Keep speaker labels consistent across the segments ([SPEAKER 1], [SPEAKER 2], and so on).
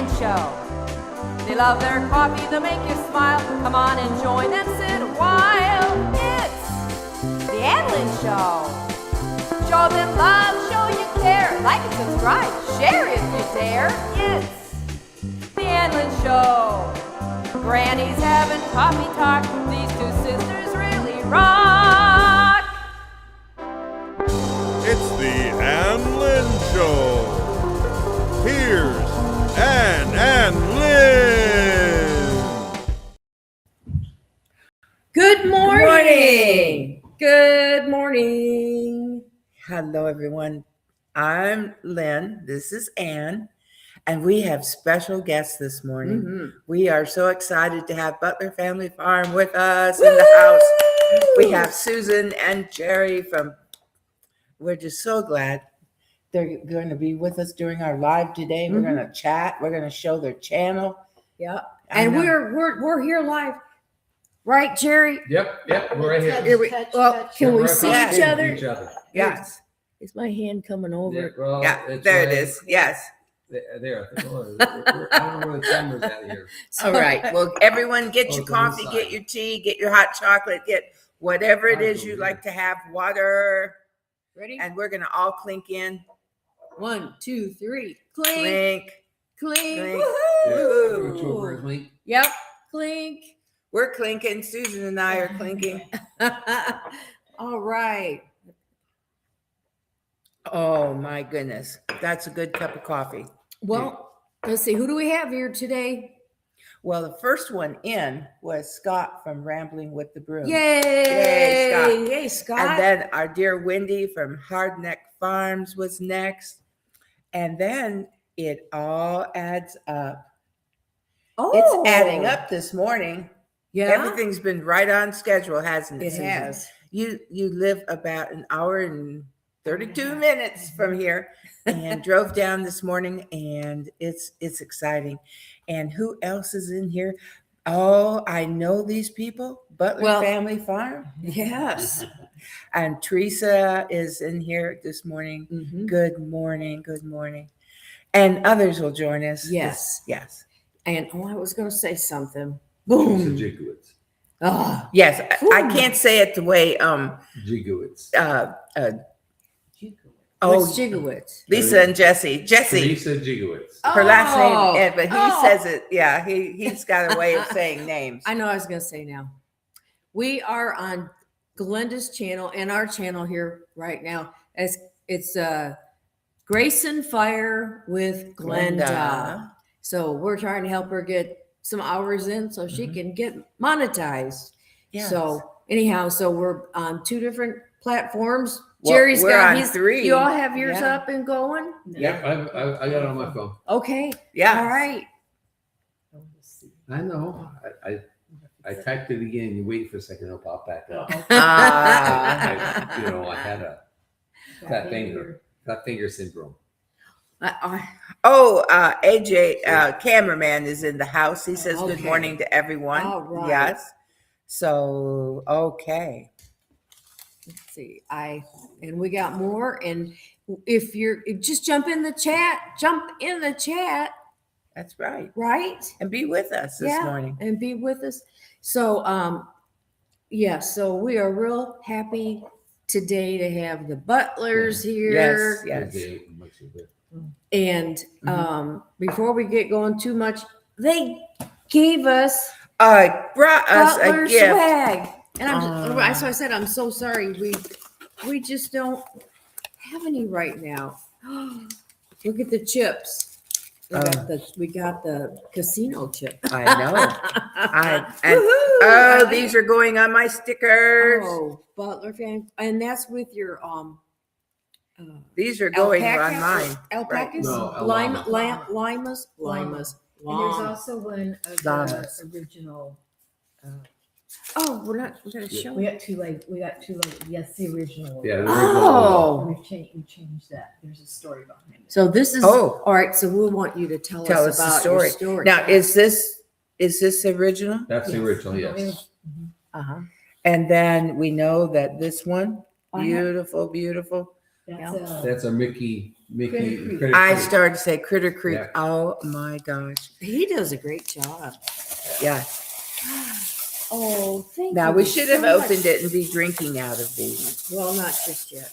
[SPEAKER 1] Lynn Show. They love their coffee, they make you smile. Come on and join them, sit a while. It's the Ann Lynn Show. Show them love, show you care. Like and subscribe, share if you dare. It's the Ann Lynn Show. Granny's having coffee talk. These two sisters really rock.
[SPEAKER 2] It's the Ann Lynn Show. Here's Ann Lynn.
[SPEAKER 3] Good morning. Good morning. Hello, everyone. I'm Lynn. This is Ann. And we have special guests this morning. Mm-hmm. We are so excited to have Butler Family Farm with us in the house. We have Susan and Jerry we're just so glad they're going to be with us during our live today. We're going to chat. We're going to show their channel.
[SPEAKER 4] Yeah. And we're here live. Right, Jerry?
[SPEAKER 5] Yep, we're right here.
[SPEAKER 4] Here we, can we see each other?
[SPEAKER 3] Yes.
[SPEAKER 4] Is my hand coming over?
[SPEAKER 3] There it is. Yes.
[SPEAKER 5] There. I don't know where the camera's at here.
[SPEAKER 3] All right. Well, everyone get your coffee, get your tea, get your hot chocolate, get whatever it is you like to have, water.
[SPEAKER 4] Ready?
[SPEAKER 3] And we're going to all clink in.
[SPEAKER 4] 1, 2, 3. Clink.
[SPEAKER 3] Clink.
[SPEAKER 4] Clink.
[SPEAKER 3] Clink.
[SPEAKER 4] Woohoo. Yep. Clink.
[SPEAKER 3] We're clinking. Susan and I are clinking.
[SPEAKER 4] All right.
[SPEAKER 3] Oh, my goodness. That's a good cup of coffee.
[SPEAKER 4] Well, let's see. Who do we have here today?
[SPEAKER 3] Well, the first one in was Scott from Rambling with the Broom.
[SPEAKER 4] Yay!
[SPEAKER 3] Yay, Scott.
[SPEAKER 4] Yay, Scott.
[SPEAKER 3] And then our dear Wendy from Hardneck Farms was next. And then it all adds up.
[SPEAKER 4] Oh,
[SPEAKER 3] it's adding up this morning.
[SPEAKER 4] Yeah.
[SPEAKER 3] Everything's been right on schedule, hasn't it?
[SPEAKER 4] It
[SPEAKER 3] Susan?
[SPEAKER 4] has.
[SPEAKER 3] You live about an hour and 32 minutes from here and drove down this morning, and it's exciting. And who else is in here? Oh, I know these people. Butler Family Farm.
[SPEAKER 4] Yes.
[SPEAKER 3] And Teresa is in here this morning.
[SPEAKER 4] Mm-hmm.
[SPEAKER 3] Good morning. Good morning. And others will join us.
[SPEAKER 4] Yes.
[SPEAKER 3] Yes.
[SPEAKER 4] And I was going to say something. Boom.
[SPEAKER 5] Jigowitz.
[SPEAKER 3] Oh, yes. I can't say it the way
[SPEAKER 5] Jigowitz.
[SPEAKER 4] What's Jigowitz?
[SPEAKER 3] Lisa and Jesse.
[SPEAKER 5] Lisa Jigowitz.
[SPEAKER 3] Her last name, but he says it. Yeah, he's got a way of saying names.
[SPEAKER 4] I know I was going to say now. We are on Glenda's channel and our channel here right now. It's Grace and Fire with Glenda. So we're trying to help her get some hours in so she can get monetized. Yes. So anyhow, we're on 2 different platforms.
[SPEAKER 3] Well,
[SPEAKER 4] Jerry's got
[SPEAKER 3] his 3.
[SPEAKER 4] You all have yours up and going?
[SPEAKER 5] Yeah, I got it on my phone.
[SPEAKER 4] Okay.
[SPEAKER 3] Yeah.
[SPEAKER 4] All right.
[SPEAKER 5] I know. I typed it again. You wait for a second, it'll pop back up. I had a fat finger syndrome.
[SPEAKER 3] AJ, cameraman is in the house. He says good morning to everyone.
[SPEAKER 4] All right.
[SPEAKER 3] Yes. So, okay.
[SPEAKER 4] Let's see. And we got more. And if just jump in the chat.
[SPEAKER 3] That's right.
[SPEAKER 4] Right.
[SPEAKER 3] And be with us this morning.
[SPEAKER 4] And be with us. So, so we are real happy today to have the Butlers here.
[SPEAKER 3] Yes.
[SPEAKER 4] And before we get going too much, they gave us
[SPEAKER 3] brought us
[SPEAKER 4] Butler
[SPEAKER 3] a gift.
[SPEAKER 4] Swag. And so I said, I'm so sorry. We just don't have any right now. Look at the chips. We got the casino chip.
[SPEAKER 3] I know. These are going on my stickers.
[SPEAKER 4] Oh, Butler fan. And that's with your
[SPEAKER 3] these are going
[SPEAKER 4] alpaca,
[SPEAKER 3] on mine.
[SPEAKER 4] Alpacas?
[SPEAKER 5] No,
[SPEAKER 4] limas.
[SPEAKER 6] And there's also one of
[SPEAKER 3] Llamas.
[SPEAKER 6] the original.
[SPEAKER 4] We're going to show.
[SPEAKER 6] We got two. Yes, the original.
[SPEAKER 5] Yeah.
[SPEAKER 6] We changed that. There's a story behind it.
[SPEAKER 4] So this is all right. So we want you to tell us
[SPEAKER 3] the
[SPEAKER 4] about
[SPEAKER 3] story.
[SPEAKER 4] your story.
[SPEAKER 3] Now, is this original?
[SPEAKER 5] That's the original, yes.
[SPEAKER 3] And then we know that this one, beautiful.
[SPEAKER 6] That's
[SPEAKER 5] That's a Mickey Mickey.
[SPEAKER 3] I started to say Critter Creek.
[SPEAKER 5] Yeah.
[SPEAKER 3] Oh my gosh.
[SPEAKER 4] He does a great job.
[SPEAKER 3] Yeah.
[SPEAKER 4] Oh, thank you.
[SPEAKER 3] Now we should have
[SPEAKER 4] so much.
[SPEAKER 3] opened it and be drinking out of these.
[SPEAKER 4] Well, not just yet.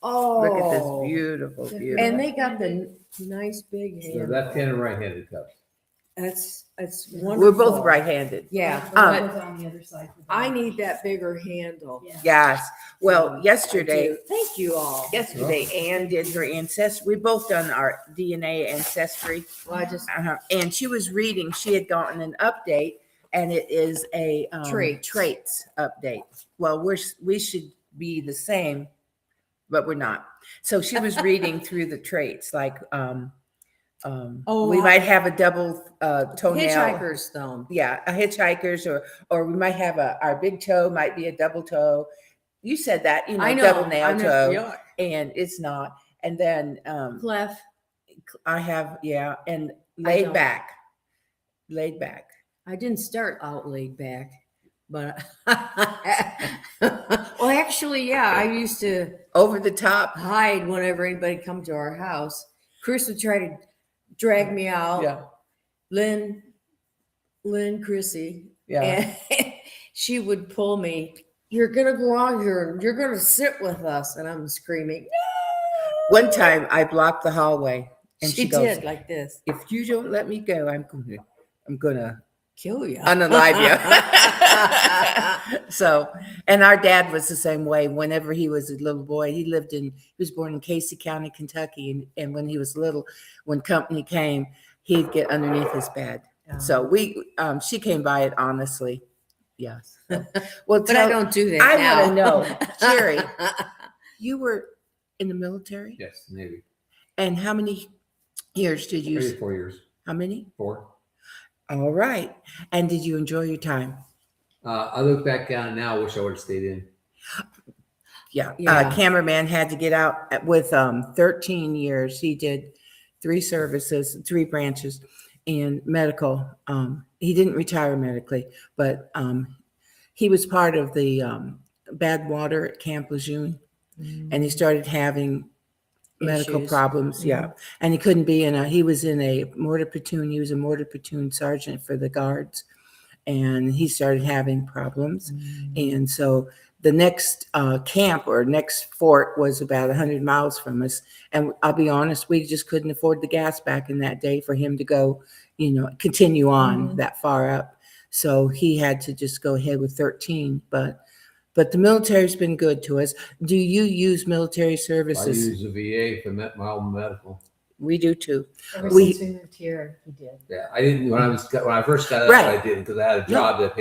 [SPEAKER 4] Oh,
[SPEAKER 3] Look at this beautiful, beautiful.
[SPEAKER 4] And they got the nice big
[SPEAKER 5] So
[SPEAKER 4] hand.
[SPEAKER 5] left-handed and right-handed cups.
[SPEAKER 4] That's wonderful.
[SPEAKER 3] We're both right-handed.
[SPEAKER 4] Yeah,
[SPEAKER 3] Um,
[SPEAKER 4] but
[SPEAKER 6] on the other side.
[SPEAKER 4] I need that bigger handle.
[SPEAKER 6] Yeah.
[SPEAKER 3] Yes. Well,
[SPEAKER 4] I
[SPEAKER 3] yesterday,
[SPEAKER 4] do. Thank you all.
[SPEAKER 3] Ann did her ancestry. We both done our DNA ancestry.
[SPEAKER 4] Well, I just
[SPEAKER 3] And she was reading, she had gotten an update and it is a traits update. Well, we should be the same, but we're not. So she was reading through the traits like, we might have a double toenail.
[SPEAKER 4] hitchhiker's thumb.
[SPEAKER 3] Yeah, a hitchhiker's, or we might have our big toe might be a double toe. You said that,
[SPEAKER 4] I know.
[SPEAKER 3] double nail
[SPEAKER 4] I know.
[SPEAKER 3] toe,
[SPEAKER 4] Yeah.
[SPEAKER 3] and it's not. And then
[SPEAKER 4] Clef.
[SPEAKER 3] I have and
[SPEAKER 4] I
[SPEAKER 3] laid
[SPEAKER 4] don't.
[SPEAKER 3] back, laid back.
[SPEAKER 4] I didn't start out laid back, but well, actually, yeah, I used to
[SPEAKER 3] Over the top.
[SPEAKER 4] hide whenever anybody come to our house. Chris would try to drag me out.
[SPEAKER 3] Yeah,
[SPEAKER 4] Lynn, Chrissy,
[SPEAKER 3] yeah.
[SPEAKER 4] and she would pull me. You're gonna go out here and you're gonna sit with us, and I'm screaming.
[SPEAKER 3] One time I blocked the hallway, and she goes,
[SPEAKER 4] did like this.
[SPEAKER 3] "If you don't let me go, I'm gonna
[SPEAKER 4] Kill you.
[SPEAKER 3] unalive you." So, and our dad was the same way. Whenever he was a little boy, he was born in Casey County, Kentucky. And when he was little, when company came, he'd get underneath his bed. So she came by it honestly. Yes. So, well,
[SPEAKER 4] But I don't do that
[SPEAKER 3] I
[SPEAKER 4] now.
[SPEAKER 3] want to know, Jerry, you were in the military?
[SPEAKER 5] Yes, Navy.
[SPEAKER 3] And how many years did you?
[SPEAKER 5] 3 or 4 years.
[SPEAKER 3] How many?
[SPEAKER 5] 4.
[SPEAKER 3] All right. And did you enjoy your time?
[SPEAKER 5] I look back on it now. I wish I would have stayed in.
[SPEAKER 3] Yeah.
[SPEAKER 4] Yeah.
[SPEAKER 3] Cameraman had to get out with 13 years. He did 3 services, 3 branches in medical. He didn't retire medically, but he was part of the bad water at Camp Lejeune, and he started having medical
[SPEAKER 4] Issues.
[SPEAKER 3] problems. Yeah. And he couldn't be he was in a mortar platoon. He was a mortar platoon sergeant for the guards, and he started having problems. And so the next camp or next fort was about 100 miles from us. And I'll be honest, we just couldn't afford the gas back in that day for him to go, continue on that far up. So he had to just go ahead with 13. But the military's been good to us. Do you use military
[SPEAKER 5] I
[SPEAKER 3] services?
[SPEAKER 5] use the VA for my own medical.
[SPEAKER 3] We do too.
[SPEAKER 6] Ever
[SPEAKER 3] We-
[SPEAKER 6] since we moved here, he did.
[SPEAKER 5] Yeah, I didn't when I first got out.
[SPEAKER 3] Right.
[SPEAKER 5] I didn't because I had a job that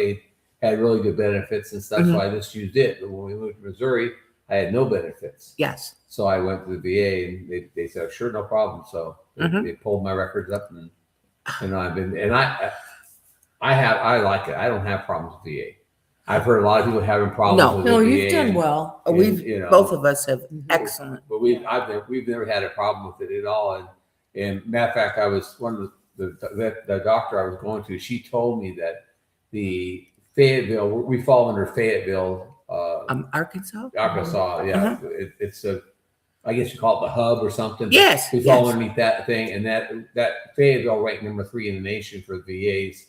[SPEAKER 5] had really good benefits and stuff. So
[SPEAKER 3] Mhm.
[SPEAKER 5] I just used it. But when we moved to Missouri, I had no benefits.
[SPEAKER 3] Yes.
[SPEAKER 5] So I went to the VA and they said, "Sure, no problem." So
[SPEAKER 3] Mhm.
[SPEAKER 5] they pulled my records up and I've been I like it. I don't have problems with VA. I've heard a lot of people having problems
[SPEAKER 3] No.
[SPEAKER 5] with
[SPEAKER 4] No,
[SPEAKER 5] the
[SPEAKER 4] you've
[SPEAKER 5] VA.
[SPEAKER 4] done well.
[SPEAKER 5] and,
[SPEAKER 3] We've both of us have
[SPEAKER 4] Mhm.
[SPEAKER 3] excellent.
[SPEAKER 5] But we've never had a problem with it at all. And matter of fact, I was one of the doctor I was going to. She told me that the Fayetteville, we fall under Fayetteville,
[SPEAKER 3] Arkansas.
[SPEAKER 5] Arkansas. Yeah, it's a, I guess you call it the hub or something. but
[SPEAKER 3] Yes,
[SPEAKER 5] we fall
[SPEAKER 3] yes.
[SPEAKER 5] underneath that thing, and that Fayetteville ranked number 3 in the nation for VA's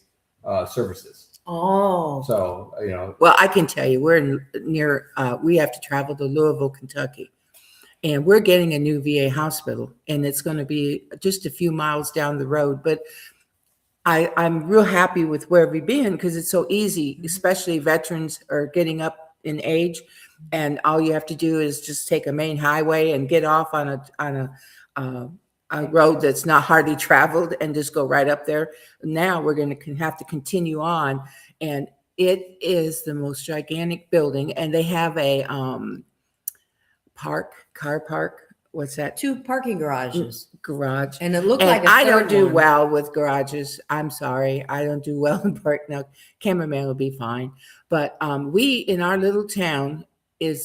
[SPEAKER 5] services.
[SPEAKER 4] Oh,
[SPEAKER 5] So
[SPEAKER 3] Well, I can tell you, we're near. We have to travel to Louisville, Kentucky, and we're getting a new VA hospital, and it's going to be just a few miles down the road. But I'm real happy with where we've been because it's so easy, especially veterans are getting up in age, and all you have to do is just take a main highway and get off on a road that's not hardly traveled and just go right up there. Now we're going to have to continue on, and it is the most gigantic building, and they have a car park. What's that?
[SPEAKER 4] 2 parking garages,
[SPEAKER 3] Garage.
[SPEAKER 4] and it looked
[SPEAKER 3] And
[SPEAKER 4] like a
[SPEAKER 3] I don't
[SPEAKER 4] third
[SPEAKER 3] do
[SPEAKER 4] one.
[SPEAKER 3] well with garages. I'm sorry. I don't do well in park. Now, cameraman will be fine. But we in our little town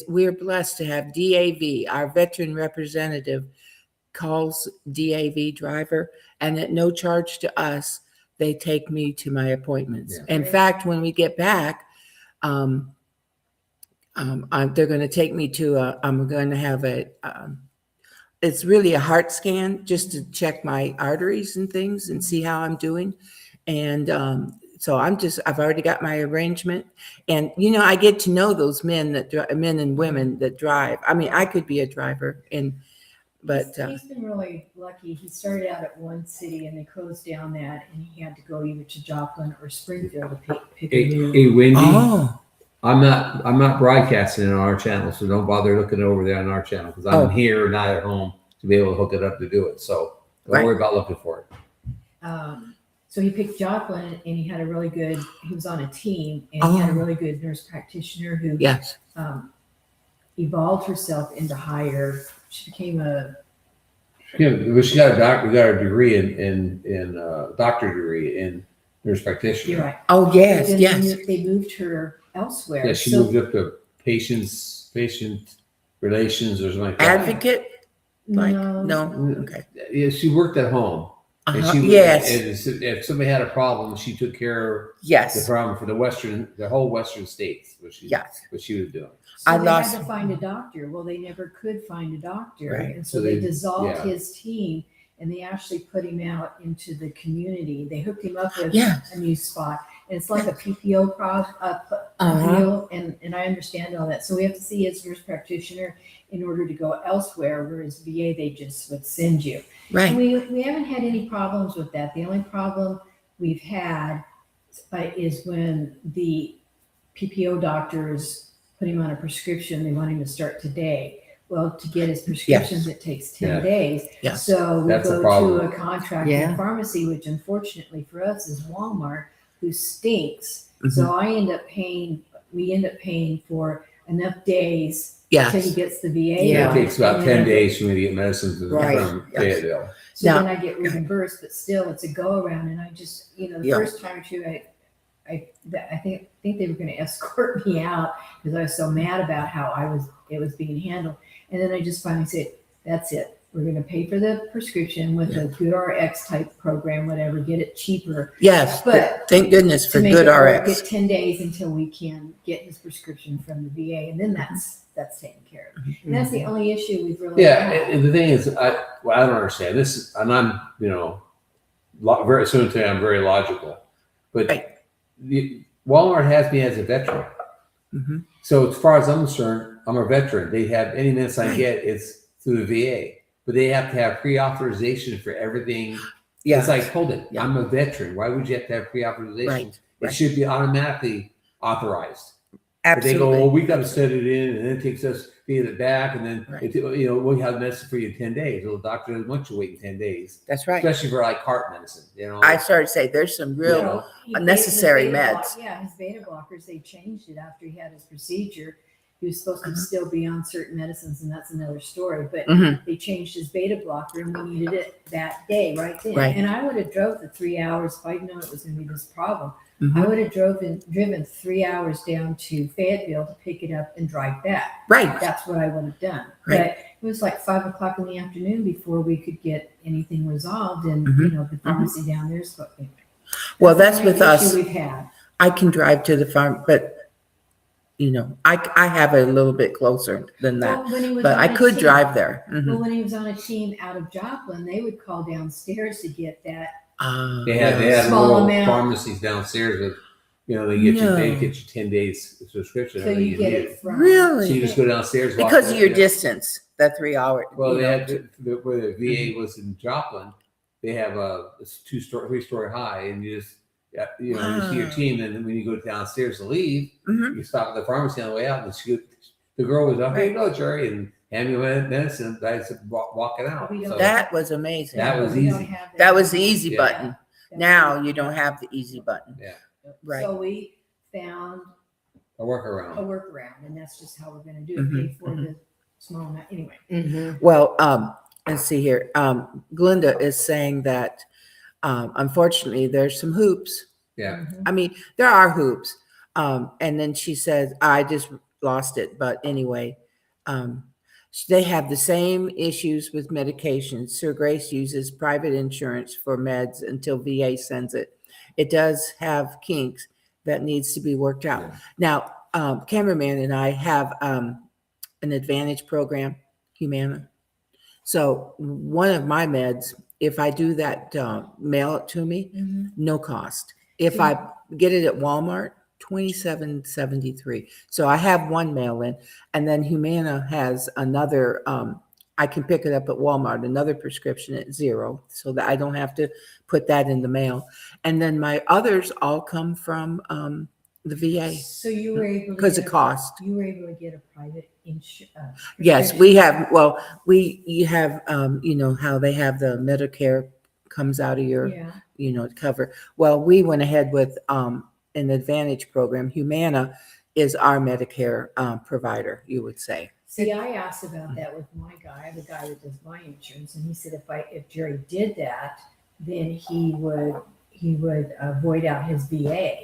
[SPEAKER 3] we're blessed to have DAV, our veteran representative, calls DAV driver, and at no charge to us, they take me to my appointments.
[SPEAKER 5] Yeah.
[SPEAKER 3] In fact, when we get back, they're going to take me to I'm going to have it's really a heart scan just to check my arteries and things and see how I'm doing. And so I've already got my arrangement. And, you know, I get to know those men and women that drive. I mean, I could be a driver, but
[SPEAKER 6] he's been really lucky. He started out at one city and they closed down that, and he had to go either to Joplin or Springfield to pick a new.
[SPEAKER 5] Hey, Wendy.
[SPEAKER 3] oh,
[SPEAKER 5] I'm not broadcasting on our channel, so don't bother looking over there on our channel because I'm here, not at home, to be able to hook it up to do it. So don't worry about looking for it.
[SPEAKER 6] So he picked Joplin, and he had a really good. He was on a team, and he had a really good nurse practitioner who
[SPEAKER 3] yes.
[SPEAKER 6] Evolved herself into higher. She became a.
[SPEAKER 5] Yeah, but she got a degree in doctor degree in nurse practitioner.
[SPEAKER 6] You're right.
[SPEAKER 3] Oh, yes,
[SPEAKER 6] Then
[SPEAKER 3] yes.
[SPEAKER 6] They moved her elsewhere.
[SPEAKER 5] Yeah, she moved up to patient relations or something like that.
[SPEAKER 3] Advocate? Like,
[SPEAKER 6] No.
[SPEAKER 3] no? Okay.
[SPEAKER 5] Yeah, she worked at home. And
[SPEAKER 3] Yes.
[SPEAKER 5] and if somebody had a problem, she took care of the
[SPEAKER 3] Yes.
[SPEAKER 5] problem for the whole Western states, what she was doing.
[SPEAKER 6] So
[SPEAKER 3] I
[SPEAKER 6] they
[SPEAKER 3] lost-
[SPEAKER 6] had to find a doctor. Well, they never could find a doctor,
[SPEAKER 3] Right.
[SPEAKER 6] and so
[SPEAKER 5] So
[SPEAKER 6] they
[SPEAKER 5] they-
[SPEAKER 6] dissolved
[SPEAKER 5] yeah.
[SPEAKER 6] his team, and they actually put him out into the community. They hooked him up with
[SPEAKER 3] Yes.
[SPEAKER 6] a new spot, and it's like a PPO deal. And I understand all that. So we have to see his nurse practitioner in order to go elsewhere, whereas VA they just would send you.
[SPEAKER 3] Right.
[SPEAKER 6] We haven't had any problems with that. The only problem we've had is when the PPO doctors put him on a prescription. They want him to start today. Well, to get his prescriptions, it takes 10
[SPEAKER 5] Yeah.
[SPEAKER 6] days.
[SPEAKER 3] Yes.
[SPEAKER 6] So we
[SPEAKER 5] That's a
[SPEAKER 6] go
[SPEAKER 5] problem.
[SPEAKER 6] to a contracting
[SPEAKER 4] Yeah.
[SPEAKER 6] pharmacy, which unfortunately for us is Walmart, who stinks.
[SPEAKER 3] Mhm.
[SPEAKER 6] So we end up paying for enough days
[SPEAKER 3] Yes.
[SPEAKER 6] until he gets the VA.
[SPEAKER 3] Yeah.
[SPEAKER 5] It
[SPEAKER 6] one.
[SPEAKER 5] takes about
[SPEAKER 6] And
[SPEAKER 5] 10
[SPEAKER 6] then-
[SPEAKER 5] days for me to get medicine from
[SPEAKER 3] Right. Yes.
[SPEAKER 5] Fayetteville.
[SPEAKER 6] So
[SPEAKER 3] Now-
[SPEAKER 6] then I get reimbursed, but still it's a go around. And I just, the
[SPEAKER 3] Yeah.
[SPEAKER 6] first time or two, I think they were going to escort me out because I was so mad about how it was being handled. And then I just finally said, that's it. We're going to pay for the prescription with a good RX type program, whatever, get it cheaper.
[SPEAKER 3] Yes.
[SPEAKER 6] But
[SPEAKER 3] Thank goodness for
[SPEAKER 6] to make
[SPEAKER 3] good
[SPEAKER 6] it work,
[SPEAKER 3] RX.
[SPEAKER 6] get 10 days until we can get his prescription from the VA. And then that's taken care of. And that's the only issue we've really
[SPEAKER 5] Yeah,
[SPEAKER 6] had.
[SPEAKER 5] and the thing is, I don't understand this, and I'm, very soon to say I'm very logical, but
[SPEAKER 3] Right.
[SPEAKER 5] Walmart has me as a veteran.
[SPEAKER 3] Mhm.
[SPEAKER 5] So as far as I'm concerned, I'm a veteran. They have any medicine I
[SPEAKER 3] Right.
[SPEAKER 5] get, it's through the VA, but they have to have pre-authorization for everything.
[SPEAKER 3] Yeah.
[SPEAKER 5] It's like, hold it,
[SPEAKER 3] Yeah.
[SPEAKER 5] I'm a veteran. Why would you have to have pre-authorization?
[SPEAKER 3] Right,
[SPEAKER 5] It
[SPEAKER 3] right.
[SPEAKER 5] should be automatically authorized. But they
[SPEAKER 3] Absolutely.
[SPEAKER 5] go, well, we got to set it in, and then it takes us to get it back, and then
[SPEAKER 3] Right.
[SPEAKER 5] we have medicine for you in 10 days. Well, the doctor doesn't want you to wait in 10 days,
[SPEAKER 3] That's right.
[SPEAKER 5] especially for like heart medicine.
[SPEAKER 3] I started to say there's some real.
[SPEAKER 5] You know,
[SPEAKER 6] He-
[SPEAKER 3] unnecessary
[SPEAKER 6] his beta
[SPEAKER 3] meds.
[SPEAKER 6] His beta blockers, they changed it after he had his procedure. He was supposed to
[SPEAKER 3] Uh-huh.
[SPEAKER 6] still be on certain medicines, and that's another story. But
[SPEAKER 3] Mhm.
[SPEAKER 6] they changed his beta blocker, and we needed it that day, right then.
[SPEAKER 3] Right.
[SPEAKER 6] And I would have drove the 3 hours if I'd known it was going to be this problem.
[SPEAKER 3] Mhm.
[SPEAKER 6] I would have driven 3 hours down to Fayetteville to pick it up and drive back.
[SPEAKER 3] Right.
[SPEAKER 6] That's what I would have done.
[SPEAKER 3] Right.
[SPEAKER 6] But it was like 5 o'clock in the afternoon before we could get anything resolved, and
[SPEAKER 3] Mhm.
[SPEAKER 6] the pharmacy down there is what.
[SPEAKER 3] Well, that's
[SPEAKER 6] the
[SPEAKER 3] with
[SPEAKER 6] only
[SPEAKER 3] us.
[SPEAKER 6] issue we've had.
[SPEAKER 3] I can drive to the farm, but I have it a little bit closer than that.
[SPEAKER 6] Well, when he was
[SPEAKER 3] But
[SPEAKER 6] on
[SPEAKER 3] I
[SPEAKER 6] a
[SPEAKER 3] could
[SPEAKER 6] team-
[SPEAKER 3] drive there.
[SPEAKER 6] Well,
[SPEAKER 3] Mhm.
[SPEAKER 6] when he was on a team out of Joplin, they would call downstairs to get that.
[SPEAKER 5] they had
[SPEAKER 6] Small
[SPEAKER 5] little
[SPEAKER 6] amount.
[SPEAKER 5] pharmacies downstairs with, they
[SPEAKER 3] No.
[SPEAKER 5] get you 10 days subscription.
[SPEAKER 6] So
[SPEAKER 5] everything
[SPEAKER 6] you get
[SPEAKER 5] need.
[SPEAKER 6] it from.
[SPEAKER 5] So you
[SPEAKER 3] Really?
[SPEAKER 5] just go downstairs walk
[SPEAKER 3] Because of
[SPEAKER 5] in,
[SPEAKER 3] your distance, that 3 hour.
[SPEAKER 5] Well,
[SPEAKER 3] you
[SPEAKER 5] they
[SPEAKER 3] know.
[SPEAKER 5] had where the VA was in Joplin. They have a 3-story high, and you just you see your
[SPEAKER 3] Wow.
[SPEAKER 5] team, and then when you go downstairs to leave,
[SPEAKER 3] Mhm.
[SPEAKER 5] you stop at the pharmacy on the way out, and the girl was up, "Hey, go, Jerry," and hand me my medicine. And I said, walking out.
[SPEAKER 6] We don't-
[SPEAKER 5] So
[SPEAKER 3] That was amazing.
[SPEAKER 5] That was
[SPEAKER 6] We don't
[SPEAKER 5] easy.
[SPEAKER 6] have
[SPEAKER 3] That was the easy
[SPEAKER 5] Yeah.
[SPEAKER 3] button. Now you don't have the easy button.
[SPEAKER 5] Yeah,
[SPEAKER 3] Right.
[SPEAKER 6] So we found
[SPEAKER 5] a
[SPEAKER 6] a
[SPEAKER 5] workaround.
[SPEAKER 6] workaround, and that's just how we're going to do it.
[SPEAKER 3] Mhm,
[SPEAKER 6] Pay for the small amount anyway.
[SPEAKER 4] Mm-hmm.
[SPEAKER 3] Well, let's see here. Glenda is saying that unfortunately there's some hoops.
[SPEAKER 5] Yeah,
[SPEAKER 6] Mhm.
[SPEAKER 3] I mean, there are hoops. And then she says, I just lost it. But anyway, they have the same issues with medications. Sir Grace uses private insurance for meds until VA sends it. It does have kinks that needs to be worked out.
[SPEAKER 5] Yeah.
[SPEAKER 3] Now, cameraman and I have an Advantage program, Humana. So one of my meds, if I do that, mail it to me, no cost. If I get it at Walmart, $27.73. So I have one mail in, and then Humana has another. I can pick it up at Walmart, another prescription at $0, so that I don't have to put that in the mail. And then my others all come from the VA
[SPEAKER 6] So you were able to
[SPEAKER 3] because
[SPEAKER 6] get
[SPEAKER 3] of cost.
[SPEAKER 6] You were able to get a private insurance.
[SPEAKER 3] Yes, we have. Well, you have, you know, how they have the Medicare comes out of your,
[SPEAKER 6] Yeah.
[SPEAKER 3] you know, cover. Well, we went ahead with an Advantage program. Humana is our Medicare provider, you would say.
[SPEAKER 6] See, I asked about that with my guy. I have a guy that does my insurance, and he said if Jerry did that, then he would void out his VA.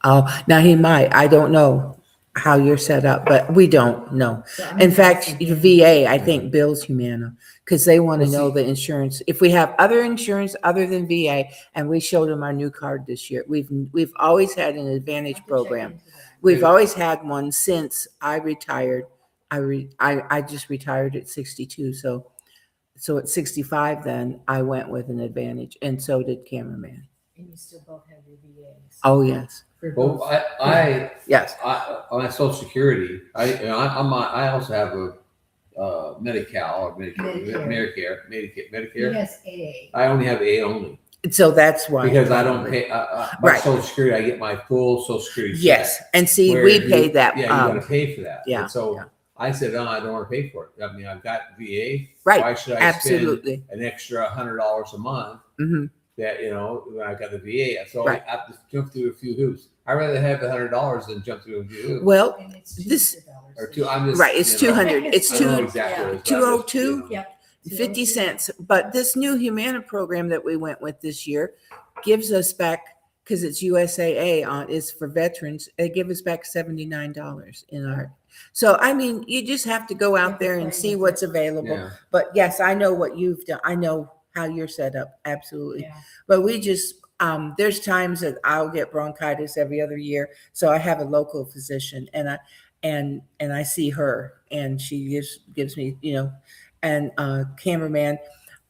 [SPEAKER 3] Oh, now he might. I don't know how you're set up, but we don't know.
[SPEAKER 6] So I'm
[SPEAKER 3] In fact,
[SPEAKER 6] asking
[SPEAKER 3] the
[SPEAKER 6] him.
[SPEAKER 3] VA, I think, bills Humana because they want to
[SPEAKER 5] Well,
[SPEAKER 3] know
[SPEAKER 5] see-
[SPEAKER 3] the insurance. If we have other insurance other than VA, and we showed them our new card this year, we've always had an
[SPEAKER 6] I'll
[SPEAKER 3] Advantage
[SPEAKER 6] have to check
[SPEAKER 3] program.
[SPEAKER 6] into that.
[SPEAKER 3] We've always had one since I retired. I just retired at 62, so at 65, then I went with an Advantage, and so did Cameraman.
[SPEAKER 6] And you still both have your VAs.
[SPEAKER 3] Oh yes,
[SPEAKER 6] For
[SPEAKER 5] Well,
[SPEAKER 6] both.
[SPEAKER 3] yes.
[SPEAKER 5] on my Social Security, I also have a Medi-Cal or Medicare.
[SPEAKER 6] He has A.
[SPEAKER 5] I only have A only
[SPEAKER 3] So that's why
[SPEAKER 5] because I don't pay my
[SPEAKER 3] Right.
[SPEAKER 5] Social Security. I get my full Social Security.
[SPEAKER 3] Yes,
[SPEAKER 5] check,
[SPEAKER 3] and see,
[SPEAKER 5] where
[SPEAKER 3] we
[SPEAKER 5] you-
[SPEAKER 3] pay that.
[SPEAKER 5] Yeah, you got to pay for that.
[SPEAKER 3] yeah,
[SPEAKER 5] And so
[SPEAKER 3] yeah.
[SPEAKER 5] I said, no, I don't want to pay for it. I mean, I've got VA.
[SPEAKER 3] Right,
[SPEAKER 5] Why should I
[SPEAKER 3] absolutely.
[SPEAKER 5] spend an extra $100 a month?
[SPEAKER 3] Mhm.
[SPEAKER 5] That when I got the VA, so
[SPEAKER 3] Right.
[SPEAKER 5] I have to jump through a few hoops. I'd rather have the $100 than jump through a few hoops.
[SPEAKER 3] Well,
[SPEAKER 6] And it's
[SPEAKER 3] this-
[SPEAKER 6] $200
[SPEAKER 5] Or two. I'm just
[SPEAKER 3] right, it's
[SPEAKER 5] you know,
[SPEAKER 3] 200. It's
[SPEAKER 5] I don't know
[SPEAKER 3] two
[SPEAKER 5] exactly what it's, but
[SPEAKER 3] 202?
[SPEAKER 5] I'm just,
[SPEAKER 6] Yep.
[SPEAKER 3] 50 cents. But this new Humana program that we went with this year gives us back, because it's USAA is for veterans, they give us back $79 in our. So I mean, you just have to go out there and see what's available.
[SPEAKER 5] Yeah.
[SPEAKER 3] But yes, I know what you've done. I know how you're set up. Absolutely.
[SPEAKER 6] Yeah.
[SPEAKER 3] But we just, there's times that I'll get bronchitis every other year. So I have a local physician and I see her and she gives me, you know, and Cameraman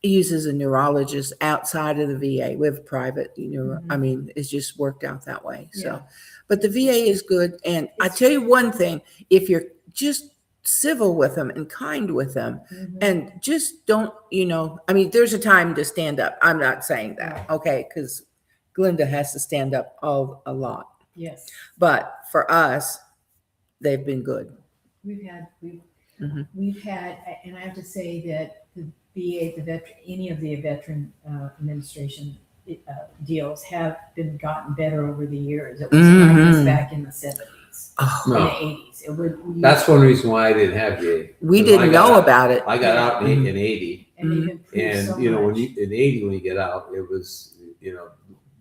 [SPEAKER 3] uses a neurologist outside of the VA. We have private, you know, I mean, it's just worked out that way. So,
[SPEAKER 6] Yeah.
[SPEAKER 3] but the VA is good. And I tell you one thing, if you're just civil with them and kind with them,
[SPEAKER 6] Mhm.
[SPEAKER 3] and just don't, you know, I mean, there's a time to stand up. I'm not saying that, okay, because Glenda has to stand up a lot.
[SPEAKER 6] Yes.
[SPEAKER 3] But for us, they've been good.
[SPEAKER 6] We've had,
[SPEAKER 3] Mhm.
[SPEAKER 6] and I have to say that the VA, any of the veteran administration deals have been gotten better over the years. It wasn't like this
[SPEAKER 3] Mhm.
[SPEAKER 6] back in the 70s,
[SPEAKER 3] Oh,
[SPEAKER 6] in
[SPEAKER 5] No.
[SPEAKER 6] the 80s. It would.
[SPEAKER 5] That's one reason why I didn't have VA.
[SPEAKER 3] we
[SPEAKER 5] 'Cause
[SPEAKER 3] didn't
[SPEAKER 5] I got
[SPEAKER 3] know
[SPEAKER 5] out-
[SPEAKER 3] about it.
[SPEAKER 5] I got out in
[SPEAKER 3] Mhm.
[SPEAKER 5] 80,
[SPEAKER 6] And they've improved
[SPEAKER 5] and
[SPEAKER 6] so
[SPEAKER 5] you know
[SPEAKER 6] much.
[SPEAKER 5] in 80 when you get out, it was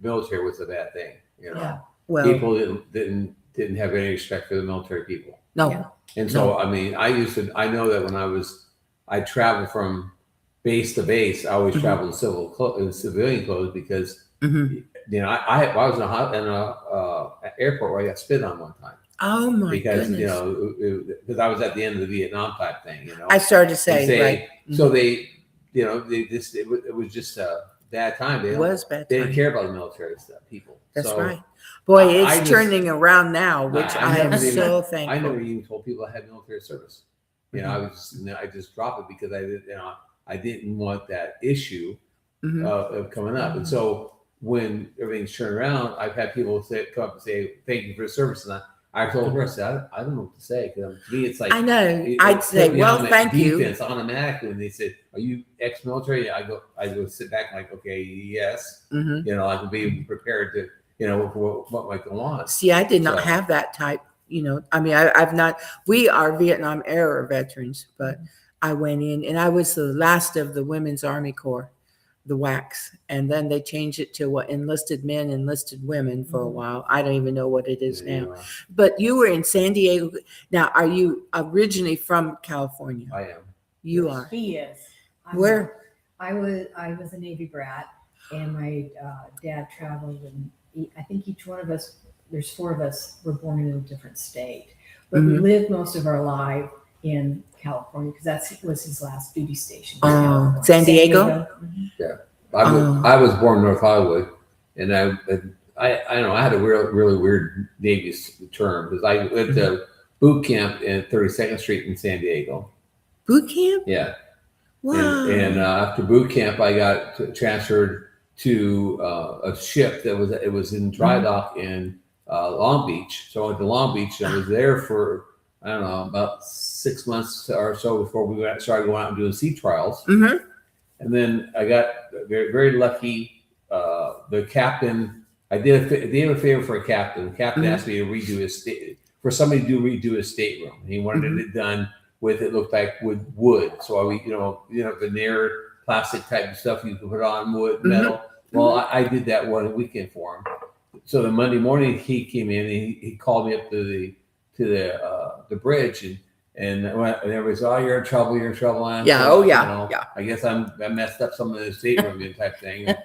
[SPEAKER 5] military was a bad thing. You know,
[SPEAKER 6] Yeah.
[SPEAKER 3] Well,
[SPEAKER 5] people didn't have any respect for the military people.
[SPEAKER 3] no.
[SPEAKER 6] Yeah.
[SPEAKER 5] And so, I mean, I know that when I traveled from base to base, I always
[SPEAKER 3] Mhm.
[SPEAKER 5] traveled in civilian clothes because,
[SPEAKER 3] Mhm.
[SPEAKER 5] I was in a airport where I got spit on one time
[SPEAKER 3] Oh my
[SPEAKER 5] because,
[SPEAKER 3] goodness.
[SPEAKER 5] because I was at the end of the Vietnam type thing,
[SPEAKER 3] I started to
[SPEAKER 5] And
[SPEAKER 3] say, right.
[SPEAKER 5] So it was just a bad time.
[SPEAKER 3] It was bad
[SPEAKER 5] They
[SPEAKER 3] time.
[SPEAKER 5] didn't care about the military stuff, people.
[SPEAKER 3] That's
[SPEAKER 5] So
[SPEAKER 3] right. Boy,
[SPEAKER 5] I
[SPEAKER 3] it's
[SPEAKER 5] just-
[SPEAKER 3] turning around now, which I am
[SPEAKER 5] never even-
[SPEAKER 3] so
[SPEAKER 5] I
[SPEAKER 3] thankful.
[SPEAKER 5] never even told people I had military service. I just dropped it because I didn't want that issue
[SPEAKER 3] Mhm.
[SPEAKER 5] of coming up. And so when everything's turned around, I've had people come up and say, "Thank you for the service," and I told her, I said, "I don't know what to say." Because to me, it's like
[SPEAKER 3] I know.
[SPEAKER 5] it
[SPEAKER 3] I'd
[SPEAKER 5] put
[SPEAKER 3] say,
[SPEAKER 5] me
[SPEAKER 3] well,
[SPEAKER 5] on that
[SPEAKER 3] thank you.
[SPEAKER 5] defense automatically. And they said, "Are you ex-military?" I go sit back like, okay, yes.
[SPEAKER 3] Mhm.
[SPEAKER 5] I can be prepared to, for what might go on.
[SPEAKER 3] See, I did not
[SPEAKER 5] So-
[SPEAKER 3] have that type, I mean, I've not, we are Vietnam era veterans, but I went in and I was the last of the Women's Army Corps, the WACs. And then they changed it to what enlisted men, enlisted women for a while. I don't even know what it is now. But you were in San Diego. Now, are you originally from California?
[SPEAKER 5] I am.
[SPEAKER 3] You are.
[SPEAKER 6] He is. I'm
[SPEAKER 3] Where?
[SPEAKER 6] I was a Navy brat, and my dad traveled, and I think each one of us, there's 4 of us, were born in a different state, but we
[SPEAKER 3] Mhm.
[SPEAKER 6] lived most of our life in California because that was his last duty station.
[SPEAKER 3] Oh,
[SPEAKER 6] California.
[SPEAKER 3] San Diego?
[SPEAKER 6] Mhm.
[SPEAKER 5] I was born in North Hollywood, and I don't know. I had a really weird Navy term because I went to boot camp in 32nd Street in San Diego.
[SPEAKER 3] Boot camp?
[SPEAKER 5] Yeah.
[SPEAKER 3] Wow.
[SPEAKER 5] And after boot camp, I got transferred to a ship that was in dry dock in Long Beach. So I went to Long Beach, and I was there for I don't know about 6 months or so before we started going out and doing sea trials.
[SPEAKER 3] Mm-hmm.
[SPEAKER 5] And then I got very lucky. The captain, I did a favor for a captain. The captain asked me to redo his somebody to redo his stateroom. And he wanted it done with it looked like wood. So veneer, plastic type of stuff you can put on wood, metal. Well, I did that one weekend for him. So the Monday morning he came in and he called me up to the bridge and everybody's, oh, you're in trouble. And I guess I messed up some of the stateroom type thing. And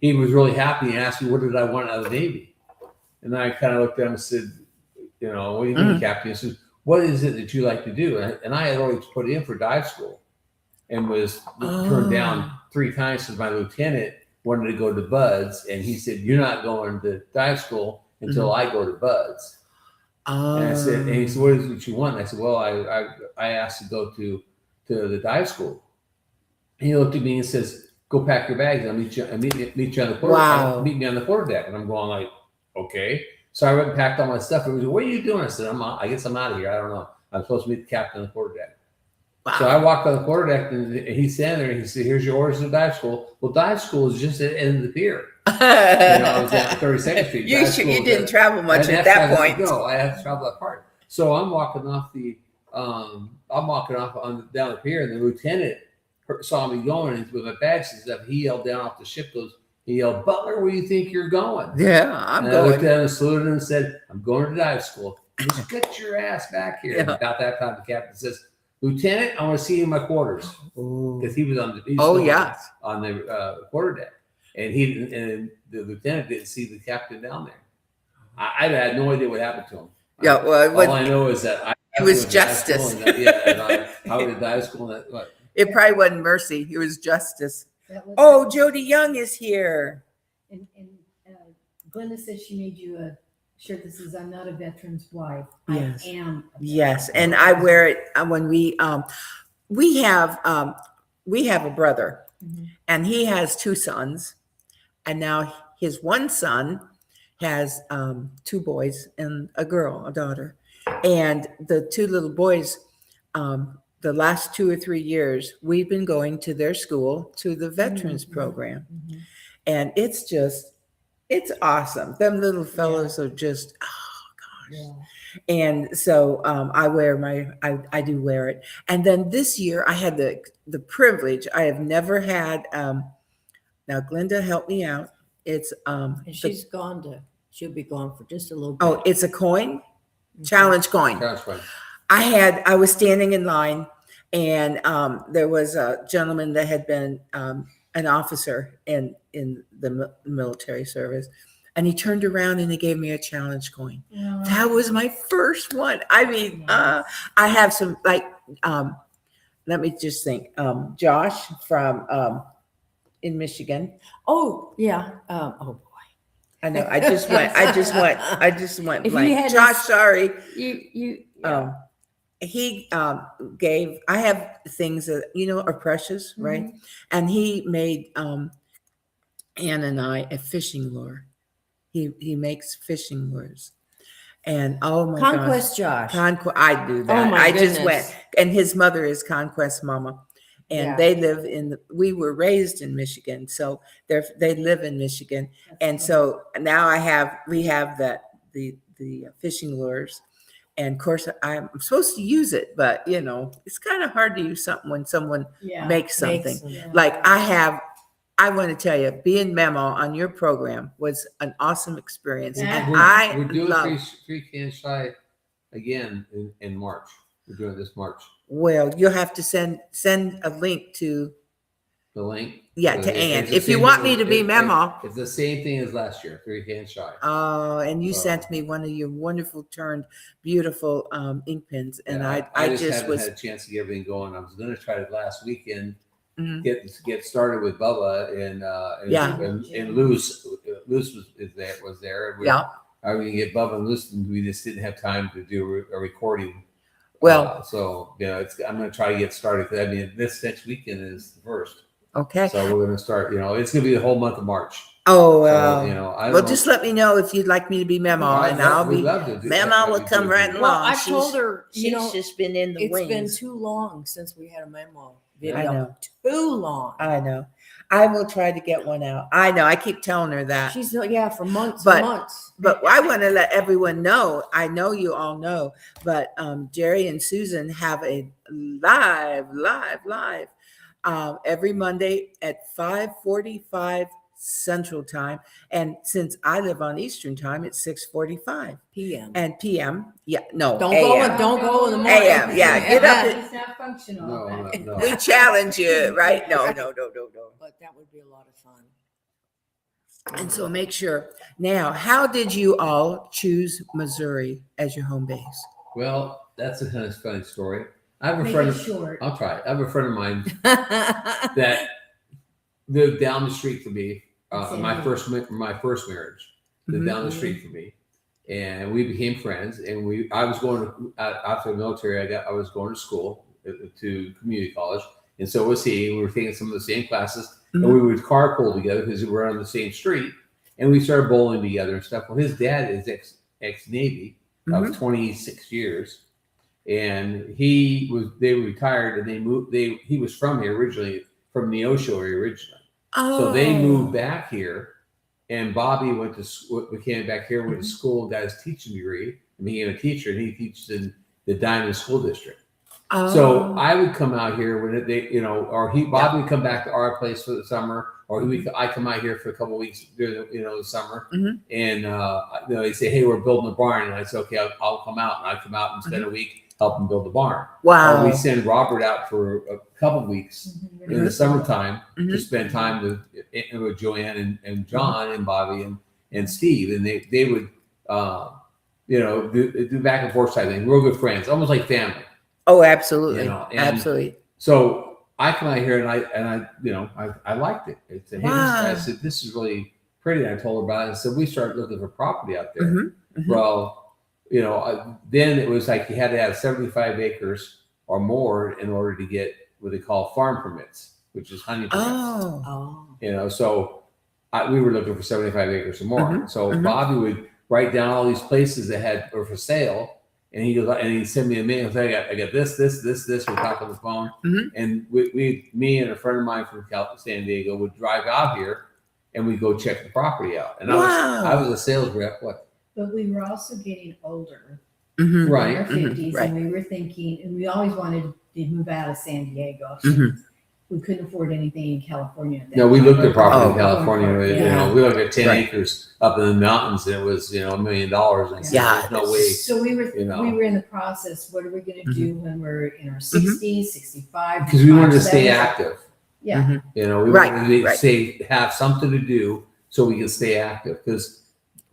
[SPEAKER 5] he was really happy and asked me, what did I want out of the Navy? And I kind of looked at him and said, what do you mean, Captain? He says, what is it that you like to do? And I had always put in for dive school and was turned down 3 times because my lieutenant wanted to go to Buds. And he said, you're not going to dive school until I go to Buds. And I said, and he said, what is it you want? And I said, well, I asked to go to the dive school. And he looked at me and says, go pack your bags. I'll meet you on the quarter.
[SPEAKER 3] Wow.
[SPEAKER 5] Meet me on the quarterdeck. And I'm going like, okay. So I went and packed all my stuff. And he said, what are you doing? I said, I guess I'm out of here. I don't know. I'm supposed to meet the captain on the quarterdeck. Wow. So I walked on the quarterdeck and he's standing there and he said, here's your orders to dive school. Well, dive school is just at the end of the pier. I was at 32nd Street.
[SPEAKER 3] You didn't travel much at that point.
[SPEAKER 5] No, I had to travel that part. So I'm walking off down the pier, and the lieutenant saw me going with my bags and stuff. He yelled down off the ship. He yelled, Butler, where do you think you're going?
[SPEAKER 3] Yeah, I'm going.
[SPEAKER 5] I looked at him and saluted him and said, I'm going to dive school. Just get your ass back here. And about that time, the captain says, Lieutenant, I want to see you in my quarters because he was on the quarterdeck. And the lieutenant didn't see the captain down there. I had no idea what happened to him.
[SPEAKER 3] Yeah, well,
[SPEAKER 5] all I know is that
[SPEAKER 3] it was justice.
[SPEAKER 5] I was at dive school.
[SPEAKER 3] It probably wasn't mercy. It was justice. Jody Young is here.
[SPEAKER 6] And Glenda says she made you a shirt that says, I'm not a veteran's wife.
[SPEAKER 3] Yes.
[SPEAKER 6] I am.
[SPEAKER 3] Yes, and I wear it when we have a brother, and he has 2 sons. And now his one son has 2 boys and a daughter. And the 2 little boys, the last 2 or 3 years, we've been going to their school, to the veterans program. And it's awesome. Them little fellows are just, oh gosh. Yeah. And so I do wear it. And then this year I had the privilege, I have never had, now Glenda helped me out. It's
[SPEAKER 4] And she'll be gone for just a little bit.
[SPEAKER 3] Oh, it's a coin, challenge coin. I was standing in line, and there was a gentleman that had been an officer in the military service, and he turned around and he gave me a challenge coin. Wow. That was my first one. I mean, I have some let me just think. Josh from in Michigan.
[SPEAKER 4] Oh yeah. Oh boy.
[SPEAKER 3] I know. I just went
[SPEAKER 4] If
[SPEAKER 3] blank. Josh, sorry.
[SPEAKER 4] You
[SPEAKER 3] He gave. I have things that are precious, right? And he made Ann and I a fishing lure. He makes fishing lures, and oh my gosh,
[SPEAKER 4] Conquest Josh.
[SPEAKER 3] I do that.
[SPEAKER 4] Oh my goodness.
[SPEAKER 3] Just went, and his mother is Conquest Mama. And they live we were raised in Michigan. So they live in Michigan. And so now we have the fishing lures. And of course I'm supposed to use it, but it's kind of hard to use something when someone makes something. Like I want to tell you, being Memo on your program was an awesome experience. And
[SPEAKER 5] we're doing three cans shy again in March. We're doing this March.
[SPEAKER 3] Well, you'll have to send a link to
[SPEAKER 5] the link.
[SPEAKER 3] Yeah,
[SPEAKER 5] So
[SPEAKER 3] to Ann.
[SPEAKER 5] it's the
[SPEAKER 3] If you
[SPEAKER 5] same
[SPEAKER 3] want
[SPEAKER 5] thing
[SPEAKER 3] me to be Memo.
[SPEAKER 5] It's the same thing as last year, 3 hands shy.
[SPEAKER 3] Oh, and you
[SPEAKER 5] Oh.
[SPEAKER 3] sent me one of your wonderful turned beautiful ink pens, and
[SPEAKER 5] Yeah,
[SPEAKER 3] I
[SPEAKER 5] just
[SPEAKER 3] just
[SPEAKER 5] haven't
[SPEAKER 3] was
[SPEAKER 5] had a chance to get everything going. I was going to try it last weekend,
[SPEAKER 3] mhm.
[SPEAKER 5] get started with Bubba
[SPEAKER 3] Yeah.
[SPEAKER 5] and Luce was there.
[SPEAKER 3] Yeah.
[SPEAKER 5] I mean, get Bubba and Luce, and we just didn't have time to do a recording.
[SPEAKER 3] Well,
[SPEAKER 5] so I'm going to try to get started because I mean, this next weekend is the first.
[SPEAKER 3] okay.
[SPEAKER 5] So we're going to start. It's going to be the whole month of March.
[SPEAKER 3] Oh,
[SPEAKER 5] So, I don't
[SPEAKER 3] well,
[SPEAKER 5] know.
[SPEAKER 3] just let me know if you'd like me to be Memo, and I'll be.
[SPEAKER 5] We'd love to do
[SPEAKER 3] Memo will come right
[SPEAKER 4] Well,
[SPEAKER 3] along.
[SPEAKER 4] I told her,
[SPEAKER 3] she's just been in the
[SPEAKER 4] it's
[SPEAKER 3] wings.
[SPEAKER 4] been too long since we had a memo video.
[SPEAKER 3] I know.
[SPEAKER 4] Too long.
[SPEAKER 3] I know. I will try to get one out. I know. I keep telling her that.
[SPEAKER 4] She's for months
[SPEAKER 3] But-
[SPEAKER 4] and months.
[SPEAKER 3] But I want to let everyone know, I know you all know, but Jerry and Susan have a live every Monday at 5:45 Central Time. And since I live on Eastern Time, it's 6:45
[SPEAKER 4] PM.
[SPEAKER 3] and PM. Yeah, no,
[SPEAKER 4] Don't
[SPEAKER 3] AM.
[SPEAKER 4] go in the morning.
[SPEAKER 3] AM, yeah, get up at-
[SPEAKER 6] It's not functional.
[SPEAKER 5] No.
[SPEAKER 3] We challenge you, right? No.
[SPEAKER 4] But that would be a lot of fun.
[SPEAKER 3] And so make sure. Now, how did you all choose Missouri as your home base?
[SPEAKER 5] Well, that's a kind of funny story. I have a
[SPEAKER 6] Make
[SPEAKER 5] friend.
[SPEAKER 6] it short.
[SPEAKER 5] I'll try. I have a friend of mine that lived down the street from me. My first marriage lived down the street from me, and we became friends. And I was going to after the military. I was going to school to community college, and so was he. We were taking some of the same classes, and we would carpool together because we were on the same street. And we started bowling together and stuff. Well, his dad is ex-Navy of 26 years, and they were retired, and they moved. He was from here originally, from Neosho area originally. So they moved back here, and Bobby went to school, came back here, went to school, got his teaching degree, and became a teacher, and he teaches in the Diamond School District. So I would come out here when Bobby would come back to our place for the summer, or I come out here for a couple of weeks during the summer, and they say, hey, we're building a barn, and I say, okay, I'll come out, and I come out and spend a week helping build the barn.
[SPEAKER 3] Wow.
[SPEAKER 5] Or we send Robert out for a couple of weeks in the summertime to spend time with Joanne and John and Bobby and Steve, and they would do back and forth type thing. Real good friends, almost like family.
[SPEAKER 3] Oh, absolutely.
[SPEAKER 5] Absolutely. So I come out here and I liked it. I said, hey, I said, this is really pretty. And I told her about it. I said, we started looking for property out there. Well, then it was like you had to have 75 acres or more in order to get what they call farm permits, which is hunting permits. So we were looking for 75 acres or more. So Bobby would write down all these places that were for sale. And he goes, and he sent me a mail. I got this. We talked on the phone, and me and a friend of mine from San Diego would drive out here, and we'd go check the property out. And I was a sales rep. What?
[SPEAKER 6] But we were also getting older,
[SPEAKER 5] Right.
[SPEAKER 6] in our 50s,
[SPEAKER 3] Right.
[SPEAKER 6] and we were thinking, and we always wanted to move out of San Diego. We couldn't afford anything in California. at that
[SPEAKER 5] No, we
[SPEAKER 6] time.
[SPEAKER 5] looked at property in California.
[SPEAKER 6] Yeah.
[SPEAKER 5] We looked at 10
[SPEAKER 3] Right.
[SPEAKER 5] acres up in the mountains, and it was $1 million. And I said,
[SPEAKER 3] Yeah.
[SPEAKER 5] there's no way.
[SPEAKER 6] So we were in the process. What are we going to do when we're in our 60s, 65?
[SPEAKER 5] Because we wanted to stay
[SPEAKER 6] 70s?
[SPEAKER 5] active.
[SPEAKER 6] Yeah.
[SPEAKER 5] We
[SPEAKER 3] Right,
[SPEAKER 5] wanted
[SPEAKER 3] right.
[SPEAKER 5] to have something to do so we can stay active. Because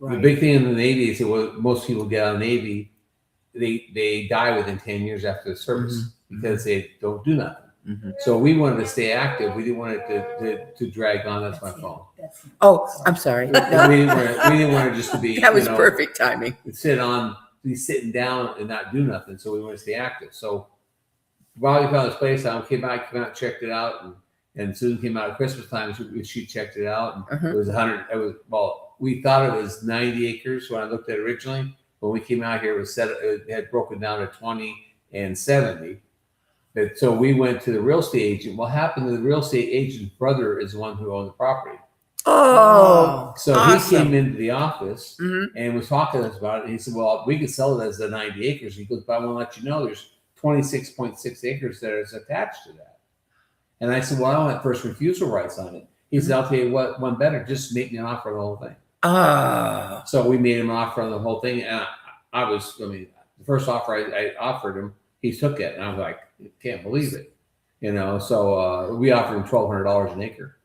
[SPEAKER 5] the big thing in the Navy is that most people get out of the Navy, they die within 10 years after the service because they don't do nothing. So we wanted to stay active. We didn't want it to drag on. That's my phone.
[SPEAKER 3] Oh, I'm sorry.
[SPEAKER 5] We
[SPEAKER 3] No,
[SPEAKER 5] didn't want it just to be.
[SPEAKER 3] that was perfect timing.
[SPEAKER 5] Be sitting down and not do nothing. So we want to stay active. So Bobby found this place. I came out, checked it out, and Susan came out at Christmas time. She checked it out, and it was 100. We thought it was 90 acres when I looked at it originally. When we came out here, it had broken down to 20 and 70. So we went to the real estate agent. What happened to the real estate agent's brother is the one who owned the property.
[SPEAKER 3] Oh,
[SPEAKER 5] So
[SPEAKER 3] awesome.
[SPEAKER 5] he came into the office and was talking to us about it. And he said, well, we could sell it as the 90 acres. He goes, but I want to let you know there's 26.6 acres that is attached to that. And I said, well, I don't have first refusal rights on it. He said, I'll tell you what, one better, just make me an offer on the whole thing. So we made him an offer on the whole thing. And the first offer I offered him, he took it. And I was like, I can't believe it. You know, so we offered him $1,200 an acre,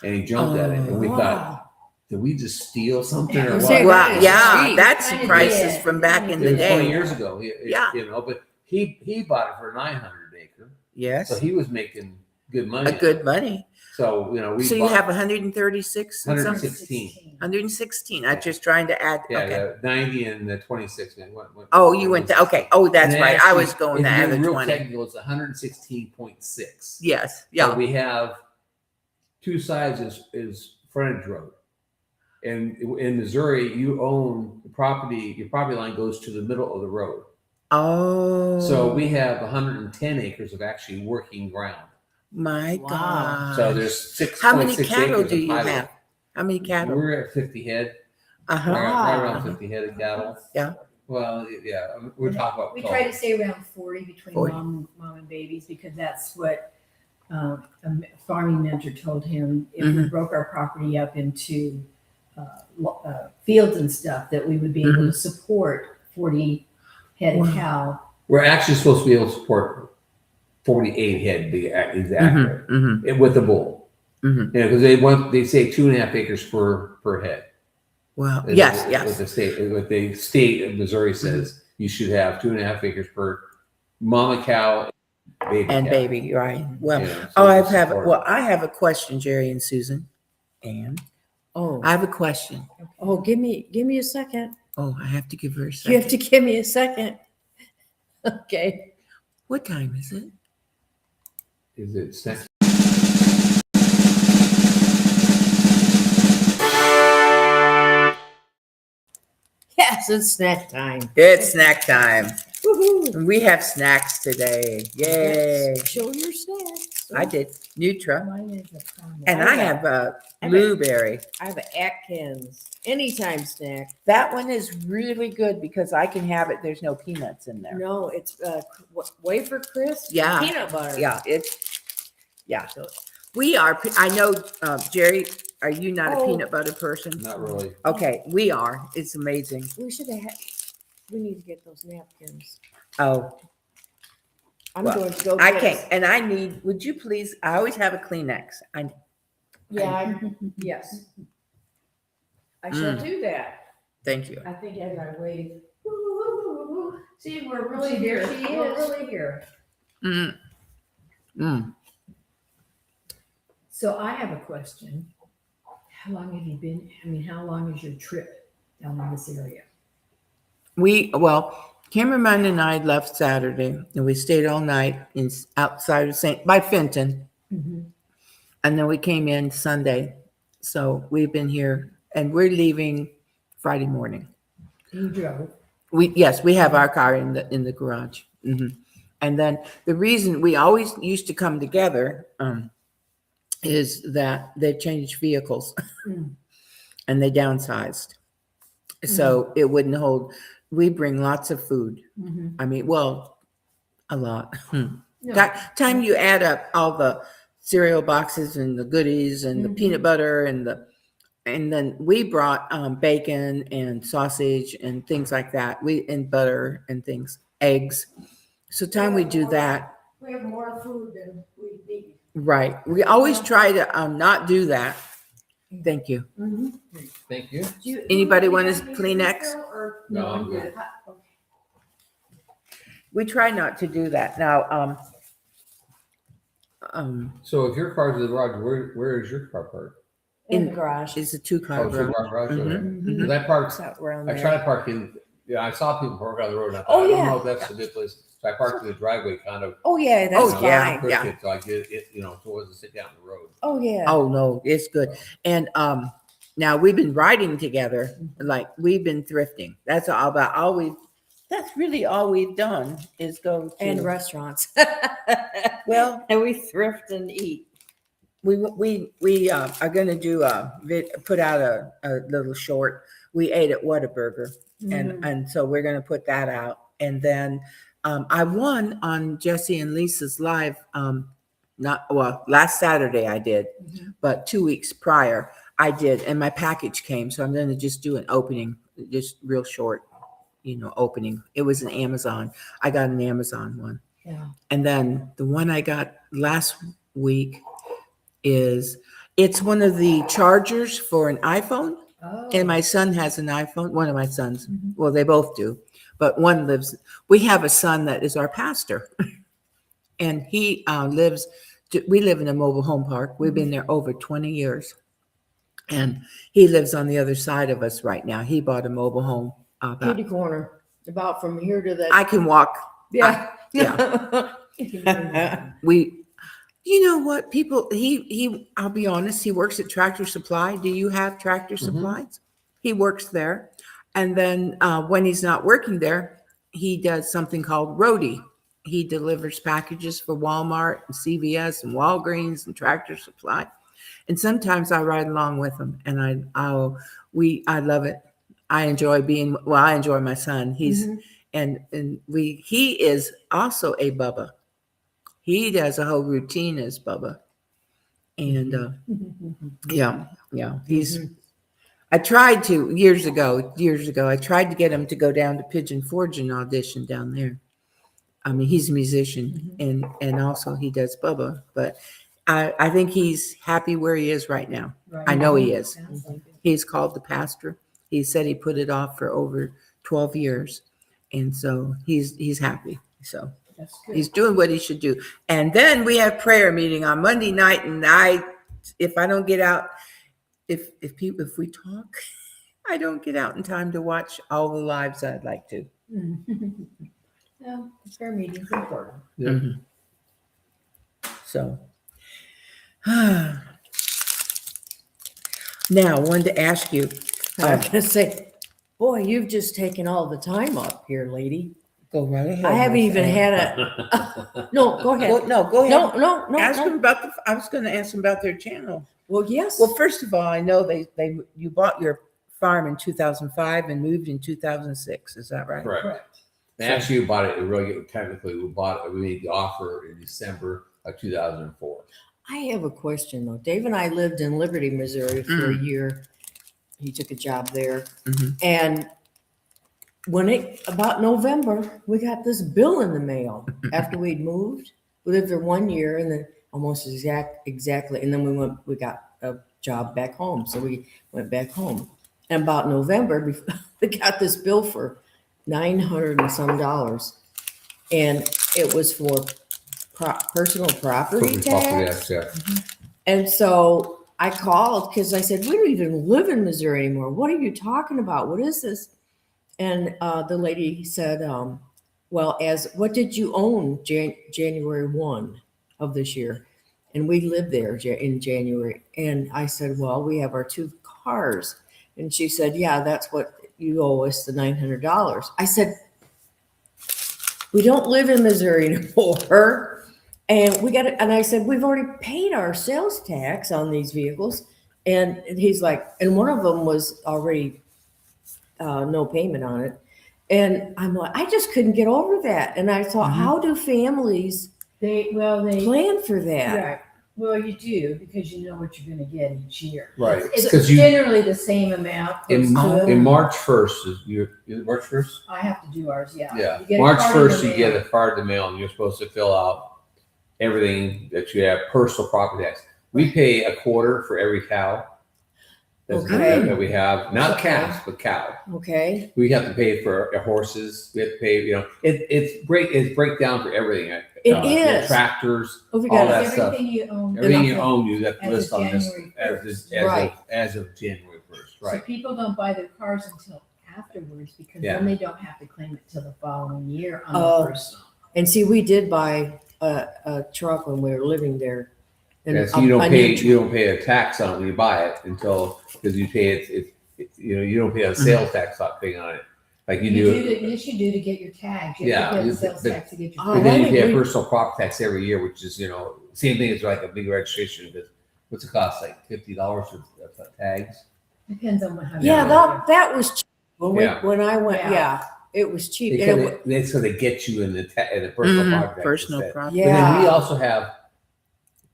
[SPEAKER 5] and he jumped at it. And we thought, did we just steal something or
[SPEAKER 4] You
[SPEAKER 5] what?
[SPEAKER 4] say,
[SPEAKER 3] Well,
[SPEAKER 4] Right.
[SPEAKER 3] yeah,
[SPEAKER 4] Cheap.
[SPEAKER 3] that's
[SPEAKER 6] Kinda
[SPEAKER 3] prices
[SPEAKER 6] did.
[SPEAKER 3] from back in
[SPEAKER 5] It
[SPEAKER 3] the
[SPEAKER 5] was 20
[SPEAKER 3] day.
[SPEAKER 5] years ago.
[SPEAKER 3] Yeah.
[SPEAKER 5] You know, but he bought it for 900 acre,
[SPEAKER 3] Yes,
[SPEAKER 5] so he was making good money.
[SPEAKER 3] a
[SPEAKER 5] on
[SPEAKER 3] good
[SPEAKER 5] it.
[SPEAKER 3] money.
[SPEAKER 5] So you know, we
[SPEAKER 3] So you
[SPEAKER 5] bought
[SPEAKER 3] have 136 and something?
[SPEAKER 5] 116.
[SPEAKER 3] 116. I'm just trying to add.
[SPEAKER 5] Yeah,
[SPEAKER 3] Okay.
[SPEAKER 5] 90 and the 26. Man.
[SPEAKER 3] Oh, you went to, okay. Oh, that's
[SPEAKER 5] And
[SPEAKER 3] right. I
[SPEAKER 5] actually,
[SPEAKER 3] was going
[SPEAKER 5] if
[SPEAKER 3] the
[SPEAKER 5] you're
[SPEAKER 3] other
[SPEAKER 5] real
[SPEAKER 3] 20.
[SPEAKER 5] technical, it's 116.6.
[SPEAKER 3] Yes.
[SPEAKER 5] So
[SPEAKER 3] Yeah.
[SPEAKER 5] we have two sides is frontage road. And in Missouri, you own the property, your property line goes to the middle of the road.
[SPEAKER 3] Oh.
[SPEAKER 5] So we have 110 acres of actually working ground.
[SPEAKER 3] My
[SPEAKER 4] Wow.
[SPEAKER 3] God.
[SPEAKER 5] So there's 6.6
[SPEAKER 3] How many
[SPEAKER 5] acres
[SPEAKER 3] cattle
[SPEAKER 5] of
[SPEAKER 3] do you
[SPEAKER 5] highway.
[SPEAKER 3] have? How many cattle?
[SPEAKER 5] We're at 50 head,
[SPEAKER 3] Uh-huh.
[SPEAKER 5] right around 50 head of cattle.
[SPEAKER 3] Yeah.
[SPEAKER 5] Well, yeah, we're talking about.
[SPEAKER 6] We try to stay around 40 between
[SPEAKER 3] 40.
[SPEAKER 6] mom and babies because that's what a farming mentor told him. If we broke our property up into fields and stuff, that we would be able to support 40 head of cow.
[SPEAKER 5] We're actually supposed to be able to support 48 head, to be exact,
[SPEAKER 3] Mm-hmm.
[SPEAKER 5] with the bull.
[SPEAKER 3] Mm-hmm.
[SPEAKER 5] Yeah, because they say 2.5 acres per head.
[SPEAKER 3] Well,
[SPEAKER 5] Is
[SPEAKER 3] yes,
[SPEAKER 5] what
[SPEAKER 3] yes.
[SPEAKER 5] the state of Missouri says you should have 2.5 acres per mama cow, baby
[SPEAKER 3] And
[SPEAKER 5] cow.
[SPEAKER 3] baby, right. Well,
[SPEAKER 5] You know, so
[SPEAKER 3] oh,
[SPEAKER 5] to
[SPEAKER 3] I have a question, Jerry and Susan. And
[SPEAKER 4] Oh,
[SPEAKER 3] I have a question.
[SPEAKER 4] give me a second.
[SPEAKER 3] Oh, I have to give her a
[SPEAKER 4] You
[SPEAKER 3] second.
[SPEAKER 4] have to give me a second. Okay.
[SPEAKER 3] What time is it?
[SPEAKER 5] Is it snack?
[SPEAKER 4] Yes, it's snack time.
[SPEAKER 3] It's snack time.
[SPEAKER 4] Woohoo.
[SPEAKER 3] And we have snacks today. Yay.
[SPEAKER 4] Yes. Show your snacks.
[SPEAKER 3] I did Nutra.
[SPEAKER 6] Mine is a caramel.
[SPEAKER 3] And I have a blueberry.
[SPEAKER 4] I have an Atkins anytime snack.
[SPEAKER 3] That one is really good because I can have it. There's no peanuts in there.
[SPEAKER 4] No, it's wafer crisp.
[SPEAKER 3] Yeah.
[SPEAKER 4] Peanut butter.
[SPEAKER 3] Yeah. So we are, I know, Jerry, are you not a
[SPEAKER 4] Oh.
[SPEAKER 3] peanut butter person?
[SPEAKER 5] Not really.
[SPEAKER 3] Okay, we are. It's amazing.
[SPEAKER 4] We need to get those napkins.
[SPEAKER 3] Oh,
[SPEAKER 4] I'm
[SPEAKER 3] Well,
[SPEAKER 4] going to go.
[SPEAKER 3] I
[SPEAKER 4] get
[SPEAKER 3] can't. And I need, would you please, I always have a Kleenex.
[SPEAKER 4] Yes. I shall do that.
[SPEAKER 3] Thank you.
[SPEAKER 4] I think as I wave.
[SPEAKER 6] See, we're really here.
[SPEAKER 4] She
[SPEAKER 6] We're
[SPEAKER 4] is.
[SPEAKER 6] really here.
[SPEAKER 3] Mm. Mm.
[SPEAKER 6] So I have a question. How long have you been? I mean, how long is your trip down in this area?
[SPEAKER 3] Cameraman and I left Saturday and we stayed all night outside of by Fenton. And then we came in Sunday. So we've been here and we're leaving Friday morning.
[SPEAKER 6] You drove.
[SPEAKER 3] Yes, we have our car in the garage. And then the reason we always used to come together is that they changed vehicles and they downsized. So it wouldn't hold. We bring lots of food. I mean, well, a lot. Time you add up all the cereal boxes and the goodies and the peanut butter and then we brought bacon and sausage and things like that. And butter and things, eggs. So time we do that.
[SPEAKER 6] We have more food than we need.
[SPEAKER 3] Right. We always try to not do that. Thank you.
[SPEAKER 5] Thank you.
[SPEAKER 3] Anybody want a Kleenex?
[SPEAKER 5] No, I'm good.
[SPEAKER 3] We try not to do that. Now,
[SPEAKER 5] So if your car's in the garage, where is your car parked?
[SPEAKER 4] In the garage.
[SPEAKER 3] it's a 2-car
[SPEAKER 5] Oh, it's your
[SPEAKER 3] garage.
[SPEAKER 5] garage. Okay.
[SPEAKER 3] Mhm.
[SPEAKER 5] Because I parked.
[SPEAKER 4] It's out around
[SPEAKER 5] I
[SPEAKER 4] there.
[SPEAKER 5] tried to park in. Yeah, I saw people park on the road. And I thought,
[SPEAKER 4] Oh,
[SPEAKER 5] I don't
[SPEAKER 4] yeah.
[SPEAKER 5] know if that's a good place. So I parked in the driveway, kind of.
[SPEAKER 4] Oh yeah, that's
[SPEAKER 3] Oh, yeah.
[SPEAKER 4] fine.
[SPEAKER 5] Pushed it so I get it, so it wasn't sit down the road.
[SPEAKER 4] Oh yeah.
[SPEAKER 3] Oh, no, it's good. And now we've been riding together, like we've been thrifting. That's really all we've done is go to.
[SPEAKER 4] And restaurants.
[SPEAKER 3] Well,
[SPEAKER 4] and we thrift and eat.
[SPEAKER 3] we are going to do put out a little short. We ate at Whataburger. And so we're going to put that out. And then I won on Jesse and Lisa's live. Last Saturday I did, but 2 weeks prior I did, and my package came. So I'm going to just do an opening, just real short, opening. It was an Amazon. I got an Amazon one.
[SPEAKER 4] Yeah.
[SPEAKER 3] And then the one I got last week it's one of the chargers for an iPhone.
[SPEAKER 6] Oh.
[SPEAKER 3] And my son has an iPhone, one of my sons.
[SPEAKER 6] Mhm.
[SPEAKER 3] Well, they both do, but we have a son that is our pastor. And he we live in a mobile home park. We've been there over 20 years. And he lives on the other side of us right now. He bought a mobile home.
[SPEAKER 4] Kitty corner, about from here to that.
[SPEAKER 3] I can walk.
[SPEAKER 4] Yeah.
[SPEAKER 3] You know what, people, I'll be honest, he works at Tractor Supply. Do you have Tractor Supplies? He works there. And then when he's not working there, he does something called roadie. He delivers packages for Walmart and CVS and Walgreens and Tractor Supply. And sometimes I ride along with him, and I love it. I enjoy I enjoy my son. He's he is also a Bubba. He does a whole routine as Bubba. And yeah. I tried to years ago, I tried to get him to go down to Pigeon Forge and audition down there. I mean, he's a musician and also he does Bubba, but I think he's happy where he is right now.
[SPEAKER 6] Right.
[SPEAKER 3] I know he is.
[SPEAKER 6] Sounds like it.
[SPEAKER 3] He's called the pastor. He said he put it off for over 12 years. And so he's happy. So
[SPEAKER 6] That's good.
[SPEAKER 3] he's doing what he should do. And then we have prayer meeting on Monday night. And if I don't get out, if we talk, I don't get out in time to watch all the lives I'd like to.
[SPEAKER 6] No, the prayer meeting's important.
[SPEAKER 5] Yeah.
[SPEAKER 3] So now I wanted to ask you,
[SPEAKER 4] I was gonna say, boy, you've just taken all the time up here, lady.
[SPEAKER 3] go right ahead.
[SPEAKER 4] I haven't even
[SPEAKER 3] Miss
[SPEAKER 4] had
[SPEAKER 3] Ann.
[SPEAKER 4] a. No, go ahead.
[SPEAKER 3] Go ahead.
[SPEAKER 4] No.
[SPEAKER 3] Ask them about I was going to ask them about their channel.
[SPEAKER 4] Well, yes.
[SPEAKER 3] Well, first of all, I know you bought your farm in 2005 and moved in 2006. Is that right?
[SPEAKER 5] Right.
[SPEAKER 6] Correct.
[SPEAKER 5] Actually, we bought it. Technically, we made the offer in December of 2004.
[SPEAKER 4] I have a question though. Dave and I lived in Liberty, Missouri for a year. He took a job there, and about November, we got this bill in the mail after we'd moved. We lived there 1 year, and then almost exactly, and then we got a job back home, so we went back home. And about November, we got this bill for $900 and some, and it was for personal property tax.
[SPEAKER 5] Yeah.
[SPEAKER 4] And so I called because I said, we don't even live in Missouri anymore. What are you talking about? What is this? And the lady said, well, what did you own January 1 of this year? And we lived there in January. And I said, well, we have our 2 cars. And she said, yeah, that's what you owe us, the $900. I said, we don't live in Missouri anymore. And and I said, we've already paid our sales tax on these vehicles. And he's like, and one of them was already no payment on it. And I'm like, I just couldn't get over that. And I thought, how do families
[SPEAKER 6] They
[SPEAKER 4] plan for that?
[SPEAKER 6] right. Well, you do because you know what you're going to get each year.
[SPEAKER 5] Right.
[SPEAKER 6] It's
[SPEAKER 5] 'Cause you-
[SPEAKER 6] generally the same amount.
[SPEAKER 5] In
[SPEAKER 6] close to-
[SPEAKER 5] March 1st, is it March 1st?
[SPEAKER 6] I have to do ours. Yeah.
[SPEAKER 5] Yeah.
[SPEAKER 6] You get a
[SPEAKER 5] March
[SPEAKER 6] card in the
[SPEAKER 5] 1st, you
[SPEAKER 6] mail.
[SPEAKER 5] get a card in the mail, and you're supposed to fill out everything that you have personal property tax. We pay a quarter for every cow that we have, not calves, but cow.
[SPEAKER 4] Okay.
[SPEAKER 5] We have to pay for our horses. We have to pay, it's breakdown for everything.
[SPEAKER 4] It is.
[SPEAKER 5] Tractors,
[SPEAKER 4] Oh, we
[SPEAKER 5] all
[SPEAKER 4] got
[SPEAKER 5] that
[SPEAKER 6] Everything
[SPEAKER 5] stuff.
[SPEAKER 6] you own.
[SPEAKER 5] Everything you own, you have to
[SPEAKER 6] As
[SPEAKER 5] list
[SPEAKER 6] of
[SPEAKER 5] on this
[SPEAKER 6] January
[SPEAKER 4] Right.
[SPEAKER 5] as of January 1st.
[SPEAKER 6] So
[SPEAKER 5] Right.
[SPEAKER 6] people don't buy their cars until afterwards because
[SPEAKER 5] Yeah.
[SPEAKER 6] then they don't have to claim it till the following year on
[SPEAKER 4] Oh.
[SPEAKER 6] the first.
[SPEAKER 4] And see, we did buy a truck when we were living there. And
[SPEAKER 5] Yeah, so you don't
[SPEAKER 4] a
[SPEAKER 5] pay
[SPEAKER 4] new
[SPEAKER 5] you don't pay a tax on it when you buy it because you pay it you don't pay a sales tax thing on it like you do.
[SPEAKER 6] Yes, you do to get your tags. You have to
[SPEAKER 5] Yeah,
[SPEAKER 6] pay the sales
[SPEAKER 5] but-
[SPEAKER 6] tax to get your
[SPEAKER 4] Oh,
[SPEAKER 5] And then you
[SPEAKER 6] tags.
[SPEAKER 5] pay a
[SPEAKER 4] we-
[SPEAKER 5] personal property tax every year, which is same thing as like a big registration. Because what's it cost? Like $50 for tags.
[SPEAKER 6] Depends on how.
[SPEAKER 4] Yeah,
[SPEAKER 6] you
[SPEAKER 4] that was cheap.
[SPEAKER 5] Yeah.
[SPEAKER 4] When I went,
[SPEAKER 6] Yeah.
[SPEAKER 4] yeah, it was cheap. And it wa-
[SPEAKER 5] So they get you in the personal property tax.
[SPEAKER 3] Personal
[SPEAKER 5] instead.
[SPEAKER 3] property.
[SPEAKER 5] But then we
[SPEAKER 4] Yeah.
[SPEAKER 5] also have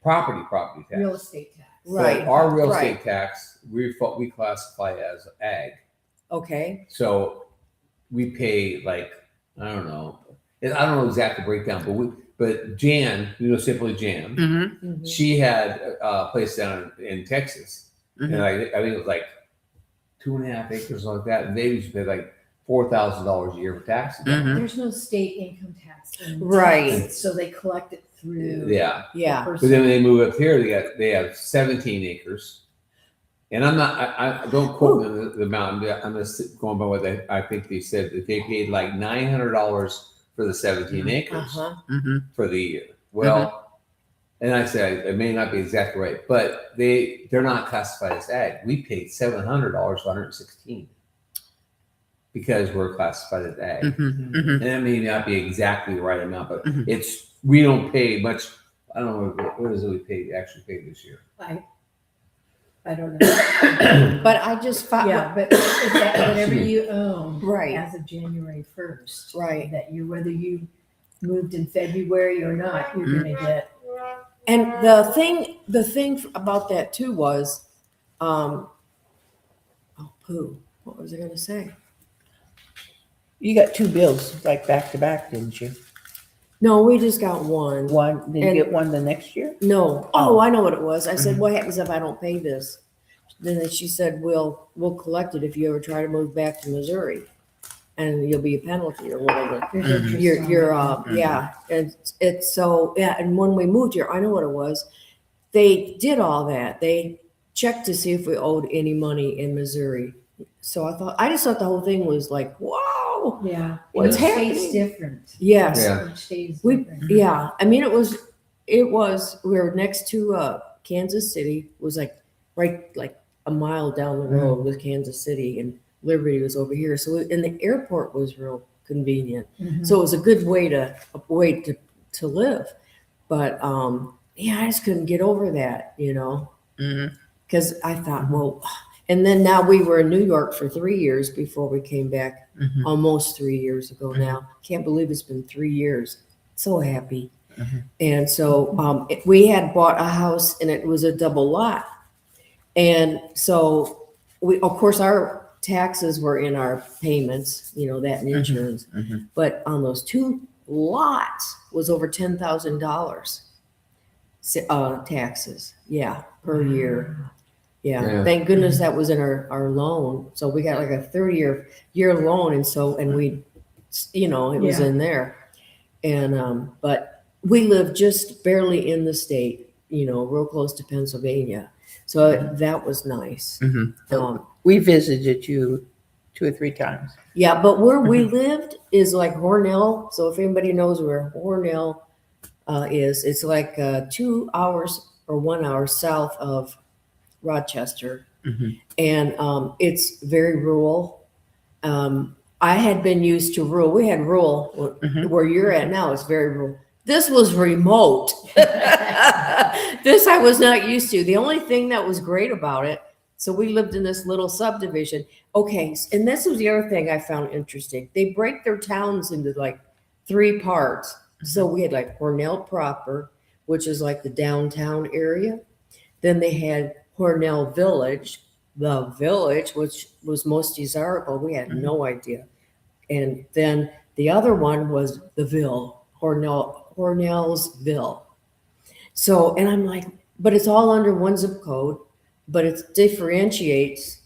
[SPEAKER 5] property tax.
[SPEAKER 6] real estate tax.
[SPEAKER 4] Right.
[SPEAKER 5] So our real
[SPEAKER 4] right.
[SPEAKER 5] estate tax we classify as ag.
[SPEAKER 4] Okay.
[SPEAKER 5] So we pay like, I don't know, and I don't know exactly breakdown, but Jan, Simply Jan,
[SPEAKER 3] Mm-hmm.
[SPEAKER 5] she had a place down in Texas,
[SPEAKER 3] Mhm.
[SPEAKER 5] and I think it was like 2.5 acres like that, and they used to pay like $4,000 a year for taxes.
[SPEAKER 3] Mhm.
[SPEAKER 6] There's no state income tax in
[SPEAKER 4] Right.
[SPEAKER 6] Texas, so they collect it through.
[SPEAKER 5] Yeah,
[SPEAKER 4] Yeah.
[SPEAKER 5] but then when they move up here, they have 17 acres, and I don't quote me on the amount. I'm just going by what I think they said that they paid like $900 for the 17 acres
[SPEAKER 4] Uh-huh.
[SPEAKER 3] Mm-hmm.
[SPEAKER 5] for the year. Well. And I said it may not be exactly right, but they're not classified as ag. We paid $700 for 116 because we're classified as ag,
[SPEAKER 3] Mm-hmm.
[SPEAKER 5] and that may not be exactly the right amount, but
[SPEAKER 3] Mhm.
[SPEAKER 5] we don't pay much. I don't know what is it we actually paid this year.
[SPEAKER 6] I don't know.
[SPEAKER 4] But I just found,
[SPEAKER 6] Yeah, but it's that whatever you own
[SPEAKER 4] Right.
[SPEAKER 6] as of January 1st,
[SPEAKER 4] Right.
[SPEAKER 6] that whether you moved in February or not, you're going to get.
[SPEAKER 4] and the thing about that too was, oh, what was I going to say?
[SPEAKER 3] You got 2 bills like back to back, didn't you?
[SPEAKER 4] No, we just got one.
[SPEAKER 3] One, did you
[SPEAKER 4] And-
[SPEAKER 3] get one the next year?
[SPEAKER 4] No.
[SPEAKER 3] Oh.
[SPEAKER 4] Oh, I know what it was. I said,
[SPEAKER 3] Mhm.
[SPEAKER 4] what happens if I don't pay this? Then she said, we'll collect it if you ever try to move back to Missouri, and you'll be a penalty or whatever.
[SPEAKER 6] There's
[SPEAKER 3] Mhm.
[SPEAKER 6] interest
[SPEAKER 4] You're
[SPEAKER 6] on it.
[SPEAKER 4] yeah. It's so, yeah. And when we moved here, I know what it was. They did all that. They checked to see if we owed any money in Missouri. So I just thought the whole thing was like, wow.
[SPEAKER 6] Yeah.
[SPEAKER 4] What's
[SPEAKER 6] Each state's
[SPEAKER 4] happening?
[SPEAKER 6] different.
[SPEAKER 4] Yes.
[SPEAKER 5] Yeah.
[SPEAKER 6] Each state is
[SPEAKER 4] We,
[SPEAKER 6] different.
[SPEAKER 4] yeah, I mean, we were next to Kansas City, was like right like a mile down the road was Kansas City, and Liberty was over here. So, and the airport was real convenient.
[SPEAKER 6] Mhm.
[SPEAKER 4] So it was a good way to live. But yeah, I just couldn't get over that,
[SPEAKER 3] Mm-hmm.
[SPEAKER 4] because I thought, well, and then now we were in New York for 3 years before we came back,
[SPEAKER 3] Mhm.
[SPEAKER 4] almost 3 years ago now. Can't believe it's been 3 years. So happy.
[SPEAKER 3] Mhm.
[SPEAKER 4] And so we had bought a house, and it was a double lot. And so of course, our taxes were in our payments, that and insurance.
[SPEAKER 3] Mhm.
[SPEAKER 4] But on those 2 lots was over $10,000 taxes. Yeah, per year. Yeah.
[SPEAKER 5] Yeah.
[SPEAKER 4] Thank goodness that was in our loan. So we got like a 30-year loan. And we, it was
[SPEAKER 6] Yeah.
[SPEAKER 4] in there. And, but we live just barely in the state, real close to Pennsylvania. So that was nice.
[SPEAKER 3] Mhm. We visited you 2 or 3 times.
[SPEAKER 4] Yeah, but where we lived is like Hornell. So if anybody knows where Hornell is, it's like 2 hours or 1 hour south of Rochester.
[SPEAKER 3] Mhm.
[SPEAKER 4] And it's very rural. I had been used to rural. We had rural
[SPEAKER 3] Mhm.
[SPEAKER 4] where you're at now. It's very rural. This was remote. This I was not used to. The only thing that was great about it, so we lived in this little subdivision. Okay, and this was the other thing I found interesting. They break their towns into like 3 parts. So we had like Hornell proper, which is like the downtown area. Then they had Hornell Village, the village, which was most desirable. We had no idea. And then the other one was the Ville, Hornellsville. So, and I'm like, but it's all under one zip code, but it differentiates,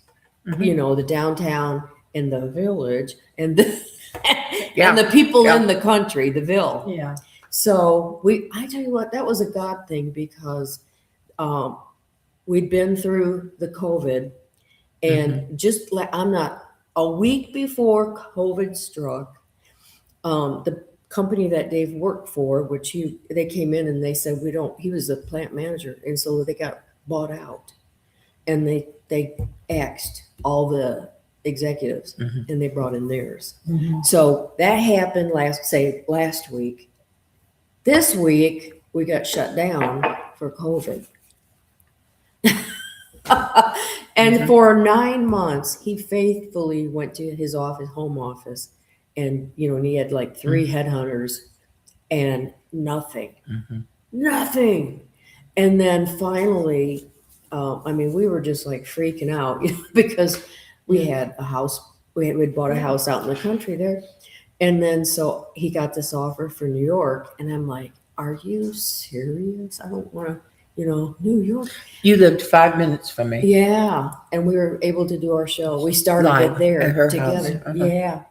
[SPEAKER 4] the downtown and the village and the, and the people in the country, the Ville.
[SPEAKER 6] Yeah.
[SPEAKER 4] So I tell you what, that was a God thing because we'd been through the COVID, and just like a week before COVID struck, the company that Dave worked for, they came in and they said, he was a plant manager. And so they got bought out, and they axed all the executives and they brought in theirs.
[SPEAKER 6] Mhm.
[SPEAKER 4] So that happened last week. This week we got shut down for COVID. And for 9 months, he faithfully went to his home office, and he had like 3 headhunters, and nothing. And then finally, we were just like freaking out because we had a house. We'd bought a house out in the country there, And then so he got this offer for New York, and I'm like, are you serious? I don't want to, New York.
[SPEAKER 3] You lived 5 minutes from me.
[SPEAKER 4] Yeah, and we were able to do our show. We started
[SPEAKER 3] Live
[SPEAKER 4] it there
[SPEAKER 3] at her
[SPEAKER 4] together.
[SPEAKER 3] house. Uh-huh.
[SPEAKER 4] Yeah.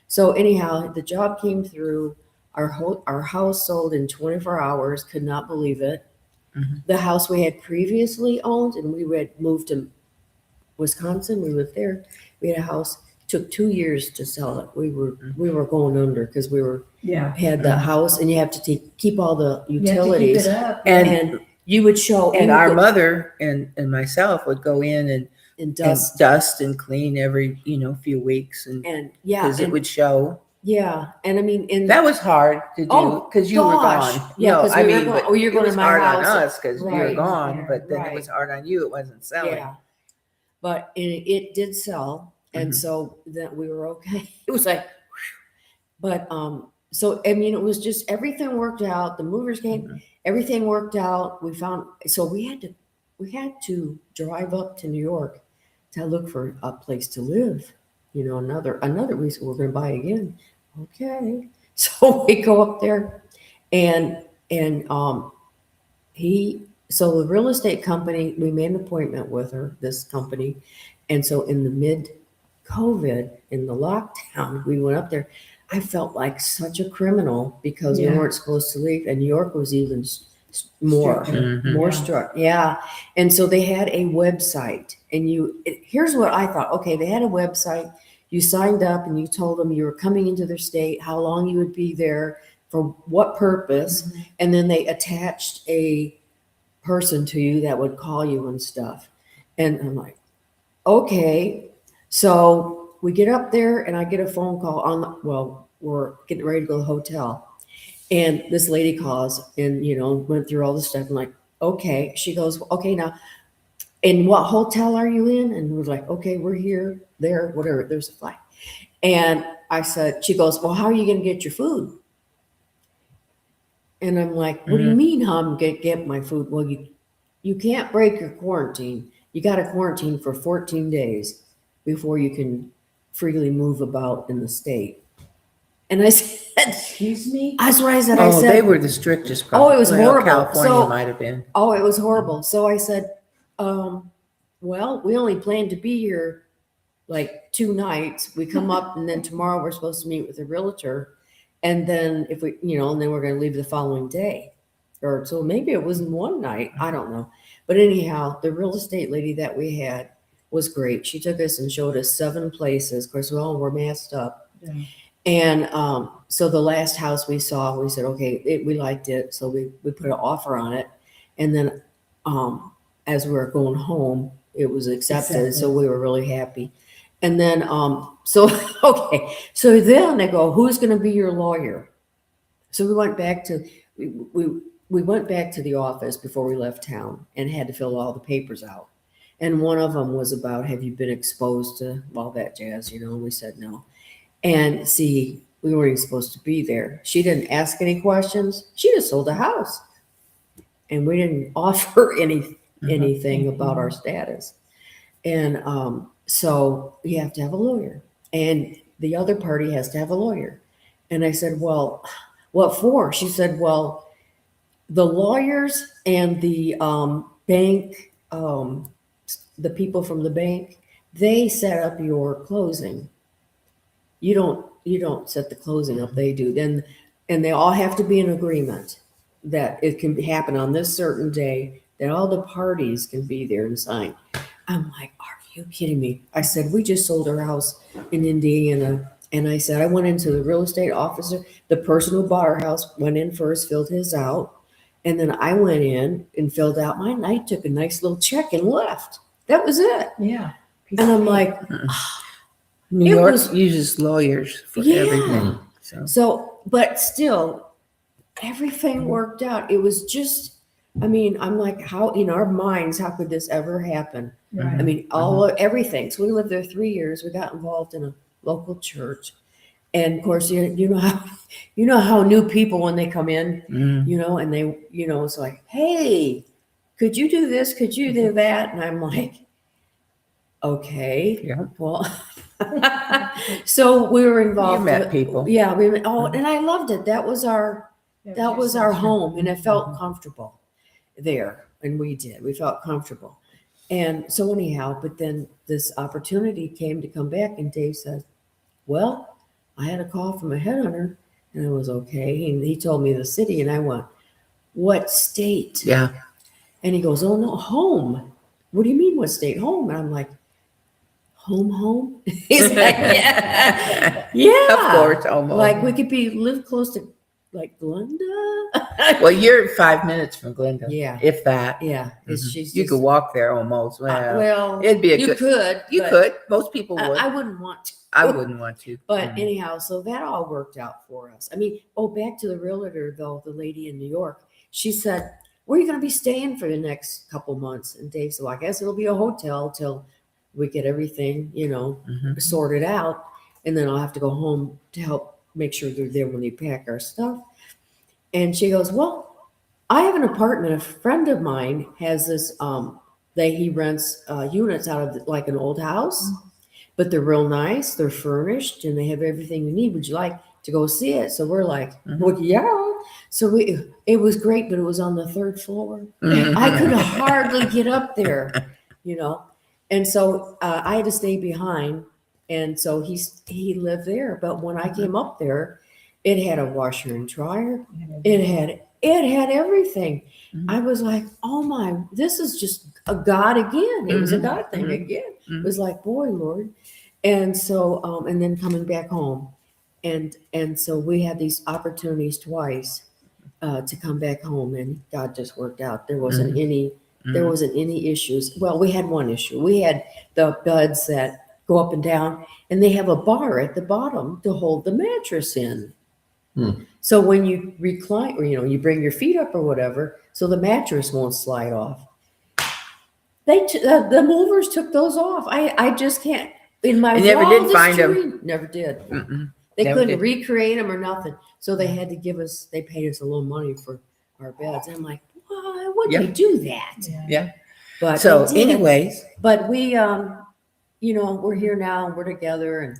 [SPEAKER 4] So anyhow, the job came through. Our house sold in 24 hours. Could not believe it.
[SPEAKER 3] Mhm.
[SPEAKER 4] The house we had previously owned, and we had moved to Wisconsin. We lived there. We had a house. Took 2 years to sell it. We were going under because we had the house, and you have to keep all the utilities.
[SPEAKER 6] You have to keep it up.
[SPEAKER 4] And you would show.
[SPEAKER 3] And our mother and myself would go in and dust and clean every few weeks, and because it would show.
[SPEAKER 4] Yeah, and I mean,
[SPEAKER 3] that was hard to do because you were gone.
[SPEAKER 4] Yeah, because you're going
[SPEAKER 3] to
[SPEAKER 4] my
[SPEAKER 3] hard
[SPEAKER 4] house.
[SPEAKER 3] on us because you were
[SPEAKER 4] Right.
[SPEAKER 3] gone, but then
[SPEAKER 4] Right.
[SPEAKER 3] it was hard on you. It wasn't selling.
[SPEAKER 4] Yeah, but it did sell, and so that we were okay. It was like, but so I mean, it was just everything worked out. The movers came, everything worked out. We had to drive up to New York to look for a place to live. Another reason we're going to buy again. Okay, so we go up there, and so the real estate company, we made an appointment with this company, and so in the mid-COVID, in the lockdown, we went up there. I felt like such a criminal because we weren't supposed to leave, and New York was even more strict. Yeah, and so they had a website, and here's what I thought. Okay, they had a website. You signed up and you told them you were coming into their state, how long you would be there, for what purpose, and then they attached a person to you that would call you and stuff. And I'm like, okay. So we get up there and I get a phone call we're getting ready to go to the hotel. And this lady calls and, went through all the stuff. I'm like, okay. She goes, okay, now, and what hotel are you in? And we're like, okay, we're here, there, whatever. There's a flight. And she goes, well, how are you going to get your food? And I'm like, what do you mean how I'm going to get my food? Well, you can't break your quarantine. You got to quarantine for 14 days before you can freely move about in the state. And I said,
[SPEAKER 6] excuse me?
[SPEAKER 4] That's what I said.
[SPEAKER 3] Oh, they were the strictest.
[SPEAKER 4] Oh, it was horrible.
[SPEAKER 3] California might have been.
[SPEAKER 4] Oh, it was horrible. So I said, well, we only planned to be here like 2 nights. We come up and then tomorrow we're supposed to meet with a realtor. And then and then we're going to leave the following day. Or so maybe it wasn't 1 night. I don't know. But anyhow, the real estate lady that we had was great. She took us and showed us 7 places. Of course, we all were masked up. Yeah. And so the last house we saw, we said, okay, we liked it. So we put an offer on it. And then as we were going home, it was accepted. So we were really happy. And then, so then they go, who's going to be your lawyer? So we went back to, we went back to the office before we left town and had to fill all the papers out. And one of them was about, have you been exposed to all that jazz? And we said no. And see, we weren't even supposed to be there. She didn't ask any questions. She just sold a house. And we didn't offer anything about our status. And so you have to have a lawyer. And the other party has to have a lawyer. And I said, well, what for? She said, well, the lawyers and the bank, the people from the bank, they set up your closing. You don't set the closing up, they do. Then, and they all have to be in agreement that it can happen on this certain day, that all the parties can be there and sign. I'm like, are you kidding me? I said, we just sold our house in Indiana. And I said, I went into the real estate officer, the person who bought our house went in first, filled his out. And then I went in and filled out mine. I took a nice little check and left. That was it.
[SPEAKER 6] Yeah.
[SPEAKER 4] And I'm like,
[SPEAKER 3] New York uses lawyers for everything.
[SPEAKER 4] So, but still, everything worked out. It was just, I mean, I'm like, how in our minds, how could this ever happen?
[SPEAKER 6] Right.
[SPEAKER 4] I mean, everything. So we lived there 3 years. We got involved in a local church, and of course, you know how new people when they come in, and they, it's like, hey, could you do this? Could you do that? And I'm like, Okay.
[SPEAKER 3] Yeah.
[SPEAKER 4] Well, so we were involved.
[SPEAKER 3] You met people.
[SPEAKER 4] Yeah. And I loved it. That was our home, and it felt
[SPEAKER 3] Mhm.
[SPEAKER 4] comfortable there. And we felt comfortable. And so anyhow, but then this opportunity came to come back, and Dave said, well, I had a call from a headhunter, and I was okay. And he told me the city, and I went, what state?
[SPEAKER 3] Yeah.
[SPEAKER 4] And he goes, oh no, home. What do you mean what state? Home. And I'm like, home? He's like, yeah. Yeah.
[SPEAKER 3] Of course, almost.
[SPEAKER 4] Like we could live close to like Glenda.
[SPEAKER 3] Well, you're 5 minutes from Glendale.
[SPEAKER 4] Yeah.
[SPEAKER 3] If that.
[SPEAKER 4] Yeah.
[SPEAKER 3] Mhm.
[SPEAKER 4] She's
[SPEAKER 3] You
[SPEAKER 4] just,
[SPEAKER 3] could walk there almost.
[SPEAKER 4] well,
[SPEAKER 3] it'd be a
[SPEAKER 4] you
[SPEAKER 3] good.
[SPEAKER 4] could.
[SPEAKER 3] You
[SPEAKER 4] but
[SPEAKER 3] could. Most people would.
[SPEAKER 4] I wouldn't want to.
[SPEAKER 3] I wouldn't want to.
[SPEAKER 4] But
[SPEAKER 3] Mhm.
[SPEAKER 4] anyhow, so that all worked out for us. I mean, back to the realtor though, the lady in New York, she said, where are you going to be staying for the next couple months? And Dave said, well, I guess it'll be a hotel till we get everything,
[SPEAKER 3] Mhm.
[SPEAKER 4] sorted out. And then I'll have to go home to help make sure they're there when they pack our stuff. And she goes, well, I have an apartment. A friend of mine has this, he rents units out of like an old house, but they're real nice. They're furnished and they have everything you need. Would you like to go see it? So we're like,
[SPEAKER 3] Mhm.
[SPEAKER 4] well, yeah. So it was great, but it was on the 3rd floor.
[SPEAKER 3] Mhm.
[SPEAKER 4] I could hardly get up there, And so I had to stay behind. And so he lived there. But when I came up there, it had a washer and dryer. It had everything.
[SPEAKER 3] Mhm.
[SPEAKER 4] I was like, oh my, this is just a God again. It was a
[SPEAKER 3] Mhm.
[SPEAKER 4] God thing
[SPEAKER 3] Mhm.
[SPEAKER 4] again.
[SPEAKER 3] Mhm.
[SPEAKER 4] It was like, boy, Lord. And so, and then coming back home. And so we had these opportunities twice to come back home, and God just worked out. There wasn't any issues. Well, we had one issue. We had the beds that go up and down, and they have a bar at the bottom to hold the mattress in.
[SPEAKER 5] Hmm.
[SPEAKER 4] So when you recline, or you bring your feet up or whatever, so the mattress won't slide off. The movers took those off. I just can't. In my
[SPEAKER 3] You never did
[SPEAKER 4] wildest
[SPEAKER 3] find 'em.
[SPEAKER 4] dream, never did.
[SPEAKER 3] Mm-mm.
[SPEAKER 4] They
[SPEAKER 3] Never
[SPEAKER 4] couldn't
[SPEAKER 3] did.
[SPEAKER 4] recreate them or nothing. So they had to they paid us a little money for our beds. And I'm like, why would
[SPEAKER 3] Yeah.
[SPEAKER 4] they do that?
[SPEAKER 3] Yeah.
[SPEAKER 4] But
[SPEAKER 3] So,
[SPEAKER 4] they did.
[SPEAKER 3] anyways,
[SPEAKER 4] But we, we're here now and we're together and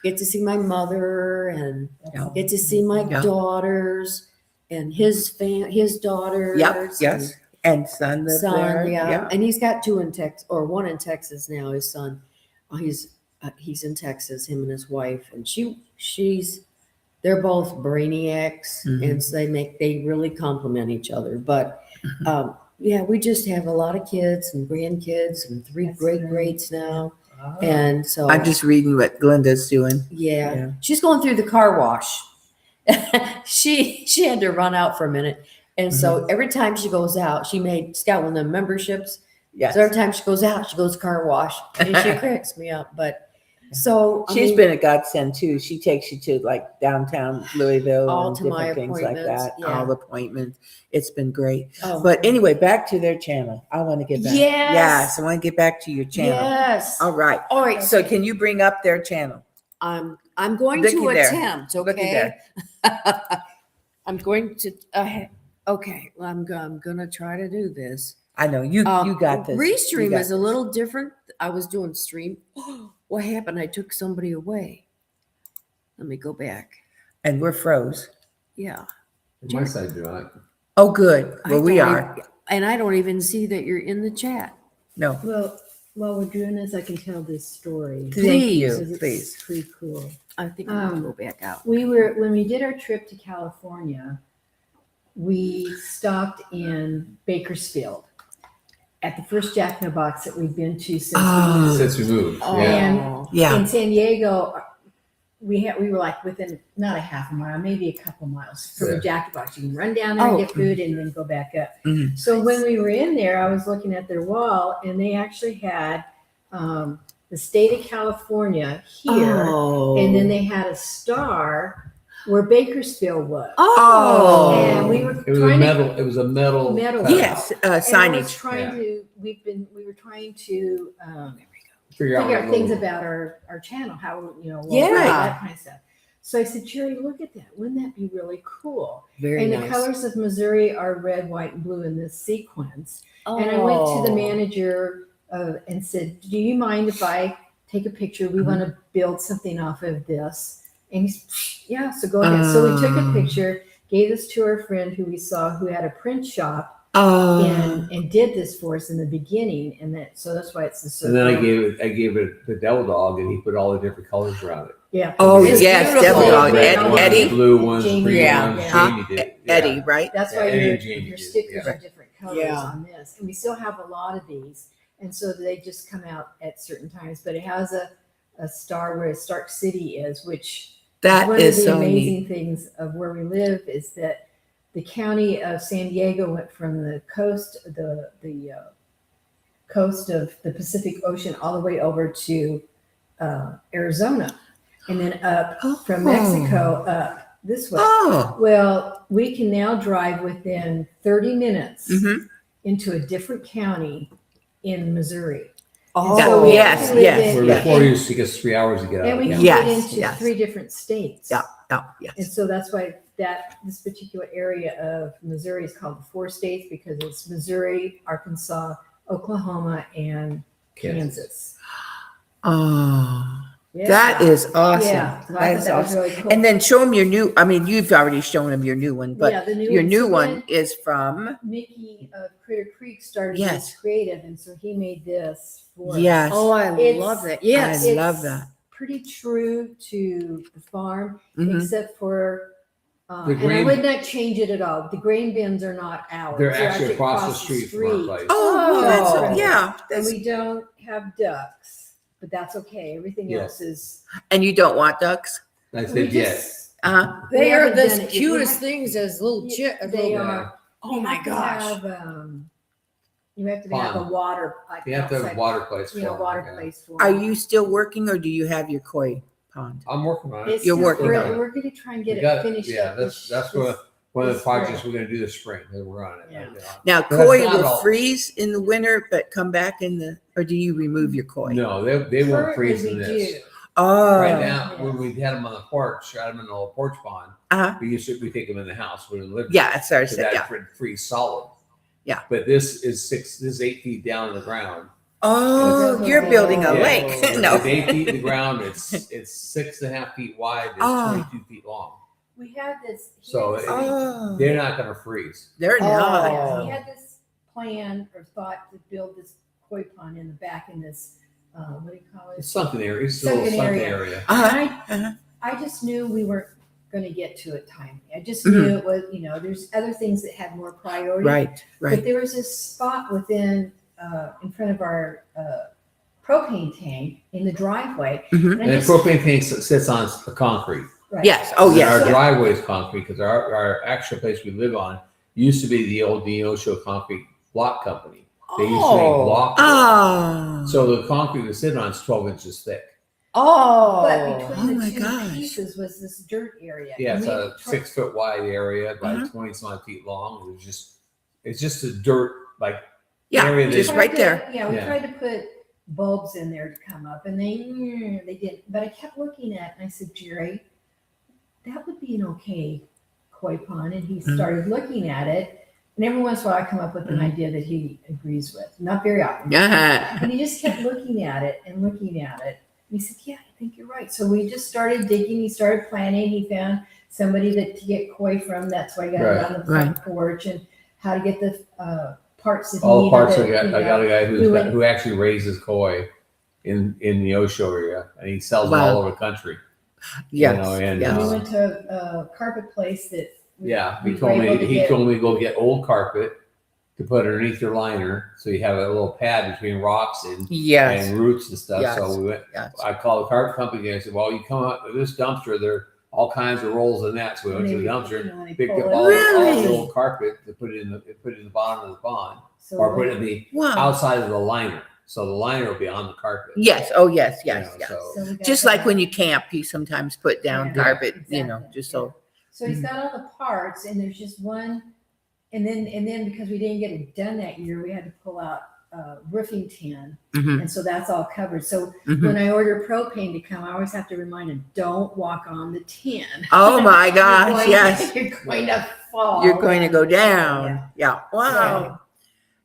[SPEAKER 4] get to see my mother and
[SPEAKER 3] Yeah.
[SPEAKER 4] get to see my
[SPEAKER 3] Yeah.
[SPEAKER 4] daughters and his daughters.
[SPEAKER 3] yes, and son
[SPEAKER 4] And
[SPEAKER 3] lives
[SPEAKER 4] son,
[SPEAKER 3] there.
[SPEAKER 4] yeah. And he's got two in Texas, or one in Texas now. His son, he's in Texas. Him and his wife, and they're both brainiacs,
[SPEAKER 3] Mhm.
[SPEAKER 4] and so they really complement each other. But
[SPEAKER 3] Mhm.
[SPEAKER 4] we just have a lot of kids and grandkids and three
[SPEAKER 6] That's
[SPEAKER 4] great
[SPEAKER 6] great.
[SPEAKER 4] greats now,
[SPEAKER 6] Oh.
[SPEAKER 4] and so
[SPEAKER 3] I'm just reading what Glenda's doing.
[SPEAKER 4] yeah, she's going through the car wash. she had to run out for a minute, and so every time she goes out, she's got one of the memberships.
[SPEAKER 3] Yes.
[SPEAKER 4] So every time she goes out, she goes to car wash, and she cracks me up. But so I
[SPEAKER 3] She's
[SPEAKER 4] mean,
[SPEAKER 3] been a godsend too. She takes you to like downtown Louisville
[SPEAKER 4] All
[SPEAKER 3] and
[SPEAKER 4] to my
[SPEAKER 3] different things like
[SPEAKER 4] appointments,
[SPEAKER 3] that.
[SPEAKER 4] yeah.
[SPEAKER 3] All appointments. It's been great.
[SPEAKER 4] oh,
[SPEAKER 3] But anyway, back to their channel. I want to get back.
[SPEAKER 4] Yes.
[SPEAKER 3] Yes, I want to get back to your channel.
[SPEAKER 4] yes,
[SPEAKER 3] All right.
[SPEAKER 4] all right.
[SPEAKER 3] So can you bring up their channel?
[SPEAKER 4] I'm going
[SPEAKER 3] Looky
[SPEAKER 4] to
[SPEAKER 3] there.
[SPEAKER 4] attempt.
[SPEAKER 3] Looky
[SPEAKER 4] Okay,
[SPEAKER 3] there.
[SPEAKER 4] I'm going to. Okay, well, I'm gonna try to do this.
[SPEAKER 3] I know you got this. You
[SPEAKER 4] Restream
[SPEAKER 3] got
[SPEAKER 4] is a
[SPEAKER 3] this.
[SPEAKER 4] little different. I was doing stream. What happened? I took somebody away. Let me go back.
[SPEAKER 3] And we're froze.
[SPEAKER 4] Yeah.
[SPEAKER 5] On my side, do I?
[SPEAKER 3] Oh, good.
[SPEAKER 4] I
[SPEAKER 3] Well, we
[SPEAKER 4] don't
[SPEAKER 3] are.
[SPEAKER 4] and I don't even see that you're in the chat.
[SPEAKER 3] No.
[SPEAKER 6] Well, while we're doing this, I can tell this story.
[SPEAKER 3] Thank
[SPEAKER 4] Please.
[SPEAKER 3] you.
[SPEAKER 6] Because it's
[SPEAKER 3] Please.
[SPEAKER 6] pretty cool.
[SPEAKER 4] I think I'm gonna
[SPEAKER 6] Um,
[SPEAKER 4] go back out.
[SPEAKER 6] When we did our trip to California, we stopped in Bakersfield at the first Jack in the Box that we've been to since
[SPEAKER 3] Oh.
[SPEAKER 5] Since we moved.
[SPEAKER 4] Oh,
[SPEAKER 5] Yeah.
[SPEAKER 3] Yeah.
[SPEAKER 6] in San Diego. We were like within not a half a mile, maybe a couple miles from
[SPEAKER 5] Yeah.
[SPEAKER 6] the Jack in the Box. You can run down there and
[SPEAKER 4] Oh.
[SPEAKER 6] get food and then go back up.
[SPEAKER 3] Mhm.
[SPEAKER 6] So when we were in there, I was looking at their wall, and they actually had the state of California here,
[SPEAKER 4] Oh.
[SPEAKER 6] and then they had a star where Bakersfield was.
[SPEAKER 3] Oh.
[SPEAKER 6] And we were
[SPEAKER 5] It was a
[SPEAKER 6] trying
[SPEAKER 5] metal. It was a metal.
[SPEAKER 6] Metal.
[SPEAKER 5] cutout.
[SPEAKER 3] Yes.
[SPEAKER 6] And I was
[SPEAKER 3] Signage.
[SPEAKER 6] trying
[SPEAKER 5] Yeah.
[SPEAKER 6] to. We were trying to
[SPEAKER 5] Figure out
[SPEAKER 6] figure
[SPEAKER 5] what
[SPEAKER 6] out things
[SPEAKER 5] little-
[SPEAKER 6] about our channel, how what
[SPEAKER 4] Yeah.
[SPEAKER 6] that kind of stuff. So I said, Jerry, look at that. Wouldn't that be really cool?
[SPEAKER 4] Very
[SPEAKER 6] and
[SPEAKER 4] nice.
[SPEAKER 6] the colors of Missouri are red, white, and blue in this sequence. And I went to the manager and said, "Do you mind if I take a picture? We want to build something off of this." And he's, "Yeah, so go ahead." So we took a picture, gave this to our friend who we saw who had a print shop and did this for us in the beginning, and so that's why it's the circle.
[SPEAKER 5] And then I gave it the devil dog, and he put all the different colors around it.
[SPEAKER 6] Yeah.
[SPEAKER 3] Oh,
[SPEAKER 6] It's
[SPEAKER 3] yes,
[SPEAKER 6] beautiful.
[SPEAKER 3] devil dog.
[SPEAKER 5] Red ones,
[SPEAKER 3] Eddie?
[SPEAKER 5] blue ones,
[SPEAKER 6] Jamie,
[SPEAKER 5] green
[SPEAKER 3] yeah.
[SPEAKER 5] ones.
[SPEAKER 6] Yeah.
[SPEAKER 5] Jamie did.
[SPEAKER 3] Eddie, right?
[SPEAKER 6] That's
[SPEAKER 5] Yeah,
[SPEAKER 6] why
[SPEAKER 5] Eddie
[SPEAKER 6] your,
[SPEAKER 5] and Jamie
[SPEAKER 6] your
[SPEAKER 5] did,
[SPEAKER 6] stickers
[SPEAKER 5] yeah.
[SPEAKER 6] are different colors
[SPEAKER 3] Yeah.
[SPEAKER 6] on this. And we still have a lot of these. And so they just come out at certain times. But it has a star where Stark City is, which
[SPEAKER 3] That
[SPEAKER 6] one
[SPEAKER 3] is
[SPEAKER 6] of the
[SPEAKER 3] so
[SPEAKER 6] amazing
[SPEAKER 3] neat.
[SPEAKER 6] things of where we live is that the county of San Diego went from the coast, the coast of the Pacific Ocean all the way over to Arizona, and then up from Mexico up this way.
[SPEAKER 3] Oh.
[SPEAKER 6] Well, we can now drive within 30 minutes
[SPEAKER 3] Mhm.
[SPEAKER 6] into a different county in Missouri.
[SPEAKER 3] Oh,
[SPEAKER 6] so we
[SPEAKER 3] yes,
[SPEAKER 6] live
[SPEAKER 3] yes,
[SPEAKER 5] Where
[SPEAKER 6] in-
[SPEAKER 3] yes.
[SPEAKER 5] before it used to take us 3 hours to get out
[SPEAKER 6] And
[SPEAKER 5] of
[SPEAKER 6] we
[SPEAKER 5] town.
[SPEAKER 6] can
[SPEAKER 3] Yes,
[SPEAKER 6] get into
[SPEAKER 3] yes.
[SPEAKER 6] 3 different states.
[SPEAKER 3] Yeah,
[SPEAKER 6] And
[SPEAKER 3] yes.
[SPEAKER 6] so that's why this particular area of Missouri is called the 4 states, because it's Missouri, Arkansas, Oklahoma, and Kansas.
[SPEAKER 3] Oh,
[SPEAKER 6] Yeah.
[SPEAKER 3] that is awesome.
[SPEAKER 6] Yeah, so I
[SPEAKER 3] That
[SPEAKER 6] thought
[SPEAKER 3] is
[SPEAKER 6] that was
[SPEAKER 3] awesome.
[SPEAKER 6] really cool.
[SPEAKER 3] And then show them your new, I mean, you've already shown them your new one, but
[SPEAKER 6] yeah, the new
[SPEAKER 3] your
[SPEAKER 6] one.
[SPEAKER 3] new
[SPEAKER 6] So
[SPEAKER 3] one
[SPEAKER 6] then
[SPEAKER 3] is from,
[SPEAKER 6] Mickey of Critter Creek started
[SPEAKER 3] Yes.
[SPEAKER 6] this creative, and so he made this for us.
[SPEAKER 3] yes.
[SPEAKER 4] Oh, I
[SPEAKER 6] It's-
[SPEAKER 4] love it.
[SPEAKER 3] I
[SPEAKER 4] Yes.
[SPEAKER 3] love that.
[SPEAKER 6] Pretty true to the farm,
[SPEAKER 3] Mhm.
[SPEAKER 6] except for,
[SPEAKER 5] The
[SPEAKER 6] and I
[SPEAKER 5] grain-
[SPEAKER 6] would not change it at all. The grain bins are not ours.
[SPEAKER 5] They're actually across the street from our place.
[SPEAKER 3] Oh, well, that's,
[SPEAKER 6] Oh.
[SPEAKER 3] yeah.
[SPEAKER 6] And
[SPEAKER 3] That's,
[SPEAKER 6] we don't have ducks, but that's okay. Everything
[SPEAKER 5] Yeah.
[SPEAKER 6] else is.
[SPEAKER 3] and you don't want ducks?
[SPEAKER 5] I
[SPEAKER 6] we
[SPEAKER 5] said yes.
[SPEAKER 6] just-
[SPEAKER 3] Uh-huh.
[SPEAKER 6] we
[SPEAKER 4] They are
[SPEAKER 6] haven't
[SPEAKER 4] the
[SPEAKER 6] done it yet. We
[SPEAKER 4] cutest
[SPEAKER 6] have-
[SPEAKER 4] things as little chip.
[SPEAKER 6] They
[SPEAKER 5] little-
[SPEAKER 6] are.
[SPEAKER 4] Oh
[SPEAKER 6] you
[SPEAKER 4] my
[SPEAKER 6] have to
[SPEAKER 4] gosh.
[SPEAKER 6] you have to have a
[SPEAKER 5] Pond.
[SPEAKER 6] water. Like
[SPEAKER 5] You have to have a
[SPEAKER 6] outside,
[SPEAKER 5] water place for
[SPEAKER 6] you know,
[SPEAKER 5] them,
[SPEAKER 6] water
[SPEAKER 5] yeah.
[SPEAKER 6] place for.
[SPEAKER 3] Are
[SPEAKER 6] them.
[SPEAKER 3] you still working or do you have your koi pond?
[SPEAKER 5] I'm working on it.
[SPEAKER 6] It's
[SPEAKER 3] You're
[SPEAKER 6] still-
[SPEAKER 3] working
[SPEAKER 6] we're,
[SPEAKER 5] on it.
[SPEAKER 6] We're going to try and get
[SPEAKER 5] We
[SPEAKER 6] it
[SPEAKER 5] got
[SPEAKER 6] finished.
[SPEAKER 5] Yeah,
[SPEAKER 6] up
[SPEAKER 5] that's
[SPEAKER 6] this-
[SPEAKER 5] one of the
[SPEAKER 6] this
[SPEAKER 5] projects
[SPEAKER 6] spring.
[SPEAKER 5] we're going to do this spring. That we're on it.
[SPEAKER 6] Yeah.
[SPEAKER 3] Now,
[SPEAKER 5] But that's
[SPEAKER 3] koi
[SPEAKER 5] not
[SPEAKER 3] will
[SPEAKER 5] all.
[SPEAKER 3] freeze in the winter, but come back in the, or do you remove your koi?
[SPEAKER 5] No, they won't
[SPEAKER 6] Currently
[SPEAKER 5] freeze in
[SPEAKER 6] we
[SPEAKER 5] this.
[SPEAKER 6] do.
[SPEAKER 3] Oh.
[SPEAKER 5] Right now,
[SPEAKER 6] Yeah.
[SPEAKER 5] when we had them on the porch, had them in a little porch pond,
[SPEAKER 3] Uh-huh.
[SPEAKER 5] we take them in the house. We live.
[SPEAKER 3] Yeah, that's what I
[SPEAKER 5] So
[SPEAKER 3] said,
[SPEAKER 5] that
[SPEAKER 3] yeah.
[SPEAKER 5] freeze solid.
[SPEAKER 3] Yeah.
[SPEAKER 5] But this is 8 feet down in the ground.
[SPEAKER 3] Oh, you're building a
[SPEAKER 5] Yeah.
[SPEAKER 3] lake.
[SPEAKER 5] It's
[SPEAKER 3] No.
[SPEAKER 5] 8 feet in the ground. It's 6.5 feet wide. It's
[SPEAKER 3] Oh.
[SPEAKER 5] 22 feet long.
[SPEAKER 6] We had this. he
[SPEAKER 5] So
[SPEAKER 6] had this-
[SPEAKER 3] Oh,
[SPEAKER 5] They're not going to freeze.
[SPEAKER 3] they're not.
[SPEAKER 6] yeah, he had this plan or thought to build this koi pond in the back in this. What do you call it?
[SPEAKER 5] It's something area. It's a little
[SPEAKER 6] Sunken
[SPEAKER 5] something
[SPEAKER 6] area.
[SPEAKER 5] area.
[SPEAKER 3] Uh-huh.
[SPEAKER 6] And I just knew we weren't going to get to it timely. I just
[SPEAKER 3] Mhm.
[SPEAKER 6] knew it was, there's other things that had more priority.
[SPEAKER 3] Right,
[SPEAKER 6] But
[SPEAKER 3] right.
[SPEAKER 6] there was this spot within, in front of our propane tank in the driveway.
[SPEAKER 3] Mhm.
[SPEAKER 6] And I
[SPEAKER 5] And the
[SPEAKER 6] just-
[SPEAKER 5] propane tank sits on the concrete.
[SPEAKER 6] right.
[SPEAKER 3] Yes, oh,
[SPEAKER 5] And
[SPEAKER 3] yes,
[SPEAKER 5] Our
[SPEAKER 3] yeah.
[SPEAKER 5] driveway is concrete because our actual place we live on used to be the old Neosho Concrete Block Company. They used to make block.
[SPEAKER 3] Oh.
[SPEAKER 5] So the concrete we sit on is 12 inches thick.
[SPEAKER 6] But between
[SPEAKER 3] Oh
[SPEAKER 6] the
[SPEAKER 3] my
[SPEAKER 6] two
[SPEAKER 3] gosh.
[SPEAKER 6] pieces was this dirt area.
[SPEAKER 5] Yeah,
[SPEAKER 6] And
[SPEAKER 5] it's
[SPEAKER 6] we
[SPEAKER 5] a
[SPEAKER 6] tried-
[SPEAKER 5] 6 foot wide area, by
[SPEAKER 3] Uh-huh.
[SPEAKER 5] 20 some odd feet long. It's just a dirt like
[SPEAKER 3] Yeah,
[SPEAKER 5] area
[SPEAKER 3] just
[SPEAKER 5] that-
[SPEAKER 6] tried
[SPEAKER 3] right
[SPEAKER 6] to-
[SPEAKER 3] there.
[SPEAKER 6] Yeah, we
[SPEAKER 5] Yeah.
[SPEAKER 6] tried to put bulbs in there to come up, and they didn't. But I kept looking at it, and I said, Jerry, that would be an okay koi pond. And he
[SPEAKER 3] Mhm.
[SPEAKER 6] started looking at it, and every once in a while I come up with an
[SPEAKER 3] Mhm.
[SPEAKER 6] idea that he agrees with. Not very often.
[SPEAKER 3] Yeah.
[SPEAKER 6] And he just kept looking at it and looking at it. And he said, yeah, I think you're right. So we just started digging. He started planning. He found somebody to get koi from. That's why I got
[SPEAKER 5] Right,
[SPEAKER 6] it on the front porch, and how to get the parts that he
[SPEAKER 5] all the
[SPEAKER 6] needed.
[SPEAKER 5] parts.
[SPEAKER 6] that,
[SPEAKER 5] I got a guy
[SPEAKER 6] we went-
[SPEAKER 5] who actually raises koi in the Osho area, and he sells
[SPEAKER 3] Wow.
[SPEAKER 5] them all over the country.
[SPEAKER 3] Yes,
[SPEAKER 5] and,
[SPEAKER 3] yes.
[SPEAKER 6] We went to a carpet place that.
[SPEAKER 5] Yeah,
[SPEAKER 6] we
[SPEAKER 5] he
[SPEAKER 6] were
[SPEAKER 5] told me
[SPEAKER 6] able to get-
[SPEAKER 5] to go get old carpet to put underneath your liner, so you have a little pad between rocks
[SPEAKER 3] Yes,
[SPEAKER 5] and roots and stuff.
[SPEAKER 3] Yes.
[SPEAKER 5] So we went.
[SPEAKER 3] yes.
[SPEAKER 5] I called the carpet company and I said, "Well, you come up with this dumpster. There are all kinds of rolls in that." So we went to the dumpster,
[SPEAKER 6] and they
[SPEAKER 5] picked
[SPEAKER 6] pull
[SPEAKER 5] up
[SPEAKER 6] it
[SPEAKER 5] all,
[SPEAKER 6] out.
[SPEAKER 5] all
[SPEAKER 3] Really?
[SPEAKER 5] the old carpet to put it in the bottom of the pond,
[SPEAKER 6] So
[SPEAKER 5] or
[SPEAKER 6] we-
[SPEAKER 5] put it in the
[SPEAKER 3] Wow.
[SPEAKER 5] outside of the liner. So the liner will be on the carpet.
[SPEAKER 3] Yes, oh, yes,
[SPEAKER 5] you
[SPEAKER 3] yes,
[SPEAKER 5] know,
[SPEAKER 3] yes.
[SPEAKER 5] so-
[SPEAKER 6] so we got
[SPEAKER 3] Just like
[SPEAKER 6] that.
[SPEAKER 3] when you camp, you sometimes put down
[SPEAKER 6] Yeah,
[SPEAKER 3] carpet,
[SPEAKER 6] exactly,
[SPEAKER 3] just
[SPEAKER 6] yeah.
[SPEAKER 3] so.
[SPEAKER 6] So he's got all the parts, and there's just one, and then because we didn't get it done that year, we had to pull out roofing tin,
[SPEAKER 3] Mhm,
[SPEAKER 6] and so that's all covered. So
[SPEAKER 3] mhm.
[SPEAKER 6] when I order propane to come, I always have to remind him, don't walk on the tin.
[SPEAKER 3] Oh my
[SPEAKER 6] You're
[SPEAKER 3] gosh,
[SPEAKER 6] going-
[SPEAKER 3] yes.
[SPEAKER 6] you're going to fall.
[SPEAKER 3] You're going to go
[SPEAKER 6] Yeah.
[SPEAKER 3] down. Yeah, wow.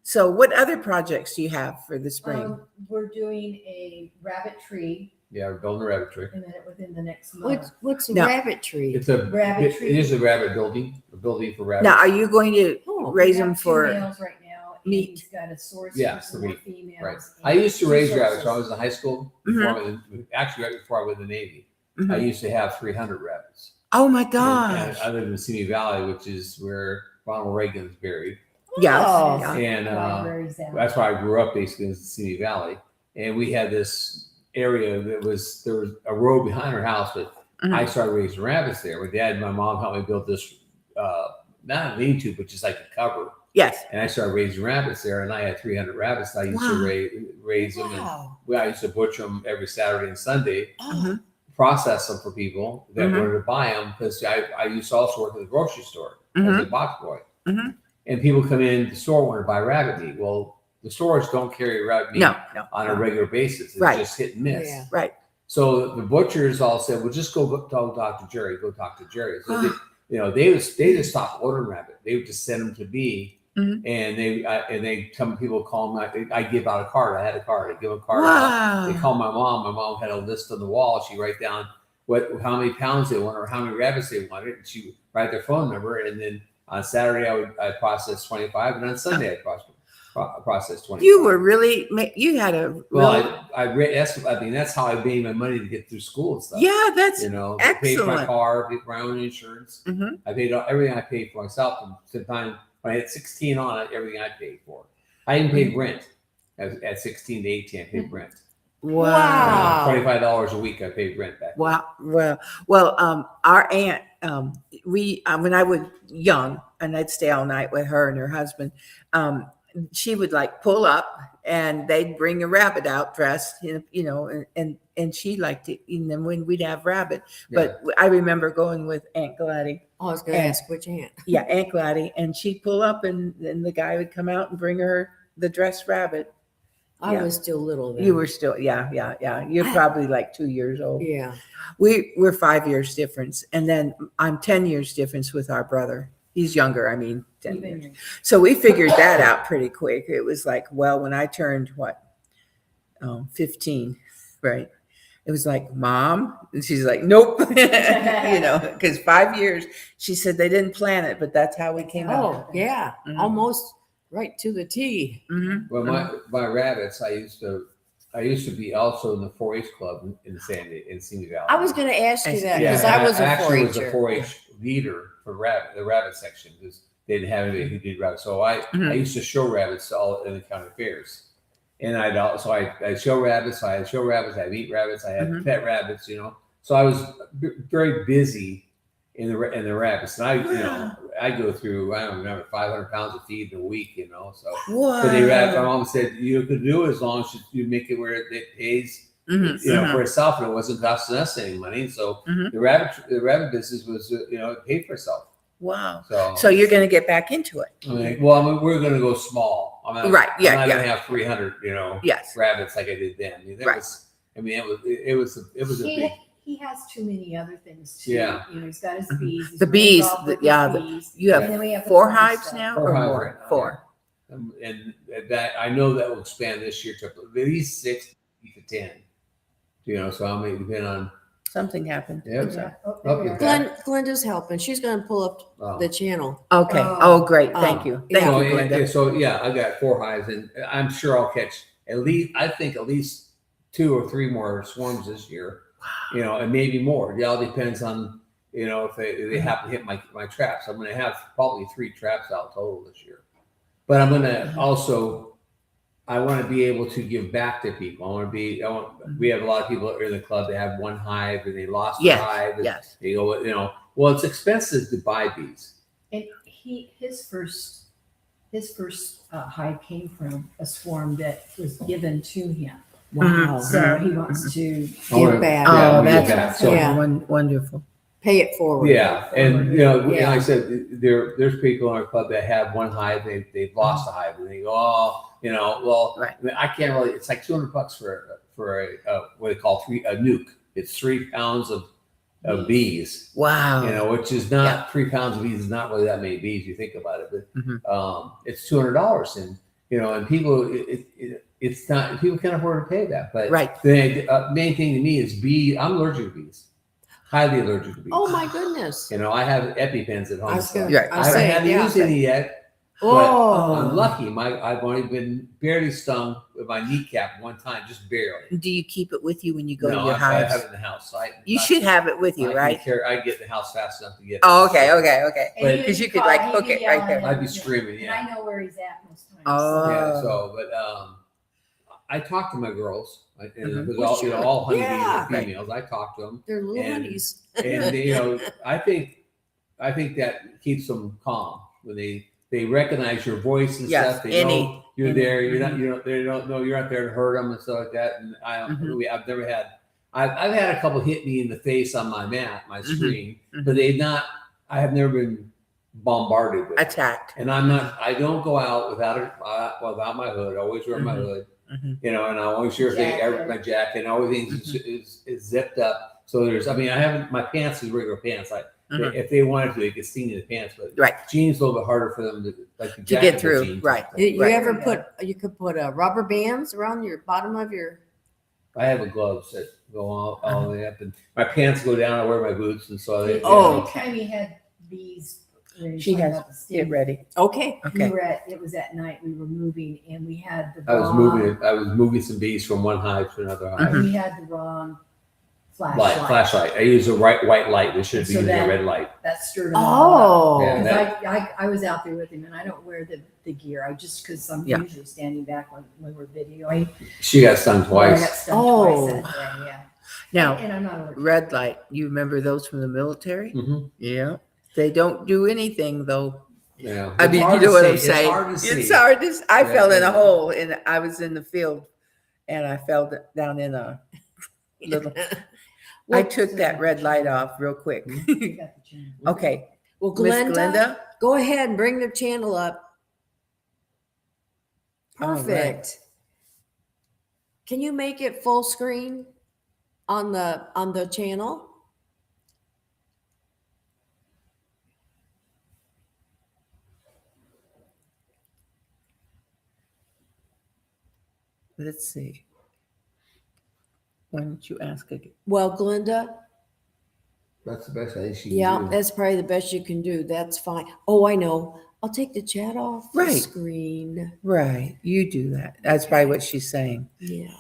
[SPEAKER 3] So what other projects do you have for the spring?
[SPEAKER 6] We're doing a rabbit tree
[SPEAKER 5] Yeah, we're building a rabbit tree.
[SPEAKER 6] within the next month.
[SPEAKER 4] What's a
[SPEAKER 3] No.
[SPEAKER 4] rabbit tree?
[SPEAKER 5] It's a
[SPEAKER 6] Rabbit tree.
[SPEAKER 5] It is a rabbit building, a building for rabbits.
[SPEAKER 3] Now, are you going to
[SPEAKER 4] Oh,
[SPEAKER 3] raise
[SPEAKER 6] We have
[SPEAKER 3] them
[SPEAKER 6] 2
[SPEAKER 3] for
[SPEAKER 6] males right now. And
[SPEAKER 3] meat?
[SPEAKER 6] he's got a source
[SPEAKER 5] Yeah,
[SPEAKER 6] for some
[SPEAKER 5] for
[SPEAKER 6] more
[SPEAKER 5] meat.
[SPEAKER 6] females.
[SPEAKER 5] Right.
[SPEAKER 6] and
[SPEAKER 5] I used to
[SPEAKER 6] 2
[SPEAKER 5] raise rabbits
[SPEAKER 6] sources.
[SPEAKER 5] when I was in high school. Actually, right before I went in the Navy, I used to have 300 rabbits.
[SPEAKER 3] Oh my
[SPEAKER 5] And
[SPEAKER 3] gosh.
[SPEAKER 5] I lived in Simi Valley, which is where Ronald Reagan's buried.
[SPEAKER 3] Yes.
[SPEAKER 4] Oh.
[SPEAKER 3] Yeah.
[SPEAKER 5] And
[SPEAKER 6] Libraries out.
[SPEAKER 5] that's why I grew up basically in Simi Valley. And we had this area there was a road behind our house, but I started raising rabbits there. My dad and my mom helped me build this, not a lean-to, but just like a cover.
[SPEAKER 3] Yes.
[SPEAKER 5] And I started raising rabbits there, and I had 300 rabbits. I used
[SPEAKER 3] Wow.
[SPEAKER 5] to raise them, and I used to butcher them every Saturday and Sunday,
[SPEAKER 3] Mhm.
[SPEAKER 5] process them for people that
[SPEAKER 3] Mhm.
[SPEAKER 5] wanted to buy them, because I used to also work at the grocery store as
[SPEAKER 3] Mhm.
[SPEAKER 5] a box boy.
[SPEAKER 3] Mhm.
[SPEAKER 5] And people come in the store want to buy rabbit meat. Well, the stores don't carry rabbit meat
[SPEAKER 3] No.
[SPEAKER 5] on a regular basis. It's
[SPEAKER 3] Right.
[SPEAKER 5] just hit and miss.
[SPEAKER 4] Yeah.
[SPEAKER 3] Right.
[SPEAKER 5] So the butchers all said, "Well, just go talk to Dr. Jerry. Go talk to Jerry." So they just stopped ordering rabbit. They would just send them to me,
[SPEAKER 3] Mhm.
[SPEAKER 5] and some people call me. I give out a card. I had a card. I give a card out. They
[SPEAKER 3] Wow.
[SPEAKER 5] call my mom. My mom had a list on the wall. She write down how many pounds they want or how many rabbits they wanted, and she write their phone number. And then on Saturday I process 25, and on Sunday I process 25.
[SPEAKER 3] You were really, you had a
[SPEAKER 5] Well, that's how I made my money to get through school and stuff.
[SPEAKER 3] yeah, that's
[SPEAKER 5] You know, I paid for my
[SPEAKER 3] excellent.
[SPEAKER 5] car, paid for my own insurance.
[SPEAKER 3] Mhm.
[SPEAKER 5] I paid everything I paid for myself. And sometimes when I had 16 on it, everything I paid for. I even paid rent at 16 to 18. I paid rent.
[SPEAKER 3] Wow.
[SPEAKER 5] $25 a week. I paid rent back.
[SPEAKER 3] Wow. Well, our aunt, we when I was young, and I'd stay all night with her and her husband. She would like pull up, and they'd bring a rabbit out dressed, and she liked it. And then when we'd have rabbit, but I remember going with Aunt Gladys.
[SPEAKER 4] I was going to
[SPEAKER 3] And-
[SPEAKER 4] ask which aunt.
[SPEAKER 3] Yeah, Aunt Gladys, and she'd pull up, and then the guy would come out and bring her the dressed rabbit.
[SPEAKER 4] I
[SPEAKER 3] Yeah.
[SPEAKER 4] was still little then.
[SPEAKER 3] You were still, yeah. You're probably like 2 years old.
[SPEAKER 4] Yeah.
[SPEAKER 3] We're 5 years difference, and then I'm 10 years difference with our brother. He's younger. I mean, 10
[SPEAKER 6] Even
[SPEAKER 3] years.
[SPEAKER 6] younger.
[SPEAKER 3] So we figured that out pretty quick. It was like, well, when I turned 15, right? It was like, Mom, and she's like, nope, because 5 years. She said they didn't plan it, but that's how we came out.
[SPEAKER 4] Oh, yeah.
[SPEAKER 3] Mhm.
[SPEAKER 4] Almost right to the T.
[SPEAKER 3] Mhm.
[SPEAKER 5] Well, my rabbits, I used to be also in the 4-H club in Simi Valley.
[SPEAKER 4] I was going to ask you that
[SPEAKER 3] Yeah,
[SPEAKER 4] because I was a
[SPEAKER 5] actually was a
[SPEAKER 4] 4-H'er.
[SPEAKER 5] 4-H leader for the rabbit section, because they didn't have anybody who did rabbits. So I used to show rabbits all in the county fairs. And I'd show rabbits. I had show rabbits. I had meat rabbits. I had pet rabbits. So I was very busy in the rabbits. And I go through, I don't remember, 500 pounds of feed in a week. So
[SPEAKER 3] Wow.
[SPEAKER 5] but my mom said you could do it as long as you make it where it pays for itself, and it wasn't costing us any money. So
[SPEAKER 3] Mhm.
[SPEAKER 5] the rabbit business was it paid for itself.
[SPEAKER 3] Wow.
[SPEAKER 5] So
[SPEAKER 3] So you're going to get back into it.
[SPEAKER 5] we're going to go small.
[SPEAKER 3] Right, yeah,
[SPEAKER 5] I'm not
[SPEAKER 3] yeah.
[SPEAKER 5] going to have 300,
[SPEAKER 3] Yes.
[SPEAKER 5] rabbits like I did then. I mean,
[SPEAKER 3] Right.
[SPEAKER 5] it was a big.
[SPEAKER 6] He has too many other things too.
[SPEAKER 5] Yeah.
[SPEAKER 6] He's got his bees. he's
[SPEAKER 3] The
[SPEAKER 6] really
[SPEAKER 3] bees,
[SPEAKER 6] involved with
[SPEAKER 3] yeah,
[SPEAKER 6] his bees.
[SPEAKER 3] You
[SPEAKER 6] And then we
[SPEAKER 3] have
[SPEAKER 6] the
[SPEAKER 3] 4
[SPEAKER 6] fun
[SPEAKER 3] hives
[SPEAKER 6] stuff.
[SPEAKER 3] now,
[SPEAKER 5] 4
[SPEAKER 3] or
[SPEAKER 5] hives
[SPEAKER 3] more?
[SPEAKER 5] right now,
[SPEAKER 3] 4.
[SPEAKER 5] And that I know that will expand this year to at least 6 to 10. So I may depend on.
[SPEAKER 3] Something happened.
[SPEAKER 5] Yeah.
[SPEAKER 3] I'm sorry.
[SPEAKER 6] Oh, there we
[SPEAKER 5] Okay.
[SPEAKER 6] are.
[SPEAKER 4] Glenda's helping. She's going to pull up
[SPEAKER 5] Oh.
[SPEAKER 4] the channel.
[SPEAKER 3] Okay.
[SPEAKER 6] Oh.
[SPEAKER 3] Oh, great. Thank
[SPEAKER 4] Oh,
[SPEAKER 3] you.
[SPEAKER 4] yeah.
[SPEAKER 3] Thank
[SPEAKER 5] So,
[SPEAKER 3] you, Glenda.
[SPEAKER 5] so yeah, I got 4 hives, and I'm sure I'll catch at least 2 or 3 more swarms this year. And maybe more. It all depends on if they happen to hit my traps. I'm going to have probably 3 traps out total this year. But I'm going to also. I want to be able to give back to people. We have a lot of people in the club that have 1 hive and they lost their hive. And
[SPEAKER 3] Yes.
[SPEAKER 5] They go, well, it's expensive to buy bees.
[SPEAKER 6] And his first hive came from a swarm that was given to him.
[SPEAKER 4] Wow.
[SPEAKER 6] So he wants to
[SPEAKER 4] Give back.
[SPEAKER 3] Oh,
[SPEAKER 5] we give
[SPEAKER 3] that's
[SPEAKER 5] back. So,
[SPEAKER 4] Yeah.
[SPEAKER 3] wonderful.
[SPEAKER 4] Pay it forward.
[SPEAKER 5] yeah, and
[SPEAKER 4] Yeah.
[SPEAKER 5] like I said, there's people in our club that have 1 hive, they've lost a hive, and they go, well,
[SPEAKER 3] Right.
[SPEAKER 5] I mean, I can't really. It's like $200 for a what they call a nuke. It's 3 pounds of bees.
[SPEAKER 3] Wow.
[SPEAKER 5] Which is not 3 pounds of bees is not really that many bees. You think about it, but
[SPEAKER 3] Mhm.
[SPEAKER 5] it's $200, and and people, it's not, people can't afford to pay that. But
[SPEAKER 3] Right.
[SPEAKER 5] the main thing to me is bees. I'm allergic to bees, highly allergic to bees.
[SPEAKER 4] Oh my goodness.
[SPEAKER 5] I have EpiPens at home.
[SPEAKER 4] I was
[SPEAKER 5] so
[SPEAKER 4] gonna,
[SPEAKER 3] Right.
[SPEAKER 4] I
[SPEAKER 5] I
[SPEAKER 4] was
[SPEAKER 5] haven't
[SPEAKER 4] saying,
[SPEAKER 5] had to
[SPEAKER 4] yeah.
[SPEAKER 5] use any yet.
[SPEAKER 4] Oh,
[SPEAKER 5] I'm lucky. I've only been barely stung with my kneecap one time, just barely.
[SPEAKER 3] Do you keep it with you when you go
[SPEAKER 5] No,
[SPEAKER 3] to your
[SPEAKER 5] I
[SPEAKER 3] hives?
[SPEAKER 5] have it in the house.
[SPEAKER 3] You should have it with you, right?
[SPEAKER 5] I get in the house fast enough to get.
[SPEAKER 3] Oh, okay.
[SPEAKER 5] But-
[SPEAKER 3] Because you could like hook it right there.
[SPEAKER 5] I'd be screaming,
[SPEAKER 6] And I know where he's at most times.
[SPEAKER 3] Oh.
[SPEAKER 5] Yeah. So, but I talk to my girls, and
[SPEAKER 3] Mhm.
[SPEAKER 5] because
[SPEAKER 4] Well,
[SPEAKER 5] all
[SPEAKER 4] sure.
[SPEAKER 5] all honeybees
[SPEAKER 4] Yeah.
[SPEAKER 5] are females. I talk to them,
[SPEAKER 4] they're little
[SPEAKER 5] And-
[SPEAKER 4] honeys.
[SPEAKER 5] and I think that keeps them calm when they recognize your voice and
[SPEAKER 3] Yes,
[SPEAKER 5] stuff. They know you're
[SPEAKER 3] any-
[SPEAKER 5] there. You're not. They don't know you're out there to hurt them and stuff like that. And I've never had. I've had a couple hit me in the face on my mat, my screen, but I have never been bombarded with it.
[SPEAKER 3] Attacked.
[SPEAKER 5] And I don't go out without my hood. I always wear my hood,
[SPEAKER 3] Mhm.
[SPEAKER 5] and I always sure my jacket and everything is zipped up. So I haven't, my pants is regular pants. If they wanted to, they could see me in the pants, but
[SPEAKER 3] Right.
[SPEAKER 5] jeans a little bit harder for them to
[SPEAKER 3] To get through.
[SPEAKER 5] jeans.
[SPEAKER 3] Right.
[SPEAKER 4] You
[SPEAKER 3] Right.
[SPEAKER 4] ever you could put rubber bands around your bottom of your.
[SPEAKER 5] I have a gloves that go all the way up, and my pants go down. I wear my boots, and so they.
[SPEAKER 3] Oh.
[SPEAKER 6] Anytime he had bees,
[SPEAKER 3] She has- Get ready.
[SPEAKER 4] Okay.
[SPEAKER 3] Okay.
[SPEAKER 6] It was at night, we were moving and we had the
[SPEAKER 5] I was
[SPEAKER 6] wrong,
[SPEAKER 5] moving some bees from one hive to another hive.
[SPEAKER 3] Mhm.
[SPEAKER 6] we had the wrong flashlight.
[SPEAKER 5] Flashlight. I use a white light. They should be
[SPEAKER 6] So
[SPEAKER 5] using a
[SPEAKER 6] that-
[SPEAKER 5] red light.
[SPEAKER 6] That stirred him all
[SPEAKER 4] Oh.
[SPEAKER 5] Yeah,
[SPEAKER 6] up. 'Cause I was out there with him and I don't wear the gear. Because I'm
[SPEAKER 3] Yeah.
[SPEAKER 6] usually standing back when we're videoing.
[SPEAKER 5] She got stung
[SPEAKER 6] I
[SPEAKER 5] twice.
[SPEAKER 6] got stung
[SPEAKER 4] Oh.
[SPEAKER 6] twice that day, yeah.
[SPEAKER 3] Now,
[SPEAKER 6] And I'm not allergic.
[SPEAKER 3] red light. You remember those from the military?
[SPEAKER 5] Mhm.
[SPEAKER 3] Yeah. They don't do anything though.
[SPEAKER 5] Yeah.
[SPEAKER 3] I
[SPEAKER 5] It's
[SPEAKER 3] mean,
[SPEAKER 5] hard
[SPEAKER 3] you know
[SPEAKER 5] to
[SPEAKER 3] what I'm
[SPEAKER 5] see.
[SPEAKER 3] saying?
[SPEAKER 5] It's hard to see.
[SPEAKER 3] It's hard to. I
[SPEAKER 5] Yeah,
[SPEAKER 3] fell in
[SPEAKER 5] yeah.
[SPEAKER 3] a hole, and I was in the field, and I fell down in a little. I took that red light off real quick.
[SPEAKER 6] You got the channel.
[SPEAKER 3] Okay,
[SPEAKER 4] Well,
[SPEAKER 3] Miss
[SPEAKER 4] Glenda,
[SPEAKER 3] Glenda.
[SPEAKER 4] go ahead and bring the channel up.
[SPEAKER 3] All right.
[SPEAKER 4] Perfect. Can you make it full screen on the channel?
[SPEAKER 3] Let's see. Why don't you ask again?
[SPEAKER 4] Well, Glenda,
[SPEAKER 5] That's the best I think she can
[SPEAKER 4] yeah,
[SPEAKER 5] do.
[SPEAKER 4] that's probably the best you can do. That's fine. Oh, I know. I'll take the chat off the
[SPEAKER 3] Right.
[SPEAKER 4] screen.
[SPEAKER 3] Right, you do that. That's probably what she's saying.
[SPEAKER 4] Yeah.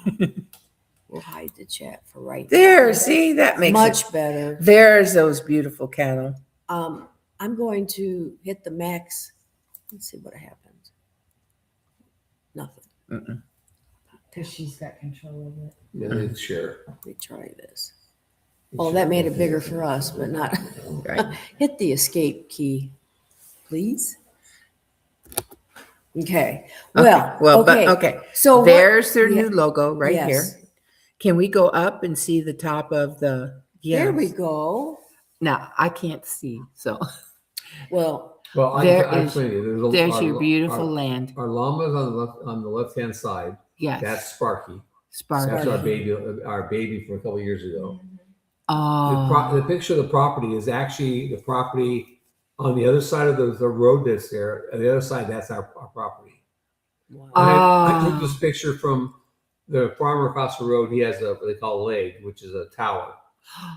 [SPEAKER 4] We'll hide the chat for right
[SPEAKER 3] There, see, that makes
[SPEAKER 4] much
[SPEAKER 3] it.
[SPEAKER 4] better.
[SPEAKER 3] There's those beautiful cattle.
[SPEAKER 4] I'm going to hit the max. Let's see what happens. Nothing.
[SPEAKER 3] Mm-mm.
[SPEAKER 6] Because she's got control of it.
[SPEAKER 5] Yeah, sure.
[SPEAKER 4] Let me try this. Oh, that made it bigger for us, but not.
[SPEAKER 3] Right.
[SPEAKER 4] Hit the escape key, please. Okay. Well,
[SPEAKER 3] But
[SPEAKER 4] okay.
[SPEAKER 3] okay.
[SPEAKER 4] So
[SPEAKER 3] There's their
[SPEAKER 4] yeah,
[SPEAKER 3] new logo right
[SPEAKER 4] yes.
[SPEAKER 3] here. Can we go up and see the top of the? Yes.
[SPEAKER 4] There we go.
[SPEAKER 3] Now I can't see, so
[SPEAKER 4] Well,
[SPEAKER 5] Well,
[SPEAKER 3] There
[SPEAKER 5] I'll
[SPEAKER 3] is-
[SPEAKER 5] explain it.
[SPEAKER 3] there's your beautiful land.
[SPEAKER 5] Our llama's on the left hand side.
[SPEAKER 3] Yes,
[SPEAKER 5] That's Sparky.
[SPEAKER 3] Sparky.
[SPEAKER 5] That's our baby from a couple years ago.
[SPEAKER 3] Oh,
[SPEAKER 5] The picture of the property is actually the property on the other side of the road that's there. On the other side, that's our property.
[SPEAKER 4] wow.
[SPEAKER 5] I took this picture from the farmer across the road. He has what they call a leg, which is a tower.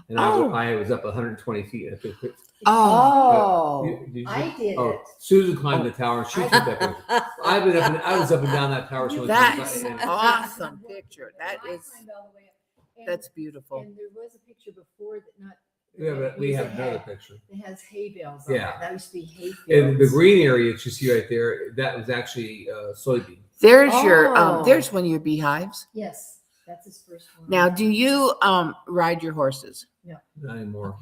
[SPEAKER 5] And I was up 120 feet. I took a picture.
[SPEAKER 4] Oh.
[SPEAKER 5] Did you-
[SPEAKER 6] I did
[SPEAKER 5] Oh,
[SPEAKER 6] it.
[SPEAKER 5] Susan climbed the tower and she took that picture. I was up and down that tower. So
[SPEAKER 3] that's
[SPEAKER 5] and-
[SPEAKER 3] awesome picture. That
[SPEAKER 6] I
[SPEAKER 3] is,
[SPEAKER 6] climbed all the way up. And-
[SPEAKER 3] that's beautiful.
[SPEAKER 6] And there was a picture before that not.
[SPEAKER 5] yeah, but we
[SPEAKER 6] it
[SPEAKER 5] have another
[SPEAKER 6] had-
[SPEAKER 5] picture.
[SPEAKER 6] It has hay bales on
[SPEAKER 5] Yeah.
[SPEAKER 6] it. That used to be hay fields.
[SPEAKER 5] And the green area that you see right there, that was actually soybean.
[SPEAKER 3] There's your
[SPEAKER 4] Oh.
[SPEAKER 3] there's one of your beehives.
[SPEAKER 6] Yes, that's his first one.
[SPEAKER 3] Now, do you ride your horses?
[SPEAKER 5] Not anymore.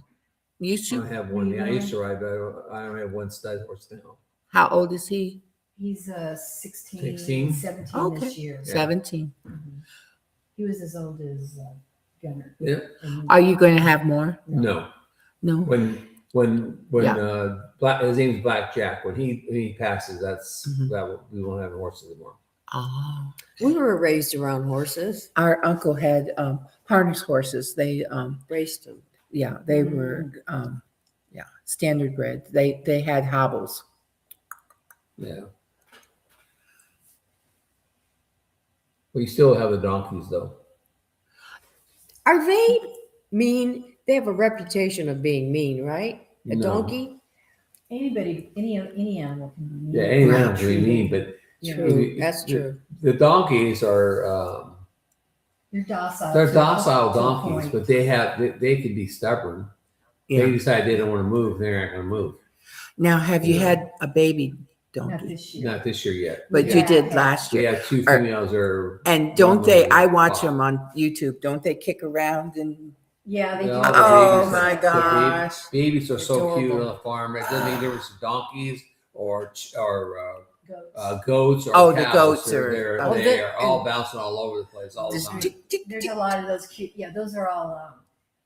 [SPEAKER 3] You
[SPEAKER 5] I
[SPEAKER 3] should.
[SPEAKER 5] don't have one. Yeah, I used to ride, but I don't have one stud horse now.
[SPEAKER 3] How old is he?
[SPEAKER 6] He's 16,
[SPEAKER 5] 16?
[SPEAKER 6] 17
[SPEAKER 3] Okay.
[SPEAKER 6] this year.
[SPEAKER 5] Yeah.
[SPEAKER 3] 17.
[SPEAKER 6] Mhm. He was as old as Gunner.
[SPEAKER 5] Yeah.
[SPEAKER 6] And
[SPEAKER 3] Are you going to have more?
[SPEAKER 5] No.
[SPEAKER 3] No.
[SPEAKER 5] When
[SPEAKER 3] Yeah.
[SPEAKER 5] his name's Black Jack. When he passes,
[SPEAKER 3] Mhm.
[SPEAKER 5] we won't have horses anymore.
[SPEAKER 3] Oh.
[SPEAKER 4] We were raised around horses,
[SPEAKER 3] Our uncle had harness horses. They
[SPEAKER 4] raced them.
[SPEAKER 3] yeah, they
[SPEAKER 6] Mm.
[SPEAKER 3] were standard bred. They had hobbles.
[SPEAKER 5] Yeah. We still have the donkeys though.
[SPEAKER 4] Are they mean? They have a reputation of being mean, right? A
[SPEAKER 5] No.
[SPEAKER 4] donkey?
[SPEAKER 6] Anybody, any animal can be mean.
[SPEAKER 5] Yeah, any
[SPEAKER 3] Right.
[SPEAKER 5] animals really mean, but
[SPEAKER 4] True. That's true.
[SPEAKER 5] The donkeys are
[SPEAKER 6] They're docile.
[SPEAKER 5] they're
[SPEAKER 6] to a
[SPEAKER 5] docile
[SPEAKER 6] to a
[SPEAKER 5] donkeys,
[SPEAKER 6] point.
[SPEAKER 5] but they can be stubborn.
[SPEAKER 3] Yeah.
[SPEAKER 5] They decide they don't want to move, they're not going to move.
[SPEAKER 3] Now, have you
[SPEAKER 5] Yeah.
[SPEAKER 3] had a baby
[SPEAKER 6] Not
[SPEAKER 3] donkey?
[SPEAKER 6] this year.
[SPEAKER 5] Not this year yet.
[SPEAKER 3] But
[SPEAKER 6] Yeah.
[SPEAKER 3] you did last
[SPEAKER 5] We
[SPEAKER 3] year.
[SPEAKER 5] have two
[SPEAKER 3] Or-
[SPEAKER 5] females are.
[SPEAKER 3] And don't they? I watch
[SPEAKER 5] Wow.
[SPEAKER 3] them on YouTube. Don't they kick around and?
[SPEAKER 6] Yeah, they do.
[SPEAKER 5] all the
[SPEAKER 3] Oh
[SPEAKER 5] babies-
[SPEAKER 3] my
[SPEAKER 5] the
[SPEAKER 3] gosh!
[SPEAKER 5] Babies are so cute
[SPEAKER 4] Adorable.
[SPEAKER 5] on the farm. It doesn't make a difference if donkeys or
[SPEAKER 6] Goats.
[SPEAKER 5] goats or
[SPEAKER 3] Oh, the
[SPEAKER 5] cows.
[SPEAKER 3] goats
[SPEAKER 5] They're-
[SPEAKER 3] are-
[SPEAKER 5] they are all bouncing all over the place all the
[SPEAKER 3] Just
[SPEAKER 5] time.
[SPEAKER 3] tick, tick,
[SPEAKER 6] There's
[SPEAKER 3] tick.
[SPEAKER 6] a lot of those cute. Yeah, those are all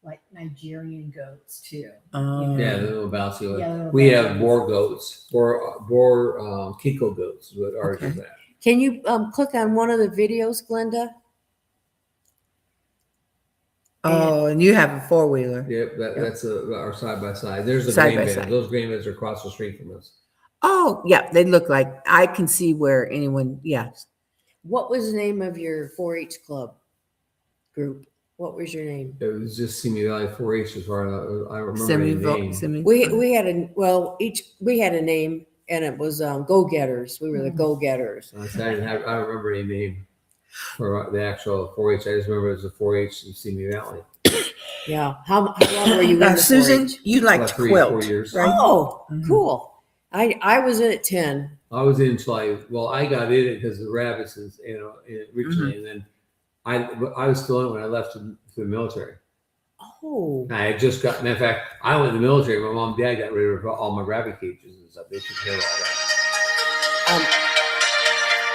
[SPEAKER 6] like Nigerian goats too.
[SPEAKER 3] Oh.
[SPEAKER 5] Yeah, the little bouncy.
[SPEAKER 6] Yeah, little
[SPEAKER 5] We
[SPEAKER 6] bouncy
[SPEAKER 5] have
[SPEAKER 6] ones.
[SPEAKER 5] boar goats, boar Kiko goats. Is what ours is
[SPEAKER 3] Okay.
[SPEAKER 5] at.
[SPEAKER 4] Can you click on one of the videos, Glenda?
[SPEAKER 3] Oh, and you have a 4-wheeler.
[SPEAKER 5] Yep, that's our side by side. There's the
[SPEAKER 3] Side
[SPEAKER 5] grain
[SPEAKER 3] by
[SPEAKER 5] bins.
[SPEAKER 3] side.
[SPEAKER 5] Those grain bins are across the street from us.
[SPEAKER 3] Oh, yeah, they look like I can see where anyone. Yes,
[SPEAKER 4] What was the name of your 4-H club group? What was your name?
[SPEAKER 5] It was just Simi Valley 4-H as far as I remember the name.
[SPEAKER 4] We had a name, and it was Go Getters. We were the Go Getters.
[SPEAKER 5] I don't remember any name for the actual 4-H. I just remember it was a 4-H in Simi Valley.
[SPEAKER 4] Yeah. How long were you in the
[SPEAKER 3] Susan,
[SPEAKER 4] 4-H?
[SPEAKER 3] you like
[SPEAKER 5] About
[SPEAKER 3] to
[SPEAKER 5] 3 or
[SPEAKER 3] quilt,
[SPEAKER 5] 4 years.
[SPEAKER 3] right?
[SPEAKER 4] Oh,
[SPEAKER 3] Mhm.
[SPEAKER 4] cool. I was in at 10.
[SPEAKER 5] I was in until I got in it because of the rabbits, originally, and then I was still in it when I left the military.
[SPEAKER 4] Oh,
[SPEAKER 5] I had just got. Matter of fact, I went in the military. My mom and dad got rid of all my rabbit cages and stuff. They took care of all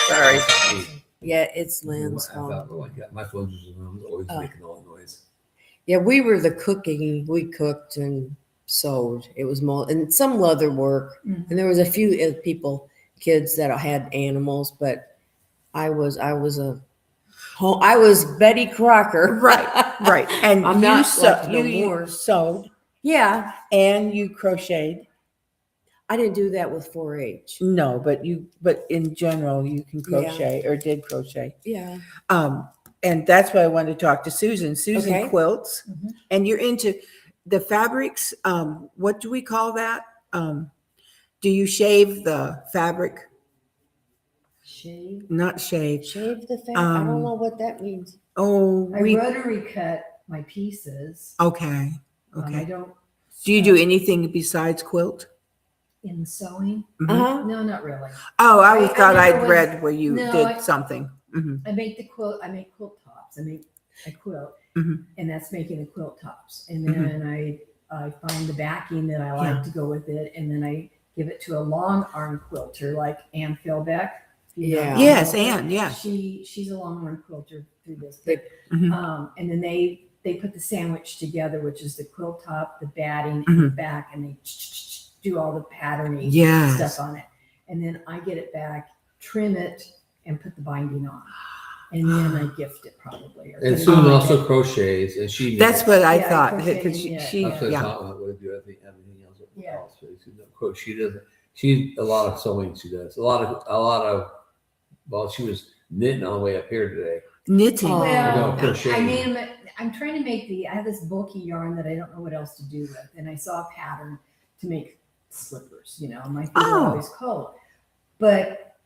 [SPEAKER 3] Sorry.
[SPEAKER 5] that.
[SPEAKER 4] yeah, it's Lynn's
[SPEAKER 5] I
[SPEAKER 4] phone.
[SPEAKER 5] thought, oh my God, my phone was always
[SPEAKER 4] Oh.
[SPEAKER 5] making all the noise.
[SPEAKER 4] Yeah, we were the cooking. We cooked and sewed. It was more and some leather work,
[SPEAKER 6] Mhm.
[SPEAKER 4] and there was a few kids that had animals, but I was Betty Crocker.
[SPEAKER 3] Right, and
[SPEAKER 4] I'm
[SPEAKER 3] you
[SPEAKER 4] not like no
[SPEAKER 3] you
[SPEAKER 4] more.
[SPEAKER 3] sewed
[SPEAKER 4] Yeah,
[SPEAKER 3] and you crocheted.
[SPEAKER 4] I didn't do that with 4-H.
[SPEAKER 3] No, but in general you can crochet or did crochet.
[SPEAKER 4] Yeah.
[SPEAKER 3] And that's why I wanted to talk to Susan. Susan
[SPEAKER 4] Okay.
[SPEAKER 3] quilts,
[SPEAKER 6] Mhm.
[SPEAKER 3] and you're into the fabrics. What do we call that? Do you shave the fabric?
[SPEAKER 4] Shave
[SPEAKER 3] Not shave.
[SPEAKER 4] the fat. I don't
[SPEAKER 3] Um,
[SPEAKER 4] know what that means.
[SPEAKER 3] Oh,
[SPEAKER 6] I rotary cut my pieces.
[SPEAKER 3] okay.
[SPEAKER 6] I
[SPEAKER 3] Okay.
[SPEAKER 6] don't.
[SPEAKER 3] Do you do anything besides quilt?
[SPEAKER 6] in sewing?
[SPEAKER 3] Mhm.
[SPEAKER 4] Uh-huh.
[SPEAKER 6] No, not really.
[SPEAKER 3] Oh, I
[SPEAKER 6] I
[SPEAKER 3] thought
[SPEAKER 6] never
[SPEAKER 3] I'd
[SPEAKER 6] was-
[SPEAKER 3] read where you
[SPEAKER 6] No,
[SPEAKER 3] did
[SPEAKER 6] I-
[SPEAKER 3] something. Mhm.
[SPEAKER 6] I make the quilt. I make quilt tops. I quilt,
[SPEAKER 3] Mhm.
[SPEAKER 6] and that's making the quilt tops. And then I find the backing that I like
[SPEAKER 3] Yeah.
[SPEAKER 6] to go with it, and then I give it to a long arm quilter like Ann Philbeck. If you know
[SPEAKER 4] Yeah.
[SPEAKER 6] Ann
[SPEAKER 3] Yes,
[SPEAKER 6] Philbeck.
[SPEAKER 3] Ann, yeah.
[SPEAKER 6] She's a long arm quilter through this.
[SPEAKER 4] They-
[SPEAKER 3] Mhm.
[SPEAKER 6] And then they put the sandwich together, which is the quilt top, the batting, and the back, and they do all the patterning
[SPEAKER 3] Yes.
[SPEAKER 6] stuff on it. And then I get it back, trim it, and put the binding on. And then I gift it probably. or
[SPEAKER 5] And
[SPEAKER 6] put it
[SPEAKER 5] Susan
[SPEAKER 6] on
[SPEAKER 5] also
[SPEAKER 6] my-
[SPEAKER 5] crochets, and she
[SPEAKER 3] That's what I
[SPEAKER 6] Yeah, I
[SPEAKER 3] thought
[SPEAKER 6] crochet
[SPEAKER 3] because
[SPEAKER 6] and knit.
[SPEAKER 3] she
[SPEAKER 5] That's what I
[SPEAKER 3] yeah.
[SPEAKER 5] thought I would do. I think everything else.
[SPEAKER 6] Yeah.
[SPEAKER 5] She doesn't. She's a lot of sewing. She does a lot of. Well, she was knitting on the way up here today.
[SPEAKER 3] Knitting.
[SPEAKER 4] Oh.
[SPEAKER 6] Well,
[SPEAKER 5] No, crocheting.
[SPEAKER 6] I made them. I'm trying to make I have this bulky yarn that I don't know what else to do with, and I saw a pattern to make slippers. My feet
[SPEAKER 3] Oh.
[SPEAKER 6] are always cold, but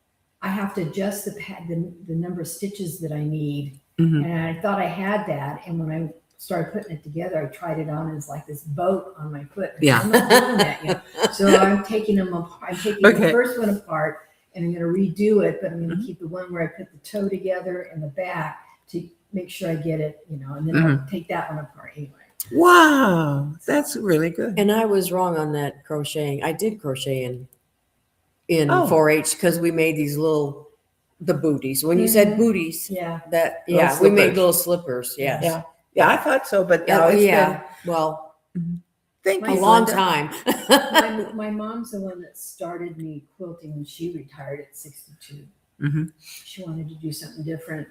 [SPEAKER 6] I have to adjust the number of stitches that I need,
[SPEAKER 3] Mhm.
[SPEAKER 6] and I thought I had that. And when I started putting it together, I tried it on as like this boat on my foot.
[SPEAKER 3] Yeah.
[SPEAKER 6] I'm not doing that. So I'm taking them apart. I'm taking the
[SPEAKER 3] Okay.
[SPEAKER 6] first one apart, and I'm going to redo it, but I'm going to
[SPEAKER 3] Mhm.
[SPEAKER 6] keep the one where I put the toe together and the back to make sure I get it, and then
[SPEAKER 3] Mm-hmm.
[SPEAKER 6] I'll take that one apart anyway.
[SPEAKER 3] Wow, that's really good.
[SPEAKER 4] And I was wrong on that crocheting. I did crochet in
[SPEAKER 3] Oh.
[SPEAKER 4] 4-H because we made these the booties. When you said booties,
[SPEAKER 6] Yeah.
[SPEAKER 4] that
[SPEAKER 3] Little
[SPEAKER 4] we made
[SPEAKER 3] slippers.
[SPEAKER 4] little slippers. Yes.
[SPEAKER 3] Yeah, yeah, I thought so, but
[SPEAKER 4] Yeah.
[SPEAKER 3] now it's
[SPEAKER 4] yeah. Well,
[SPEAKER 3] been. Thank
[SPEAKER 6] My
[SPEAKER 3] you,
[SPEAKER 4] a long
[SPEAKER 3] Glenda.
[SPEAKER 4] time.
[SPEAKER 6] My mom's the one that started me quilting when she retired at 62.
[SPEAKER 3] Mhm.
[SPEAKER 6] She wanted to do something different.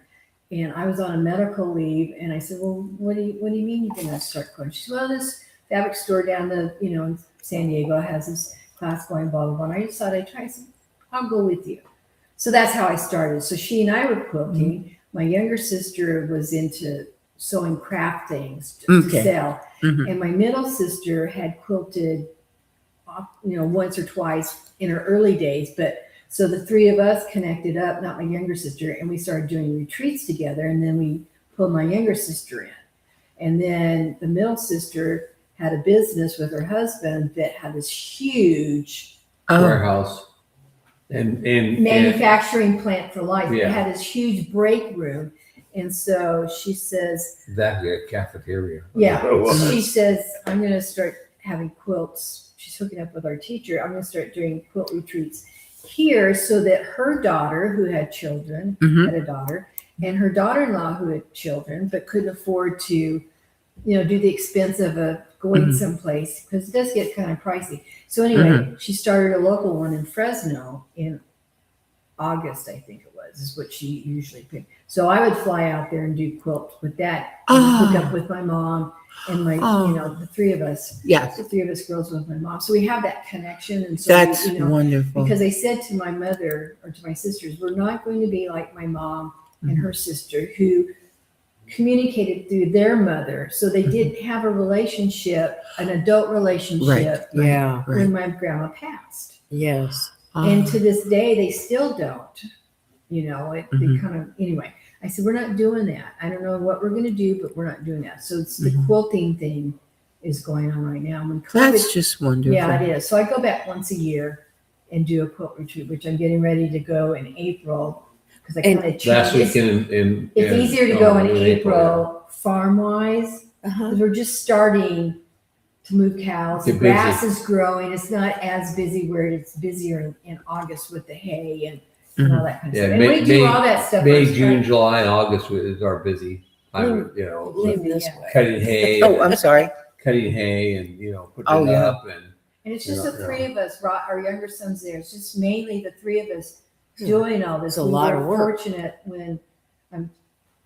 [SPEAKER 6] And I was on a medical leave, and I said, "Well, what do you mean you're going to start quilting?" She said, "Well, this fabric store down in San Diego has this class going, blah blah blah." And I just thought I'd try. I said, "I'll go with you." So that's how I started. So she and I were quilting. my younger sister was into sewing craft things to
[SPEAKER 3] Okay.
[SPEAKER 6] sell.
[SPEAKER 3] Mhm.
[SPEAKER 6] And my middle sister had quilted, once or twice in her early days. But so the three of us connected up, not my younger sister, and we started doing retreats together. And then we pulled my younger sister in. And then the middle sister had a business with her husband that had this huge
[SPEAKER 3] Oh,
[SPEAKER 5] Warehouse. And
[SPEAKER 6] manufacturing plant for life.
[SPEAKER 5] Yeah.
[SPEAKER 6] It had this huge break room. And so she says,
[SPEAKER 5] exactly a cafeteria.
[SPEAKER 6] yeah,
[SPEAKER 5] It was.
[SPEAKER 6] she says, I'm going to start having quilts. She's hooking up with our teacher. I'm going to start doing quilt retreats here so that her daughter, who had children,
[SPEAKER 3] Mhm.
[SPEAKER 6] had a daughter, and her daughter-in-law, who had children, but couldn't afford to, do the expense of going
[SPEAKER 3] Mhm.
[SPEAKER 6] someplace because it does get kind of pricey. So anyway, she started a local one in Fresno in August, I think it was, is what she usually picked. So I would fly out there and do quilts with that, and hook up with my mom and my, the three of us.
[SPEAKER 3] yes.
[SPEAKER 6] The three of us girls with my mom. So we have that connection. And so,
[SPEAKER 3] That's wonderful.
[SPEAKER 6] because I said to my mother or to my sisters, we're not going to be like my mom and her sister who communicated through their mother. So they didn't have a relationship, an adult relationship
[SPEAKER 4] Yeah.
[SPEAKER 6] when my grandma passed.
[SPEAKER 4] Yes.
[SPEAKER 6] And to this day, they still don't. They
[SPEAKER 3] Mhm.
[SPEAKER 6] kind of, anyway, I said, we're not doing that. I don't know what we're going to do, but we're not doing that. So it's the
[SPEAKER 3] Mhm.
[SPEAKER 6] quilting thing is going on right now. When COVID,
[SPEAKER 3] That's just wonderful.
[SPEAKER 6] yeah, it is. So I go back once a year and do a quilt retreat, which I'm getting ready to go in April because I kind of changed.
[SPEAKER 5] Last weekend in
[SPEAKER 6] It's easier to go in April farm-wise
[SPEAKER 4] Uh-huh.
[SPEAKER 6] because we're just starting to move cows. The
[SPEAKER 5] Get
[SPEAKER 6] grass
[SPEAKER 5] busy.
[SPEAKER 6] is growing. It's not as busy where it's busier in August with the hay and all that kind of
[SPEAKER 5] Yeah,
[SPEAKER 6] stuff.
[SPEAKER 5] May-
[SPEAKER 6] And we do
[SPEAKER 5] May-
[SPEAKER 6] all that stuff.
[SPEAKER 5] May,
[SPEAKER 6] first,
[SPEAKER 5] June,
[SPEAKER 6] right?
[SPEAKER 5] July, and August is our busy time.
[SPEAKER 4] Leave this
[SPEAKER 6] Yeah.
[SPEAKER 4] way.
[SPEAKER 5] Cutting hay.
[SPEAKER 3] Oh, I'm sorry.
[SPEAKER 5] Cutting hay and putting
[SPEAKER 3] Oh,
[SPEAKER 5] it
[SPEAKER 3] yeah.
[SPEAKER 5] up and
[SPEAKER 6] And it's just
[SPEAKER 5] Yeah,
[SPEAKER 6] the three of us, our younger son's there. It's just mainly the three of us
[SPEAKER 4] Yeah.
[SPEAKER 6] doing all this.
[SPEAKER 4] It's a lot
[SPEAKER 6] were
[SPEAKER 4] of work.
[SPEAKER 6] Fortunate when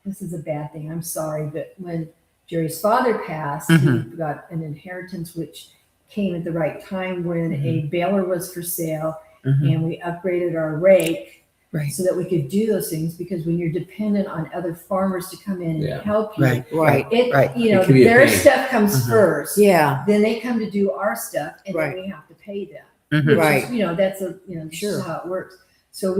[SPEAKER 6] this is a bad thing. I'm sorry, but when Jerry's father passed,
[SPEAKER 3] Mhm.
[SPEAKER 6] he got an inheritance which came at the right time when
[SPEAKER 3] Mm-hmm.
[SPEAKER 6] a baler was for sale,
[SPEAKER 3] Mhm.
[SPEAKER 6] and we upgraded our rake
[SPEAKER 3] Right.
[SPEAKER 6] so that we could do those things. Because when you're dependent on other farmers to come in and
[SPEAKER 5] Yeah.
[SPEAKER 6] help you,
[SPEAKER 3] Right.
[SPEAKER 4] Right.
[SPEAKER 3] Right.
[SPEAKER 5] It can be a
[SPEAKER 6] their
[SPEAKER 5] pain.
[SPEAKER 6] stuff comes
[SPEAKER 3] Mhm.
[SPEAKER 6] first.
[SPEAKER 4] Yeah.
[SPEAKER 6] Then they come to do our stuff, and
[SPEAKER 4] Right.
[SPEAKER 6] then we have to pay them.
[SPEAKER 3] Mhm.
[SPEAKER 6] Which
[SPEAKER 4] Right.
[SPEAKER 6] is, that's this
[SPEAKER 4] Sure.
[SPEAKER 6] is how it works. So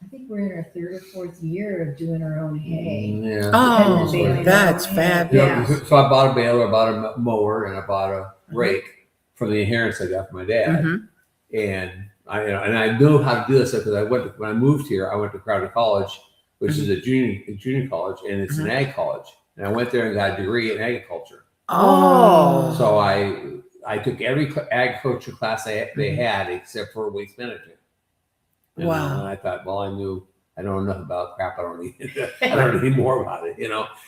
[SPEAKER 6] I think we're in our third or fourth year of doing our own hay.
[SPEAKER 5] yeah.
[SPEAKER 3] Oh,
[SPEAKER 6] Baling
[SPEAKER 3] that's
[SPEAKER 6] our own hay.
[SPEAKER 3] fabulous.
[SPEAKER 6] Yeah.
[SPEAKER 5] So I bought a baler, I bought a mower, and I bought a rake from the inheritance I got from my dad.
[SPEAKER 3] Mhm.
[SPEAKER 5] And I knew how to do this because when I moved here, I went to Crowder College, which is a junior college, and it's an ag college. And I went there and got a degree in agriculture.
[SPEAKER 3] Oh.
[SPEAKER 5] So I took every agriculture class they had except for waste management.
[SPEAKER 3] Wow.
[SPEAKER 5] And I thought, well, I don't know enough about crap. I don't need more about it.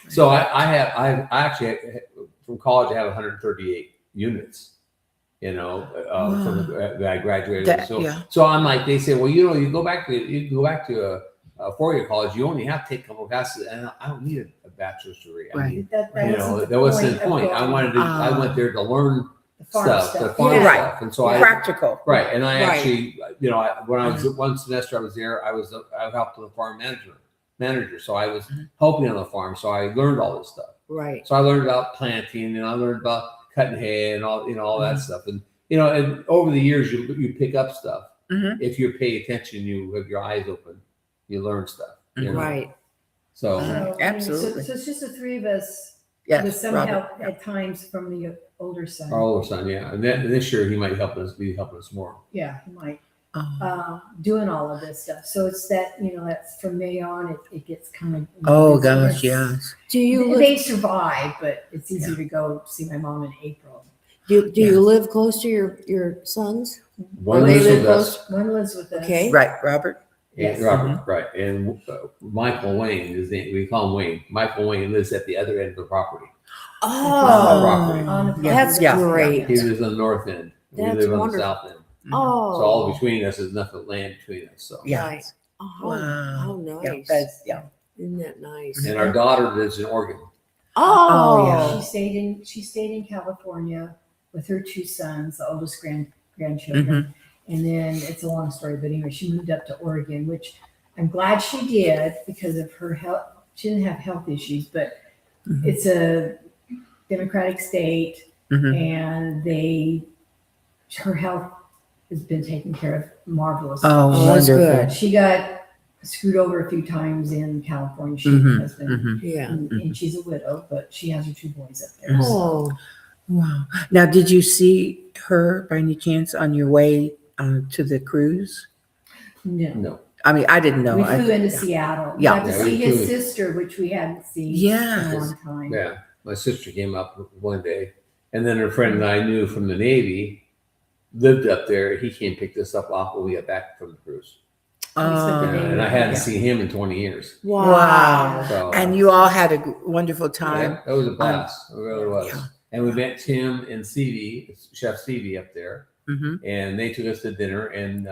[SPEAKER 5] So I actually from college I have 138 units. From that I graduated. So I'm like, they say, well, you go back to a 4-year college, you only have to take a couple of classes, and I don't need a bachelor's degree. I mean,
[SPEAKER 6] That
[SPEAKER 5] that wasn't the point. I went there to learn
[SPEAKER 6] the farm
[SPEAKER 5] stuff, the farm
[SPEAKER 3] Yeah.
[SPEAKER 5] stuff, and so
[SPEAKER 3] Practical.
[SPEAKER 5] and I
[SPEAKER 4] Right.
[SPEAKER 5] actually, when I was one semester I was there, I helped with the farm manager, so I was helping on the farm, so I learned all this stuff.
[SPEAKER 4] Right.
[SPEAKER 5] So I learned about planting, and I learned about cutting hay and all that stuff, and over the years you pick up stuff.
[SPEAKER 3] Mhm.
[SPEAKER 5] If you pay attention, you have your eyes open, you learn stuff.
[SPEAKER 4] Right.
[SPEAKER 5] So
[SPEAKER 3] Absolutely.
[SPEAKER 6] So it's just the three of us
[SPEAKER 3] Yes.
[SPEAKER 6] with some
[SPEAKER 3] Robert.
[SPEAKER 6] help at times from the older son.
[SPEAKER 5] our older son, yeah, and then this year he might be helping us more.
[SPEAKER 6] Yeah, he might.
[SPEAKER 3] Oh.
[SPEAKER 6] Doing all of this stuff. So it's that, that's from May on, it gets kind of.
[SPEAKER 3] Oh
[SPEAKER 6] it's-
[SPEAKER 3] gosh, yes.
[SPEAKER 4] Do you
[SPEAKER 6] They
[SPEAKER 4] live,
[SPEAKER 6] survive, but it's easier to go see my mom in April.
[SPEAKER 4] do you live close to your sons?
[SPEAKER 5] One
[SPEAKER 4] they
[SPEAKER 5] lives
[SPEAKER 4] live
[SPEAKER 5] with
[SPEAKER 4] close?
[SPEAKER 5] us.
[SPEAKER 6] One lives with us.
[SPEAKER 4] Okay.
[SPEAKER 3] Right, Robert.
[SPEAKER 5] And
[SPEAKER 6] Yes.
[SPEAKER 5] Robert, right, and Michael Wayne is we call him Wayne. Michael Wayne lives at the other end of the property.
[SPEAKER 4] Oh,
[SPEAKER 5] property.
[SPEAKER 6] On the
[SPEAKER 4] that's
[SPEAKER 6] property.
[SPEAKER 4] great.
[SPEAKER 5] He lives on the north end. We
[SPEAKER 4] That's
[SPEAKER 5] live on
[SPEAKER 4] wonderful.
[SPEAKER 5] the south end.
[SPEAKER 4] Oh,
[SPEAKER 5] So all between us is nothing land between us. So
[SPEAKER 3] Yeah.
[SPEAKER 4] Right. Oh,
[SPEAKER 3] Wow.
[SPEAKER 4] how
[SPEAKER 3] Yeah,
[SPEAKER 4] nice.
[SPEAKER 3] that's,
[SPEAKER 4] Isn't that nice?
[SPEAKER 5] and our daughter lives in Oregon.
[SPEAKER 3] Oh, yeah.
[SPEAKER 6] She stayed in California with her two sons, the oldest grandchildren. And then it's a long story, but anyway, she moved up to Oregon, which I'm glad she did because of her health. She didn't have health issues, but
[SPEAKER 3] Mhm.
[SPEAKER 6] it's a Democratic state,
[SPEAKER 3] Mhm.
[SPEAKER 6] and her health has been taken care of marvelously.
[SPEAKER 3] Oh,
[SPEAKER 4] Oh, that's
[SPEAKER 3] wonderful.
[SPEAKER 4] good.
[SPEAKER 6] She got screwed over a few times in California. She and her
[SPEAKER 3] Mhm.
[SPEAKER 6] husband,
[SPEAKER 3] Mhm.
[SPEAKER 4] Yeah.
[SPEAKER 6] and she's a widow, but she has her 2 boys up there.
[SPEAKER 3] Mhm.
[SPEAKER 6] So.
[SPEAKER 4] Oh,
[SPEAKER 3] Wow. Now, did you see her by any chance on your way to the cruise?
[SPEAKER 6] No.
[SPEAKER 5] No.
[SPEAKER 3] I mean, I didn't know.
[SPEAKER 6] We
[SPEAKER 3] I-
[SPEAKER 6] flew into
[SPEAKER 3] yeah.
[SPEAKER 6] Seattle. We
[SPEAKER 3] Yeah.
[SPEAKER 6] got to
[SPEAKER 5] Yeah,
[SPEAKER 6] see
[SPEAKER 5] we
[SPEAKER 6] his
[SPEAKER 5] flew-
[SPEAKER 6] sister, which we hadn't seen
[SPEAKER 3] Yeah.
[SPEAKER 6] in a long time.
[SPEAKER 5] Yeah, my sister came up one day, and then her friend that I knew from the Navy lived up there. He came and picked us up off when we got back from the cruise.
[SPEAKER 6] We spent the
[SPEAKER 3] Oh,
[SPEAKER 6] day
[SPEAKER 5] And I hadn't
[SPEAKER 3] yeah.
[SPEAKER 5] seen him in 20 years.
[SPEAKER 3] Wow.
[SPEAKER 5] So,
[SPEAKER 3] And you all had a wonderful time.
[SPEAKER 5] yeah, it was a blast. It really was.
[SPEAKER 3] Yeah.
[SPEAKER 5] And we met Tim and Stevie, Chef Stevie up there,
[SPEAKER 3] Hmm.
[SPEAKER 5] and they took us to dinner. And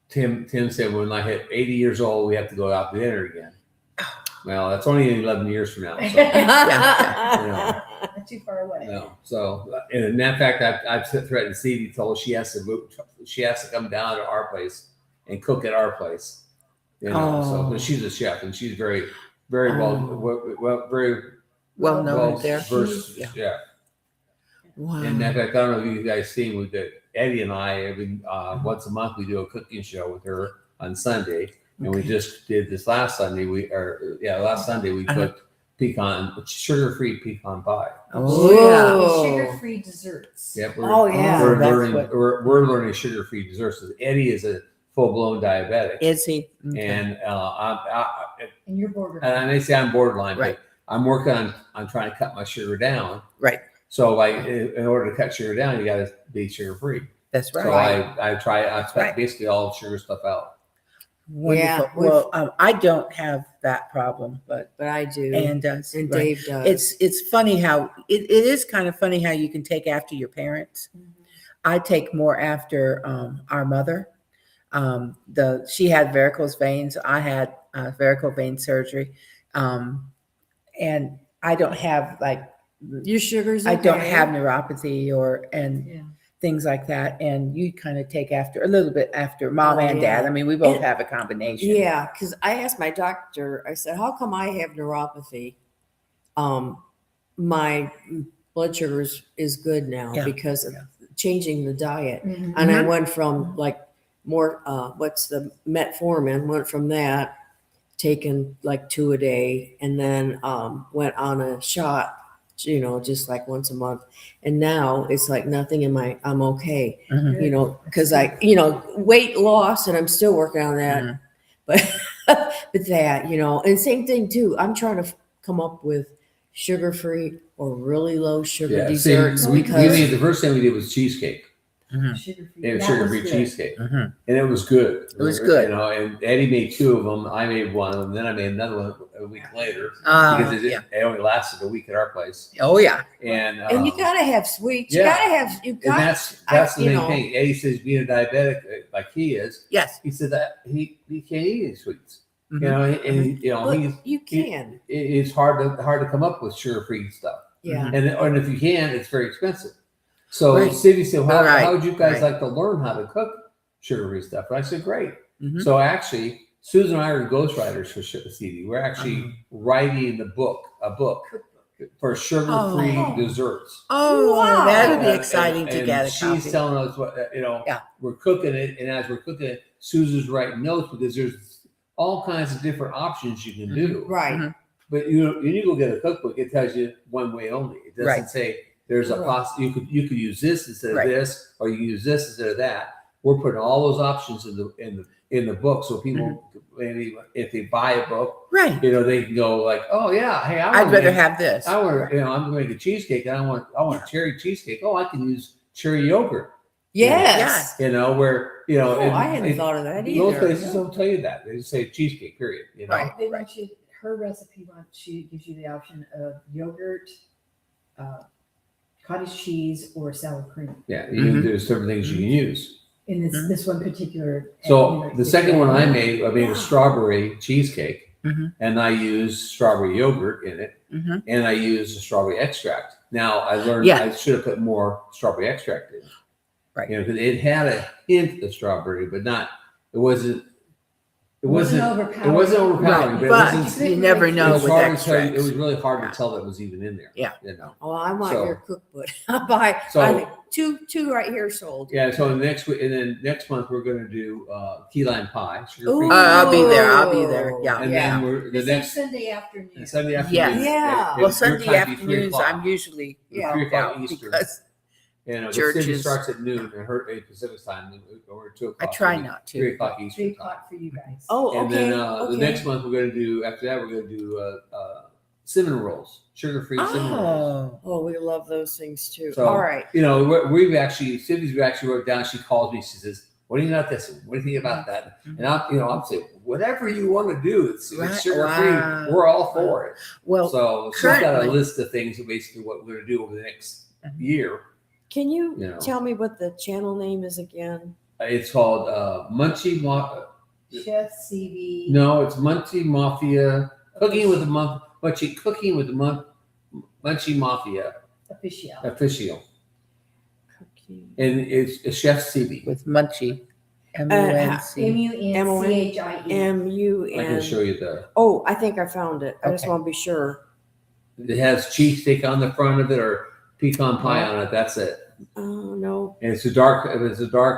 [SPEAKER 5] Tim said, when I hit 80 years old, we have to go out to dinner again. Well, that's only 11 years from now. So,
[SPEAKER 3] Yeah.
[SPEAKER 6] Not too far away.
[SPEAKER 5] no. So, and in that fact, I've threatened Stevie, told her she has to move. She has to come down to our place and cook at our place. You know, so
[SPEAKER 3] Oh.
[SPEAKER 5] but she's a chef and she's very, very very
[SPEAKER 3] Well known
[SPEAKER 5] well
[SPEAKER 3] there.
[SPEAKER 5] versed.
[SPEAKER 3] Yeah.
[SPEAKER 5] Yeah.
[SPEAKER 3] Wow.
[SPEAKER 5] And in fact, I don't know if you guys seen with the Eddie and I every once a month we do a cooking show with her on Sunday, and we
[SPEAKER 3] Okay.
[SPEAKER 5] just did this last Sunday. Last Sunday we
[SPEAKER 3] Uh-huh.
[SPEAKER 5] cooked sugar-free pecan pie.
[SPEAKER 3] Oh, yeah.
[SPEAKER 6] Sugar-free desserts.
[SPEAKER 5] Yep.
[SPEAKER 4] Oh, yeah.
[SPEAKER 5] We're
[SPEAKER 3] That's
[SPEAKER 5] learning.
[SPEAKER 3] what-
[SPEAKER 5] We're learning sugar-free desserts. Eddie is a full-blown diabetic,
[SPEAKER 3] Is he? Okay.
[SPEAKER 5] and
[SPEAKER 6] And you're borderline.
[SPEAKER 5] and I may say I'm borderline,
[SPEAKER 3] Right.
[SPEAKER 5] but I'm working on trying to cut my sugar down.
[SPEAKER 3] Right.
[SPEAKER 5] So, like, in order to cut sugar down, you got to be sugar-free.
[SPEAKER 3] That's right.
[SPEAKER 5] So I cut
[SPEAKER 3] Right.
[SPEAKER 5] basically all sugar stuff out.
[SPEAKER 3] Wonderful.
[SPEAKER 4] Yeah,
[SPEAKER 3] Well, I don't have that problem, but
[SPEAKER 4] but I do.
[SPEAKER 3] Ann does.
[SPEAKER 4] And
[SPEAKER 3] right.
[SPEAKER 4] Dave does.
[SPEAKER 3] It's funny how it is kind of funny how you can take after your parents. I take more after our mother. She had varicose veins. I had varicose vein surgery, and I don't have
[SPEAKER 4] Your sugar's
[SPEAKER 3] I don't
[SPEAKER 4] okay.
[SPEAKER 3] have neuropathy and
[SPEAKER 6] Yeah.
[SPEAKER 3] things like that. And you kind of take after a little bit after mom
[SPEAKER 4] Oh,
[SPEAKER 3] and dad.
[SPEAKER 4] yeah.
[SPEAKER 3] I mean, we both
[SPEAKER 4] And-
[SPEAKER 3] have a combination.
[SPEAKER 4] Yeah, because I asked my doctor, I said, how come I have neuropathy? My blood sugar is good now
[SPEAKER 3] Yeah,
[SPEAKER 4] because of
[SPEAKER 3] yeah.
[SPEAKER 4] changing the diet.
[SPEAKER 6] Mhm.
[SPEAKER 4] And I
[SPEAKER 3] Mhm.
[SPEAKER 4] went from like more, what's the metformin, went from that, taking like 2 a day, and then went on a shot, just like once a month. And now it's like nothing I'm okay,
[SPEAKER 3] Mhm.
[SPEAKER 4] because weight loss, and I'm still working on that.
[SPEAKER 3] Mhm.
[SPEAKER 4] But, but that, and same thing too. I'm trying to come up with sugar-free or really low sugar
[SPEAKER 5] Yeah.
[SPEAKER 4] desserts
[SPEAKER 5] See, we
[SPEAKER 4] because
[SPEAKER 5] made the first thing we did was cheesecake.
[SPEAKER 3] Mhm.
[SPEAKER 6] Sugar-free.
[SPEAKER 5] It was
[SPEAKER 6] That
[SPEAKER 5] sugar-free
[SPEAKER 6] good.
[SPEAKER 5] cheesecake,
[SPEAKER 3] Mhm.
[SPEAKER 5] and it was good.
[SPEAKER 3] It was good.
[SPEAKER 5] And Eddie made 2 of them. I made one, and then I made another one a week later because
[SPEAKER 3] Yeah.
[SPEAKER 5] it only lasted a week at our place.
[SPEAKER 3] Oh yeah.
[SPEAKER 4] and you gotta have sweets.
[SPEAKER 5] yeah.
[SPEAKER 4] You
[SPEAKER 5] And
[SPEAKER 4] got
[SPEAKER 5] that's the
[SPEAKER 4] you
[SPEAKER 5] main
[SPEAKER 4] know.
[SPEAKER 5] thing. Eddie says being a diabetic like he is,
[SPEAKER 3] Yes.
[SPEAKER 5] he said that he can't eat any sweets.
[SPEAKER 3] Mhm.
[SPEAKER 5] You know, and
[SPEAKER 4] But you can.
[SPEAKER 5] it's hard to come up with sugar-free stuff.
[SPEAKER 4] Yeah.
[SPEAKER 5] And if you can, it's very expensive. So
[SPEAKER 3] Right.
[SPEAKER 5] Stevie said,
[SPEAKER 3] Right.
[SPEAKER 5] how would you guys
[SPEAKER 3] Right.
[SPEAKER 5] like to learn how to cook sugar-free stuff? And I said, great.
[SPEAKER 3] Mhm.
[SPEAKER 5] So actually, Susan and I are ghostwriters for Stevie. We're actually
[SPEAKER 3] Uh-huh.
[SPEAKER 5] writing a book for sugar-free
[SPEAKER 3] Oh.
[SPEAKER 5] desserts.
[SPEAKER 3] Oh,
[SPEAKER 4] Wow.
[SPEAKER 3] that would be
[SPEAKER 5] And-
[SPEAKER 3] exciting to
[SPEAKER 5] and
[SPEAKER 3] get a
[SPEAKER 5] she's
[SPEAKER 3] copy.
[SPEAKER 5] telling us what
[SPEAKER 3] Yeah.
[SPEAKER 5] we're cooking it, and as we're cooking it, Susan's writing notes because there's all kinds of different options you can do.
[SPEAKER 4] Right.
[SPEAKER 3] Mhm.
[SPEAKER 5] But you need to go get a cookbook. It tells you one way only. It doesn't
[SPEAKER 3] Right.
[SPEAKER 5] say there's a
[SPEAKER 4] Right.
[SPEAKER 5] you could use this instead of
[SPEAKER 3] Right.
[SPEAKER 5] this, or you can use this instead of that. We're putting all those options in the book, so people
[SPEAKER 3] Mm-hmm.
[SPEAKER 5] maybe if they buy a book,
[SPEAKER 3] Right.
[SPEAKER 5] they can go like, oh yeah, hey,
[SPEAKER 3] I'd rather have this.
[SPEAKER 5] I want I'm going to make a cheesecake, and I want cherry cheesecake. Oh, I can use cherry yogurt.
[SPEAKER 4] Yes.
[SPEAKER 5] Where
[SPEAKER 4] Oh,
[SPEAKER 5] and-
[SPEAKER 4] I hadn't
[SPEAKER 5] and
[SPEAKER 4] thought of that
[SPEAKER 5] Most
[SPEAKER 4] either.
[SPEAKER 5] places don't tell you that. They just say cheesecake. Period.
[SPEAKER 3] Right.
[SPEAKER 6] They want you. Her recipe she gives you the option of yogurt, cottage cheese, or sour cream.
[SPEAKER 5] Yeah.
[SPEAKER 3] Mhm.
[SPEAKER 5] There's different things you can use.
[SPEAKER 6] In this
[SPEAKER 3] Mhm.
[SPEAKER 6] this one particular.
[SPEAKER 5] So the second one I made a
[SPEAKER 6] Wow.
[SPEAKER 5] strawberry cheesecake,
[SPEAKER 3] Mhm.
[SPEAKER 5] and I used strawberry yogurt in it,
[SPEAKER 3] Mhm.
[SPEAKER 5] and I used a strawberry extract. Now I learned
[SPEAKER 3] Yeah.
[SPEAKER 5] I should have put more strawberry extract in it.
[SPEAKER 3] Right.
[SPEAKER 5] Because it had a hint of strawberry, but it wasn't It wasn't
[SPEAKER 6] overpowering.
[SPEAKER 5] It wasn't overpowering,
[SPEAKER 3] Right,
[SPEAKER 5] but,
[SPEAKER 3] but
[SPEAKER 5] it wasn't.
[SPEAKER 3] you never know
[SPEAKER 5] It was
[SPEAKER 3] with
[SPEAKER 5] hard to tell. It
[SPEAKER 3] extracts.
[SPEAKER 5] was really hard
[SPEAKER 3] Yeah.
[SPEAKER 5] to tell that was even in there.
[SPEAKER 3] Yeah.
[SPEAKER 5] You know.
[SPEAKER 4] Oh, I want
[SPEAKER 5] So-
[SPEAKER 4] your cookbook. I'll buy.
[SPEAKER 5] So-
[SPEAKER 4] I think two right here sold.
[SPEAKER 5] Yeah. So next week, and then next month we're going to do key lime pie. Sugar-free.
[SPEAKER 4] Ooh.
[SPEAKER 3] I'll be there. I'll be there. Yeah.
[SPEAKER 5] And
[SPEAKER 4] Yeah.
[SPEAKER 5] then we're the
[SPEAKER 6] It's
[SPEAKER 5] next
[SPEAKER 6] Sunday afternoon.
[SPEAKER 5] Sunday afternoon.
[SPEAKER 3] Yes.
[SPEAKER 4] Yeah.
[SPEAKER 5] and
[SPEAKER 3] Well,
[SPEAKER 5] your
[SPEAKER 3] Sunday
[SPEAKER 5] time be 3
[SPEAKER 3] afternoons,
[SPEAKER 5] o'clock.
[SPEAKER 3] I'm usually
[SPEAKER 4] Yeah.
[SPEAKER 5] 3 o'clock
[SPEAKER 3] out
[SPEAKER 5] Eastern.
[SPEAKER 3] because
[SPEAKER 5] And the
[SPEAKER 3] churches-
[SPEAKER 5] city starts at noon, and her Pacific time, or 2
[SPEAKER 3] I
[SPEAKER 5] o'clock.
[SPEAKER 3] try not
[SPEAKER 5] 3
[SPEAKER 3] to.
[SPEAKER 5] o'clock
[SPEAKER 6] 3
[SPEAKER 5] Eastern time.
[SPEAKER 6] o'clock for you guys.
[SPEAKER 4] Oh,
[SPEAKER 5] And
[SPEAKER 4] okay.
[SPEAKER 5] then
[SPEAKER 4] okay.
[SPEAKER 5] the next month we're going to do. After that, we're going to do cinnamon rolls, sugar-free cinnamon rolls.
[SPEAKER 3] Oh,
[SPEAKER 4] Oh, we love those things too.
[SPEAKER 5] So-
[SPEAKER 4] All right.
[SPEAKER 5] You know, Cindy's actually wrote down. She calls me. She says, "What do you think about this? What do you think about that?" And I'm saying, "Whatever you want to do. It's
[SPEAKER 3] Right.
[SPEAKER 5] sugar-free.
[SPEAKER 3] Wow.
[SPEAKER 5] We're all for it."
[SPEAKER 3] well,
[SPEAKER 5] So she's got a
[SPEAKER 3] currently-
[SPEAKER 5] list of things, basically what we're going to do over the next year.
[SPEAKER 4] Can you
[SPEAKER 5] You know.
[SPEAKER 4] tell me what the channel name is again?
[SPEAKER 5] It's called Munchie.
[SPEAKER 6] Chef CV.
[SPEAKER 5] No, it's Munchie Mafia Cooking with the Munchie Cooking with the Munchie Mafia
[SPEAKER 6] Official.
[SPEAKER 5] official,
[SPEAKER 4] Cooking.
[SPEAKER 5] and it's a Chef CB.
[SPEAKER 3] with Munchie, M-U-N-C.
[SPEAKER 6] MUNCHIE.
[SPEAKER 5] I can
[SPEAKER 4] MUN.
[SPEAKER 5] show you the.
[SPEAKER 4] Oh, I think I found it. I just
[SPEAKER 3] Okay.
[SPEAKER 4] want to be sure.
[SPEAKER 5] It has cheesesteak on the front of it or pecan pie on it. That's it.
[SPEAKER 4] Oh no.
[SPEAKER 5] And it's a dark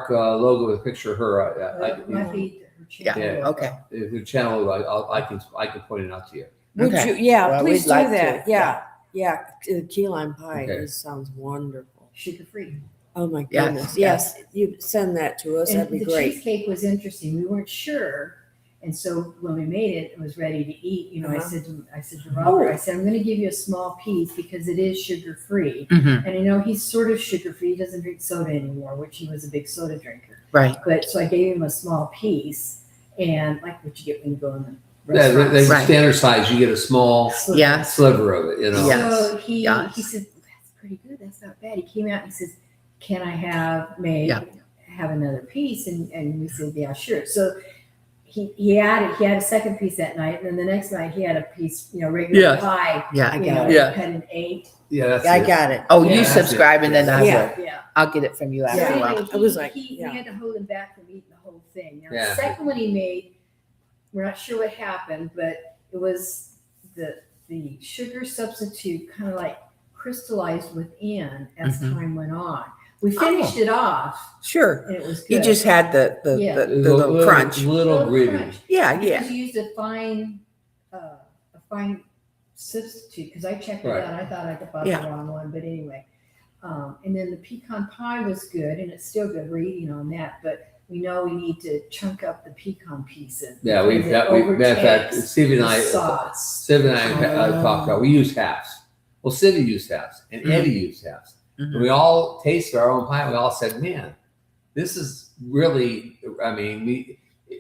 [SPEAKER 5] logo with a picture of her.
[SPEAKER 6] Might be her
[SPEAKER 3] Yeah.
[SPEAKER 6] channel.
[SPEAKER 3] Okay.
[SPEAKER 5] The channel. I can point it out to you.
[SPEAKER 4] Would
[SPEAKER 3] Okay.
[SPEAKER 4] you? Yeah,
[SPEAKER 3] Well,
[SPEAKER 4] please
[SPEAKER 3] we'd
[SPEAKER 4] do
[SPEAKER 3] like
[SPEAKER 4] that.
[SPEAKER 3] to.
[SPEAKER 4] Yeah. Yeah. Key lime pie.
[SPEAKER 5] Okay.
[SPEAKER 4] This sounds wonderful.
[SPEAKER 6] Sugar free.
[SPEAKER 4] Oh my
[SPEAKER 3] Yes,
[SPEAKER 4] goodness.
[SPEAKER 3] yes.
[SPEAKER 4] Yes. You send that to us.
[SPEAKER 6] And
[SPEAKER 4] That'd be
[SPEAKER 6] the
[SPEAKER 4] great.
[SPEAKER 6] cheesecake was interesting. We weren't sure. And so when we made it, it was ready to eat. You know, I
[SPEAKER 4] Uh-huh.
[SPEAKER 6] said to Robert,
[SPEAKER 4] Oh.
[SPEAKER 6] I said, I'm going to give you a small piece because it is sugar free.
[SPEAKER 3] Mhm.
[SPEAKER 6] And I know he's sort of sugar free. He doesn't drink soda anymore, which he was a big soda drinker.
[SPEAKER 3] Right.
[SPEAKER 6] But so I gave him a small piece, and like what you get when you go in the
[SPEAKER 5] Yeah,
[SPEAKER 6] restaurant.
[SPEAKER 5] the
[SPEAKER 3] Right.
[SPEAKER 5] standard size. You get a small
[SPEAKER 6] Sliver.
[SPEAKER 3] Yeah.
[SPEAKER 5] sliver of it. You know.
[SPEAKER 3] Yeah.
[SPEAKER 6] So he
[SPEAKER 3] Yes.
[SPEAKER 6] said, that's pretty good. That's not bad. He came out and he says, can I have another piece? And we said, yeah, sure. So he had a second piece that night, and then the next night he had a piece, regular
[SPEAKER 3] Yes.
[SPEAKER 6] pie.
[SPEAKER 3] Yeah.
[SPEAKER 4] I
[SPEAKER 6] you
[SPEAKER 4] got
[SPEAKER 6] know,
[SPEAKER 4] it.
[SPEAKER 5] Yeah.
[SPEAKER 6] cut in 8.
[SPEAKER 5] Yeah, that's
[SPEAKER 3] I
[SPEAKER 5] it.
[SPEAKER 3] got it. Oh,
[SPEAKER 6] Yeah,
[SPEAKER 3] you
[SPEAKER 6] that's
[SPEAKER 3] subscribe and then I
[SPEAKER 5] Yeah.
[SPEAKER 3] will.
[SPEAKER 6] Yeah.
[SPEAKER 3] I'll get it from you after
[SPEAKER 6] So
[SPEAKER 3] a
[SPEAKER 6] anyway,
[SPEAKER 3] while.
[SPEAKER 4] I was like,
[SPEAKER 6] he
[SPEAKER 4] yeah.
[SPEAKER 6] had to hold him back from eating the whole thing. Now,
[SPEAKER 5] Yeah.
[SPEAKER 6] the second one he made, we're not sure what happened, but it was the sugar substitute kind of like crystallized within as
[SPEAKER 3] Mhm.
[SPEAKER 6] time went on. We finished it off,
[SPEAKER 3] Sure.
[SPEAKER 6] and it was good.
[SPEAKER 3] You just had the
[SPEAKER 6] Yeah.
[SPEAKER 3] the little crunch.
[SPEAKER 5] Little gritty.
[SPEAKER 6] crunch.
[SPEAKER 3] Yeah,
[SPEAKER 6] Because
[SPEAKER 3] yeah.
[SPEAKER 6] you used a fine substitute, because I checked it
[SPEAKER 5] Right.
[SPEAKER 6] out. I thought I bought
[SPEAKER 3] Yeah.
[SPEAKER 6] the wrong one, but anyway. And then the pecan pie was good, and it's still good. We're eating on that, but we know we need to chunk up the pecan pieces.
[SPEAKER 5] Yeah,
[SPEAKER 6] because it
[SPEAKER 5] matter of fact,
[SPEAKER 6] overtakes
[SPEAKER 5] Steve and
[SPEAKER 6] the
[SPEAKER 5] I,
[SPEAKER 6] sauce.
[SPEAKER 5] talked about. We use halves. Well, Cindy used halves, and
[SPEAKER 3] Mhm.
[SPEAKER 5] Eddie used halves.
[SPEAKER 3] Mhm.
[SPEAKER 5] And we all tasted our own pie. And we all said, "Man, this is really." I mean,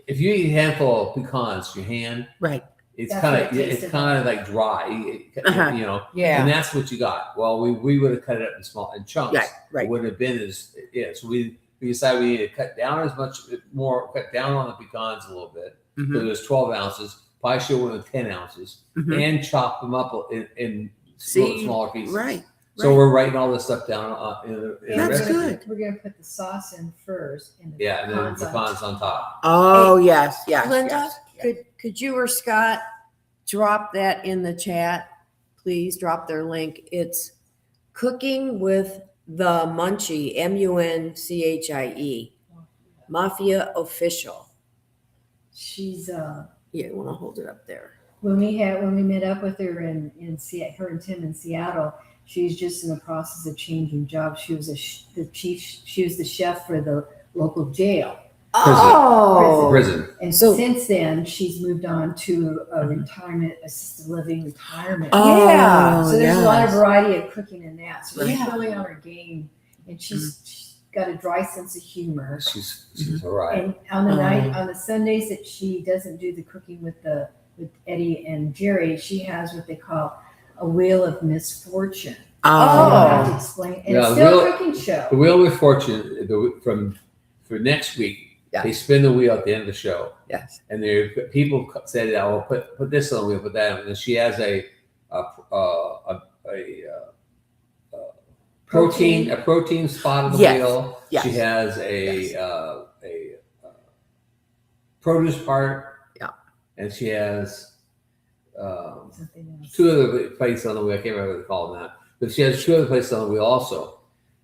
[SPEAKER 5] if you eat a handful of pecans, your hand,
[SPEAKER 3] Right.
[SPEAKER 5] it's
[SPEAKER 6] That's
[SPEAKER 5] kind
[SPEAKER 6] what
[SPEAKER 5] of
[SPEAKER 6] it tasted
[SPEAKER 5] like dry.
[SPEAKER 3] Uh-huh.
[SPEAKER 5] You know,
[SPEAKER 4] Yeah.
[SPEAKER 5] and that's what you got. Well, we would have cut it up in chunks.
[SPEAKER 3] Right. Right.
[SPEAKER 5] It wouldn't have been as So we decided we need to cut down cut down on the pecans a little bit. So
[SPEAKER 3] Mhm.
[SPEAKER 5] there's 12 ounces. Pie should went with 10 ounces,
[SPEAKER 3] Mhm.
[SPEAKER 5] and chop them up in
[SPEAKER 3] See,
[SPEAKER 5] smaller pieces.
[SPEAKER 3] Right.
[SPEAKER 5] So
[SPEAKER 3] right.
[SPEAKER 5] we're writing all this stuff down in the
[SPEAKER 6] And
[SPEAKER 3] That's
[SPEAKER 5] recipe.
[SPEAKER 3] good.
[SPEAKER 6] We're gonna put the sauce in first, and the
[SPEAKER 5] Yeah, and then
[SPEAKER 6] pecans
[SPEAKER 5] the pecans on top.
[SPEAKER 3] Oh yes, yes,
[SPEAKER 4] Linda,
[SPEAKER 3] yes.
[SPEAKER 4] could you or Scott drop that in the chat? Please drop their link. It's Cooking with the Munchie, MUNCHIE, Mafia Official.
[SPEAKER 6] She's
[SPEAKER 4] Yeah, you want to hold it up there.
[SPEAKER 6] when we met up with her in Seattle, her and Tim in Seattle, she's just in the process of changing jobs. She was she was the chef for the local jail,
[SPEAKER 4] Oh,
[SPEAKER 5] Prison.
[SPEAKER 6] and
[SPEAKER 4] So-
[SPEAKER 6] since then she's moved on to a retirement assisted living retirement.
[SPEAKER 4] Yeah.
[SPEAKER 6] So there's a lot of
[SPEAKER 3] yes.
[SPEAKER 6] variety of cooking in that. So she's
[SPEAKER 4] Yeah.
[SPEAKER 6] really on her game, and she's got a dry sense of humor.
[SPEAKER 5] She's all right.
[SPEAKER 6] And on the on the Sundays that she doesn't do the cooking with Eddie and Jerry, she has what they call a wheel of misfortune.
[SPEAKER 3] Oh,
[SPEAKER 6] I have to explain. And
[SPEAKER 5] Yeah,
[SPEAKER 6] it's still
[SPEAKER 5] wheel-
[SPEAKER 6] a cooking show.
[SPEAKER 5] The Wheel of Fortune for next week.
[SPEAKER 3] Yeah.
[SPEAKER 5] They spin the wheel at the end of the show,
[SPEAKER 3] yes.
[SPEAKER 5] and there people said, "Oh, put this on the wheel, put that on." And she has a protein spot on the
[SPEAKER 3] Yes.
[SPEAKER 5] wheel.
[SPEAKER 3] Yes.
[SPEAKER 5] She has a produce part, and she has
[SPEAKER 6] Something else.
[SPEAKER 5] two other plates on the wheel. I can't remember what they call them now, but she has two other plates on the wheel also.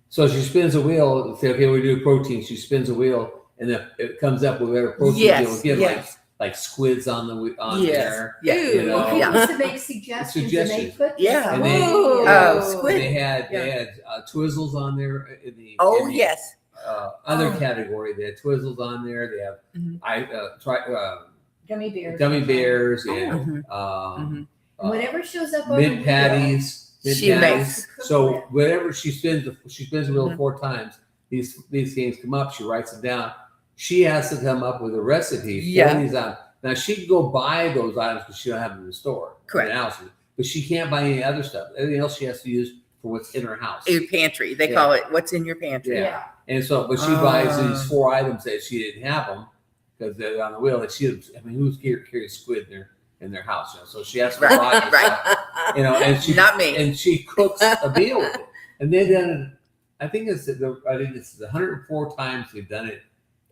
[SPEAKER 5] So she spins a wheel. Say, okay, we do protein. She spins a wheel, and then it comes up with whatever protein
[SPEAKER 3] Yes,
[SPEAKER 5] you'll get,
[SPEAKER 3] yes.
[SPEAKER 5] like squids on the on
[SPEAKER 3] Yes.
[SPEAKER 5] there.
[SPEAKER 3] Yeah.
[SPEAKER 4] Ew.
[SPEAKER 5] You know,
[SPEAKER 6] Well,
[SPEAKER 3] Yeah.
[SPEAKER 6] people used to make suggestions, and they
[SPEAKER 5] Suggestions.
[SPEAKER 6] put this
[SPEAKER 3] Yeah.
[SPEAKER 6] on
[SPEAKER 5] And they-
[SPEAKER 6] the
[SPEAKER 3] Oh,
[SPEAKER 6] video.
[SPEAKER 3] squid.
[SPEAKER 5] They had Twizzles on there in the
[SPEAKER 3] Oh
[SPEAKER 5] in the,
[SPEAKER 3] yes.
[SPEAKER 5] other
[SPEAKER 3] Oh.
[SPEAKER 5] category. They had Twizzles on there. They have
[SPEAKER 3] Mhm.
[SPEAKER 6] Gummy bears.
[SPEAKER 5] gummy bears
[SPEAKER 3] Mhm.
[SPEAKER 5] and
[SPEAKER 3] Mhm.
[SPEAKER 6] And whatever shows up on the
[SPEAKER 5] mint
[SPEAKER 6] wheel,
[SPEAKER 5] patties. Mint
[SPEAKER 3] She
[SPEAKER 5] patties.
[SPEAKER 3] makes-
[SPEAKER 5] So whatever she spins the wheel
[SPEAKER 3] Mhm.
[SPEAKER 5] 4 times. These things come up. She writes them down. She has to come up with a recipe for
[SPEAKER 3] Yeah.
[SPEAKER 5] these items. Now she can go buy those items because she don't have them in the store.
[SPEAKER 3] Correct.
[SPEAKER 5] In the house, but she can't buy any other stuff. Everything else she has to use for what's in her house.
[SPEAKER 3] Your pantry. They
[SPEAKER 5] Yeah.
[SPEAKER 3] call it what's in your pantry.
[SPEAKER 5] Yeah.
[SPEAKER 6] Yeah.
[SPEAKER 5] And so, but she buys
[SPEAKER 3] Ah.
[SPEAKER 5] these 4 items that she didn't have them because they're on the wheel. And who's carrying squid in their house? You know, so she has to
[SPEAKER 3] Right,
[SPEAKER 5] buy this
[SPEAKER 3] right.
[SPEAKER 5] stuff, you know, and she
[SPEAKER 3] Not me.
[SPEAKER 5] and she cooks a meal with it. And they've done it. I think it's the 104 times they've done it,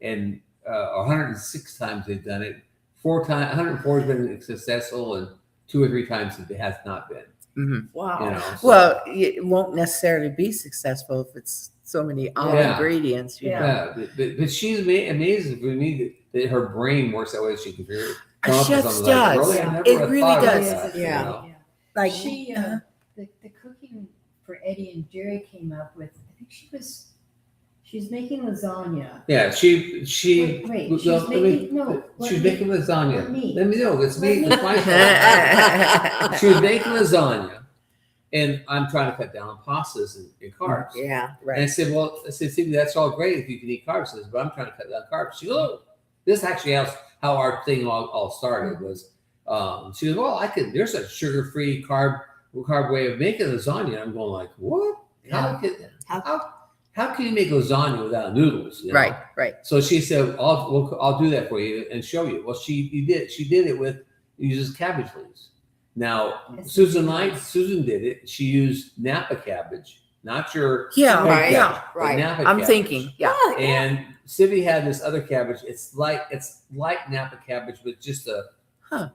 [SPEAKER 5] and 106 times they've done it. 104 has been successful, and 2 or 3 times it has not been.
[SPEAKER 3] Mhm.
[SPEAKER 4] Wow.
[SPEAKER 5] You know, so-
[SPEAKER 3] Well, it won't necessarily be successful if it's so many odd
[SPEAKER 5] Yeah.
[SPEAKER 3] ingredients. You know.
[SPEAKER 5] Yeah, but she's amazing for me that her brain works that way. She can figure
[SPEAKER 3] It
[SPEAKER 5] come up with
[SPEAKER 3] just
[SPEAKER 5] something like,
[SPEAKER 3] does.
[SPEAKER 5] really, I never
[SPEAKER 3] It
[SPEAKER 5] would have
[SPEAKER 3] really
[SPEAKER 5] thought about
[SPEAKER 3] does.
[SPEAKER 5] that, you
[SPEAKER 4] Yeah.
[SPEAKER 5] know?
[SPEAKER 3] Like
[SPEAKER 6] She
[SPEAKER 3] uh-huh.
[SPEAKER 6] the cooking for Eddie and Jerry came up with. I think she's making lasagna.
[SPEAKER 5] Yeah, she
[SPEAKER 6] Wait,
[SPEAKER 5] she's
[SPEAKER 6] she's making no.
[SPEAKER 5] she's making lasagna.
[SPEAKER 6] let me-
[SPEAKER 5] Let me know. It's
[SPEAKER 6] let
[SPEAKER 5] me.
[SPEAKER 6] me-
[SPEAKER 5] It's my fault. She was making lasagna, and I'm trying to cut down on pastas and carbs.
[SPEAKER 4] Yeah.
[SPEAKER 5] And I said, well, Cindy, that's all great if you can eat carbs. She says, but I'm trying to cut down carbs. She goes, oh, this actually how our thing all started was. She goes, well, there's a sugar-free carb way of making lasagna. I'm going like, what? How can you make lasagna without noodles? you know?
[SPEAKER 3] Right, right.
[SPEAKER 5] So she said, I'll do that for you and show you. Well, she did it with uses cabbage leaves. Now Susan did it. She used Napa cabbage, not your
[SPEAKER 3] Yeah,
[SPEAKER 4] Right.
[SPEAKER 3] yeah.
[SPEAKER 5] but
[SPEAKER 4] Right.
[SPEAKER 5] Napa
[SPEAKER 3] I'm
[SPEAKER 5] cabbage.
[SPEAKER 3] thinking, yeah.
[SPEAKER 5] And Sibby had this other cabbage. It's like Napa cabbage, but just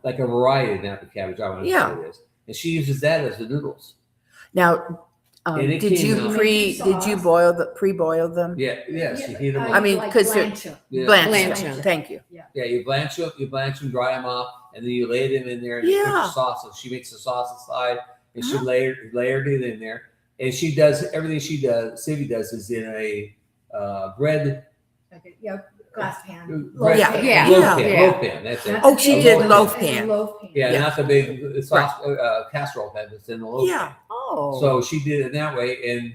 [SPEAKER 5] like a variety of Napa cabbage. I want to
[SPEAKER 3] Yeah.
[SPEAKER 5] say it is. And she uses that as the noodles.
[SPEAKER 3] Now,
[SPEAKER 5] And it
[SPEAKER 3] did
[SPEAKER 5] came
[SPEAKER 3] you
[SPEAKER 5] out-
[SPEAKER 3] pre-boil them?
[SPEAKER 5] Yeah. She heat them
[SPEAKER 3] I
[SPEAKER 5] up.
[SPEAKER 3] mean, 'cause they're-
[SPEAKER 6] blanch 'em.
[SPEAKER 5] Yeah.
[SPEAKER 3] Blanch.
[SPEAKER 4] Blanch.
[SPEAKER 3] Thank you.
[SPEAKER 5] Yeah, you blanch them, dry them off, and then you lay them in there and you put
[SPEAKER 3] Yeah.
[SPEAKER 5] the sauce. So she makes the sauce aside, and she
[SPEAKER 3] Huh.
[SPEAKER 5] layered it in there. And she does everything she does. Sibby does is in a bread
[SPEAKER 6] Okay, yeah, glass pan.
[SPEAKER 5] bread
[SPEAKER 3] Yeah,
[SPEAKER 6] pan.
[SPEAKER 4] yeah.
[SPEAKER 5] loaf pan. That's it.
[SPEAKER 6] Not
[SPEAKER 3] Oh,
[SPEAKER 6] the
[SPEAKER 3] she
[SPEAKER 6] big
[SPEAKER 3] did
[SPEAKER 6] one,
[SPEAKER 3] loaf
[SPEAKER 6] it's a
[SPEAKER 3] pan.
[SPEAKER 6] loaf pan.
[SPEAKER 5] Yeah,
[SPEAKER 3] Yeah.
[SPEAKER 5] not the big sauce casserole pan. It's in the loaf
[SPEAKER 3] Yeah.
[SPEAKER 5] pan.
[SPEAKER 4] Oh.
[SPEAKER 5] So she did it that way, and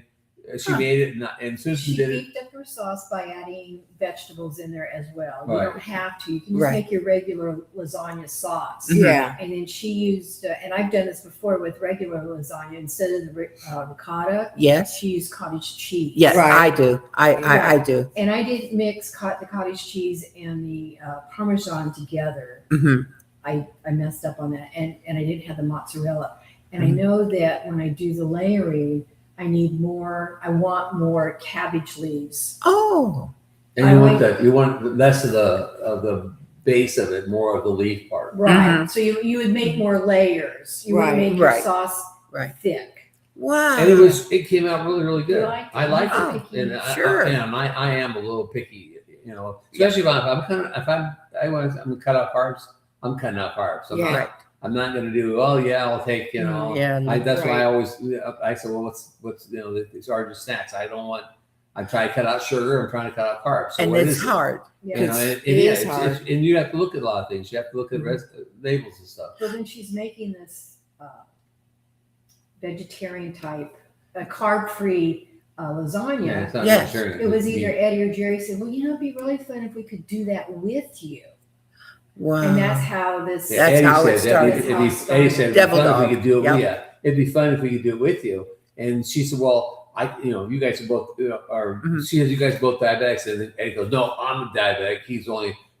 [SPEAKER 5] she
[SPEAKER 3] Huh.
[SPEAKER 5] made it. And Susan
[SPEAKER 6] She
[SPEAKER 5] did it.
[SPEAKER 6] beefed up her sauce by adding vegetables in there as well. You
[SPEAKER 5] Right.
[SPEAKER 6] don't have to. You can just
[SPEAKER 3] Right.
[SPEAKER 6] make your regular lasagna sauce.
[SPEAKER 4] yeah.
[SPEAKER 6] And then she used, and I've done this before with regular lasagna. Instead of the ricotta,
[SPEAKER 3] Yes.
[SPEAKER 6] she used cottage cheese.
[SPEAKER 3] Yes,
[SPEAKER 4] Right.
[SPEAKER 3] I do. I do.
[SPEAKER 6] And I did mix the cottage cheese and the Parmesan together.
[SPEAKER 3] Hmm.
[SPEAKER 6] I messed up on that, and I didn't have the mozzarella. And I know that when I do the layering, I want more cabbage leaves.
[SPEAKER 3] Oh,
[SPEAKER 5] And
[SPEAKER 6] I
[SPEAKER 5] you want less of the base of it, more of the leaf part.
[SPEAKER 6] Right. So you would make more layers. You
[SPEAKER 4] Right.
[SPEAKER 6] would make your
[SPEAKER 3] Right.
[SPEAKER 6] sauce
[SPEAKER 3] Right.
[SPEAKER 6] thick.
[SPEAKER 3] wow.
[SPEAKER 5] And it came out really, really good.
[SPEAKER 6] You liked it?
[SPEAKER 5] I liked
[SPEAKER 6] Oh,
[SPEAKER 5] it, and
[SPEAKER 3] sure.
[SPEAKER 5] I am a little picky, especially if I'm gonna cut out carbs. I'm cutting out carbs.
[SPEAKER 4] Yeah.
[SPEAKER 3] Right.
[SPEAKER 5] I'm not gonna do. Oh yeah, I'll take.
[SPEAKER 3] Yeah.
[SPEAKER 5] That's why
[SPEAKER 4] Right.
[SPEAKER 5] I always. I said, well, what's these are just snacks. I don't want. I'm trying to cut out sugar. I'm trying to cut out carbs. So
[SPEAKER 3] And
[SPEAKER 5] what
[SPEAKER 3] it's
[SPEAKER 5] is it?
[SPEAKER 3] hard.
[SPEAKER 6] Yeah.
[SPEAKER 5] You know,
[SPEAKER 4] It is hard.
[SPEAKER 5] and you have to look at a lot of things. You have to look at labels and stuff.
[SPEAKER 6] So then she's making this vegetarian type, carb-free lasagna.
[SPEAKER 5] It's not
[SPEAKER 3] Yes.
[SPEAKER 5] vegetarian,
[SPEAKER 6] It was
[SPEAKER 5] it's
[SPEAKER 6] either
[SPEAKER 5] meat.
[SPEAKER 6] Eddie or Jerry said, well, it'd be really fun if we could do that with you.
[SPEAKER 3] Wow.
[SPEAKER 6] And that's how this.
[SPEAKER 5] Yeah,
[SPEAKER 3] That's
[SPEAKER 5] Eddie
[SPEAKER 3] how it
[SPEAKER 5] said that'd
[SPEAKER 3] started.
[SPEAKER 5] be-
[SPEAKER 6] That's how it
[SPEAKER 5] Eddie
[SPEAKER 6] started.
[SPEAKER 5] said, it'd be
[SPEAKER 3] Devil
[SPEAKER 5] fun if we
[SPEAKER 3] dog.
[SPEAKER 5] could do it.
[SPEAKER 3] Yep.
[SPEAKER 5] Yeah, it'd be fun if we could do it with you. And she said, well, you guys are both,
[SPEAKER 3] Mhm.
[SPEAKER 5] she says, you guys are both diabetics. And Eddie goes, no, I'm a diabetic. He's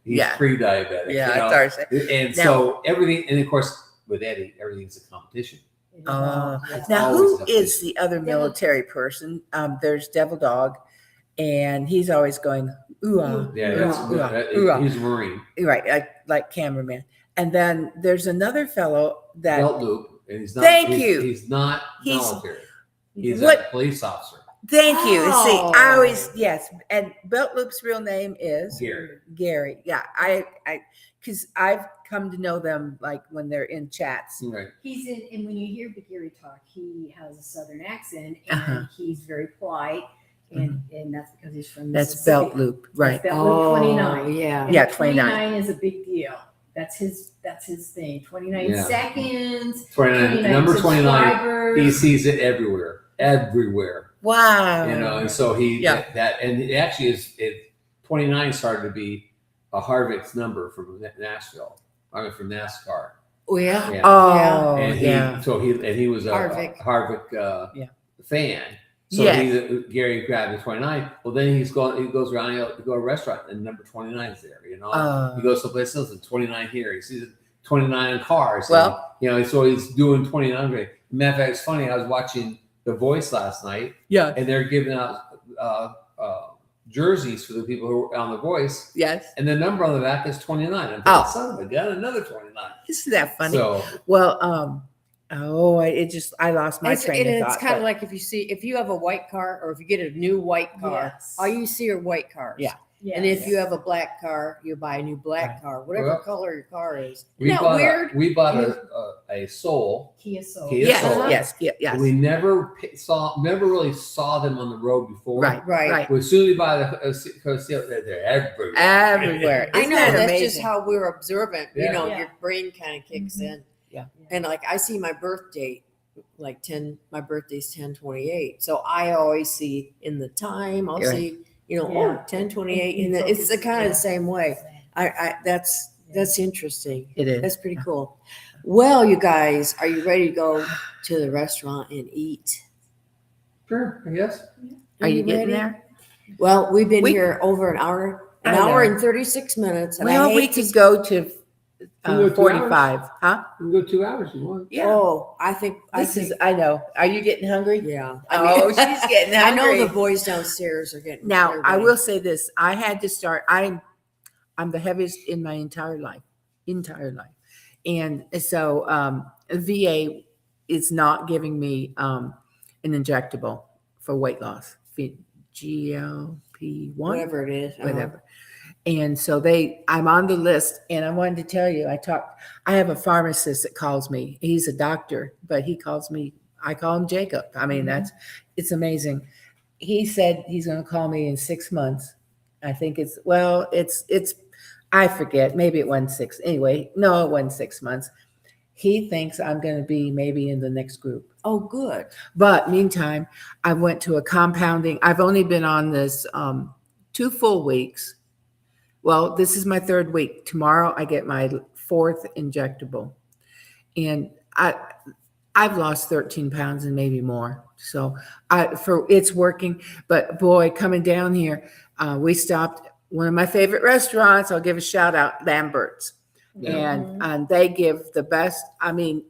[SPEAKER 3] Yeah.
[SPEAKER 5] pre-diabetic.
[SPEAKER 3] Yeah,
[SPEAKER 5] you know?
[SPEAKER 3] it's ours.
[SPEAKER 5] And
[SPEAKER 3] Now-
[SPEAKER 5] so everything, and of course, with Eddie, everything's a competition.
[SPEAKER 3] Now,
[SPEAKER 5] always
[SPEAKER 3] who
[SPEAKER 5] have
[SPEAKER 3] is the other military person? There's Devil Dog, and he's always going, ooh,
[SPEAKER 5] Yeah,
[SPEAKER 3] ooh,
[SPEAKER 5] that's,
[SPEAKER 3] ooh, ooh.
[SPEAKER 5] he's a Marine.
[SPEAKER 3] Right, like cameraman. And then there's another fellow that
[SPEAKER 5] Belt loop, and he's not.
[SPEAKER 3] Thank
[SPEAKER 5] he's,
[SPEAKER 3] you.
[SPEAKER 5] He's not
[SPEAKER 3] He's-
[SPEAKER 5] military. He's a
[SPEAKER 3] What-
[SPEAKER 5] police officer.
[SPEAKER 3] Thank you. See, I
[SPEAKER 4] Oh.
[SPEAKER 3] always yes. And Belt Loop's real name is
[SPEAKER 5] Gary.
[SPEAKER 3] Gary. Yeah, I because I've come to know them like when they're in chats.
[SPEAKER 5] Right.
[SPEAKER 6] He's in, and when you hear Gary talk, he has a southern accent, and
[SPEAKER 3] Uh-huh.
[SPEAKER 6] he's very polite, and that's because he's from
[SPEAKER 3] That's
[SPEAKER 6] Mississippi.
[SPEAKER 3] Belt Loop, right?
[SPEAKER 6] That's Belt Loop 29.
[SPEAKER 4] yeah.
[SPEAKER 6] And
[SPEAKER 3] Yeah,
[SPEAKER 6] 29.
[SPEAKER 3] 29
[SPEAKER 6] is a big deal. That's his thing. 29
[SPEAKER 5] Yeah.
[SPEAKER 6] seconds.
[SPEAKER 5] 29. Number 29.
[SPEAKER 6] subscribers.
[SPEAKER 5] He sees it everywhere.
[SPEAKER 3] Wow.
[SPEAKER 5] You know, and so he
[SPEAKER 3] Yeah.
[SPEAKER 5] that and it actually is. 29 started to be a Harvick's number from Nashville. I mean, from NASCAR.
[SPEAKER 4] Oh, yeah.
[SPEAKER 5] Yeah.
[SPEAKER 3] Oh,
[SPEAKER 5] and
[SPEAKER 3] yeah.
[SPEAKER 5] he was a
[SPEAKER 4] Harvick.
[SPEAKER 5] Harvick
[SPEAKER 3] Yeah.
[SPEAKER 5] fan. So
[SPEAKER 3] Yes.
[SPEAKER 5] Gary grabbed the 29. Well, then he goes around to go to a restaurant and number 29 is there. You know, he goes someplace else and 29 here. He sees 29 in cars.
[SPEAKER 3] Well-
[SPEAKER 5] and, you know, so he's doing 29. Matter of fact, it's funny. I was watching The Voice last night,
[SPEAKER 3] Yeah.
[SPEAKER 5] and they're giving out jerseys for the people who are on The Voice,
[SPEAKER 3] Yes.
[SPEAKER 5] and the number on the back is 29. I'm thinking,
[SPEAKER 3] Oh.
[SPEAKER 5] son of a gun, another 29.
[SPEAKER 3] Isn't that funny?
[SPEAKER 5] So
[SPEAKER 3] Well, I lost my
[SPEAKER 4] It's,
[SPEAKER 3] train of
[SPEAKER 4] it's
[SPEAKER 3] thought.
[SPEAKER 4] kind of
[SPEAKER 3] but-
[SPEAKER 4] like if you have a white car or if you get a new white car,
[SPEAKER 6] Yes.
[SPEAKER 4] all you see are white cars.
[SPEAKER 3] Yeah.
[SPEAKER 6] Yes.
[SPEAKER 4] And if you have a black car, you buy a new black car, whatever
[SPEAKER 5] Well,
[SPEAKER 4] color your car is.
[SPEAKER 5] we
[SPEAKER 4] Isn't that
[SPEAKER 5] bought
[SPEAKER 4] weird?
[SPEAKER 5] we bought a Soul.
[SPEAKER 6] Kia Soul.
[SPEAKER 5] Kia
[SPEAKER 3] yes,
[SPEAKER 5] Soul.
[SPEAKER 3] yes.
[SPEAKER 5] We never really saw them on the road before.
[SPEAKER 3] Right,
[SPEAKER 4] Right.
[SPEAKER 3] right.
[SPEAKER 5] As soon as we buy they're everywhere.
[SPEAKER 3] Everywhere.
[SPEAKER 4] I
[SPEAKER 3] Isn't
[SPEAKER 4] know
[SPEAKER 3] that
[SPEAKER 4] that's
[SPEAKER 3] amazing?
[SPEAKER 4] just how we're observant.
[SPEAKER 5] Yeah.
[SPEAKER 4] You know,
[SPEAKER 6] Yeah.
[SPEAKER 4] your brain kind of kicks
[SPEAKER 6] Mhm.
[SPEAKER 4] in.
[SPEAKER 3] Yeah.
[SPEAKER 4] And like I see my birth date, like 10, my birthday's 10/28. So I always see in the time, I'll
[SPEAKER 3] Right.
[SPEAKER 4] see, you know,
[SPEAKER 6] Yeah.
[SPEAKER 4] 10/28.
[SPEAKER 6] You
[SPEAKER 4] And it's the
[SPEAKER 6] focus-
[SPEAKER 4] kind of
[SPEAKER 6] yeah.
[SPEAKER 4] the same way. That's interesting.
[SPEAKER 3] It is.
[SPEAKER 4] That's pretty cool. Well, you guys, are you ready to go to the restaurant and eat?
[SPEAKER 5] Sure, I guess.
[SPEAKER 3] Are you getting
[SPEAKER 4] ready?
[SPEAKER 3] there?
[SPEAKER 4] Well, we've been
[SPEAKER 3] We-
[SPEAKER 4] here over an hour
[SPEAKER 3] I know.
[SPEAKER 4] and 36 minutes. And
[SPEAKER 3] Well,
[SPEAKER 4] I
[SPEAKER 3] we
[SPEAKER 4] hate
[SPEAKER 3] could
[SPEAKER 4] to,
[SPEAKER 3] go to
[SPEAKER 5] can go 2
[SPEAKER 3] 45, huh?
[SPEAKER 5] We can go 2 hours if you want.
[SPEAKER 3] Yeah.
[SPEAKER 4] Oh, I think
[SPEAKER 3] I know. Are you getting hungry?
[SPEAKER 4] yeah.
[SPEAKER 3] Oh, she's getting
[SPEAKER 4] I know
[SPEAKER 3] hungry.
[SPEAKER 4] the boys downstairs are getting.
[SPEAKER 3] Now,
[SPEAKER 4] they're
[SPEAKER 3] I
[SPEAKER 4] getting-
[SPEAKER 3] will say this. I had to start. I'm the heaviest in my entire life. And so VA is not giving me an injectable for weight loss. GLP-1,
[SPEAKER 4] whatever it is.
[SPEAKER 3] whatever. And so I'm on the list, and I wanted to tell you, I have a pharmacist that calls me. He's a doctor, but he calls me, I call him Jacob. I mean, it's amazing. He said he's going to call me in 6 months. I think it's I forget, maybe it wasn't 6. Anyway, no, it wasn't 6 months. He thinks I'm going to be maybe in the next group.
[SPEAKER 4] Oh, good.
[SPEAKER 3] But meantime, I went to a compounding. I've only been on this 2 full weeks. Well, this is my 3rd week. Tomorrow I get my 4th injectable. And I've lost 13 pounds and maybe more. So it's working. But boy, coming down here, we stopped one of my favorite restaurants. I'll give a shout out, Lambert's.
[SPEAKER 5] Yeah.
[SPEAKER 3] And they give the best. I mean,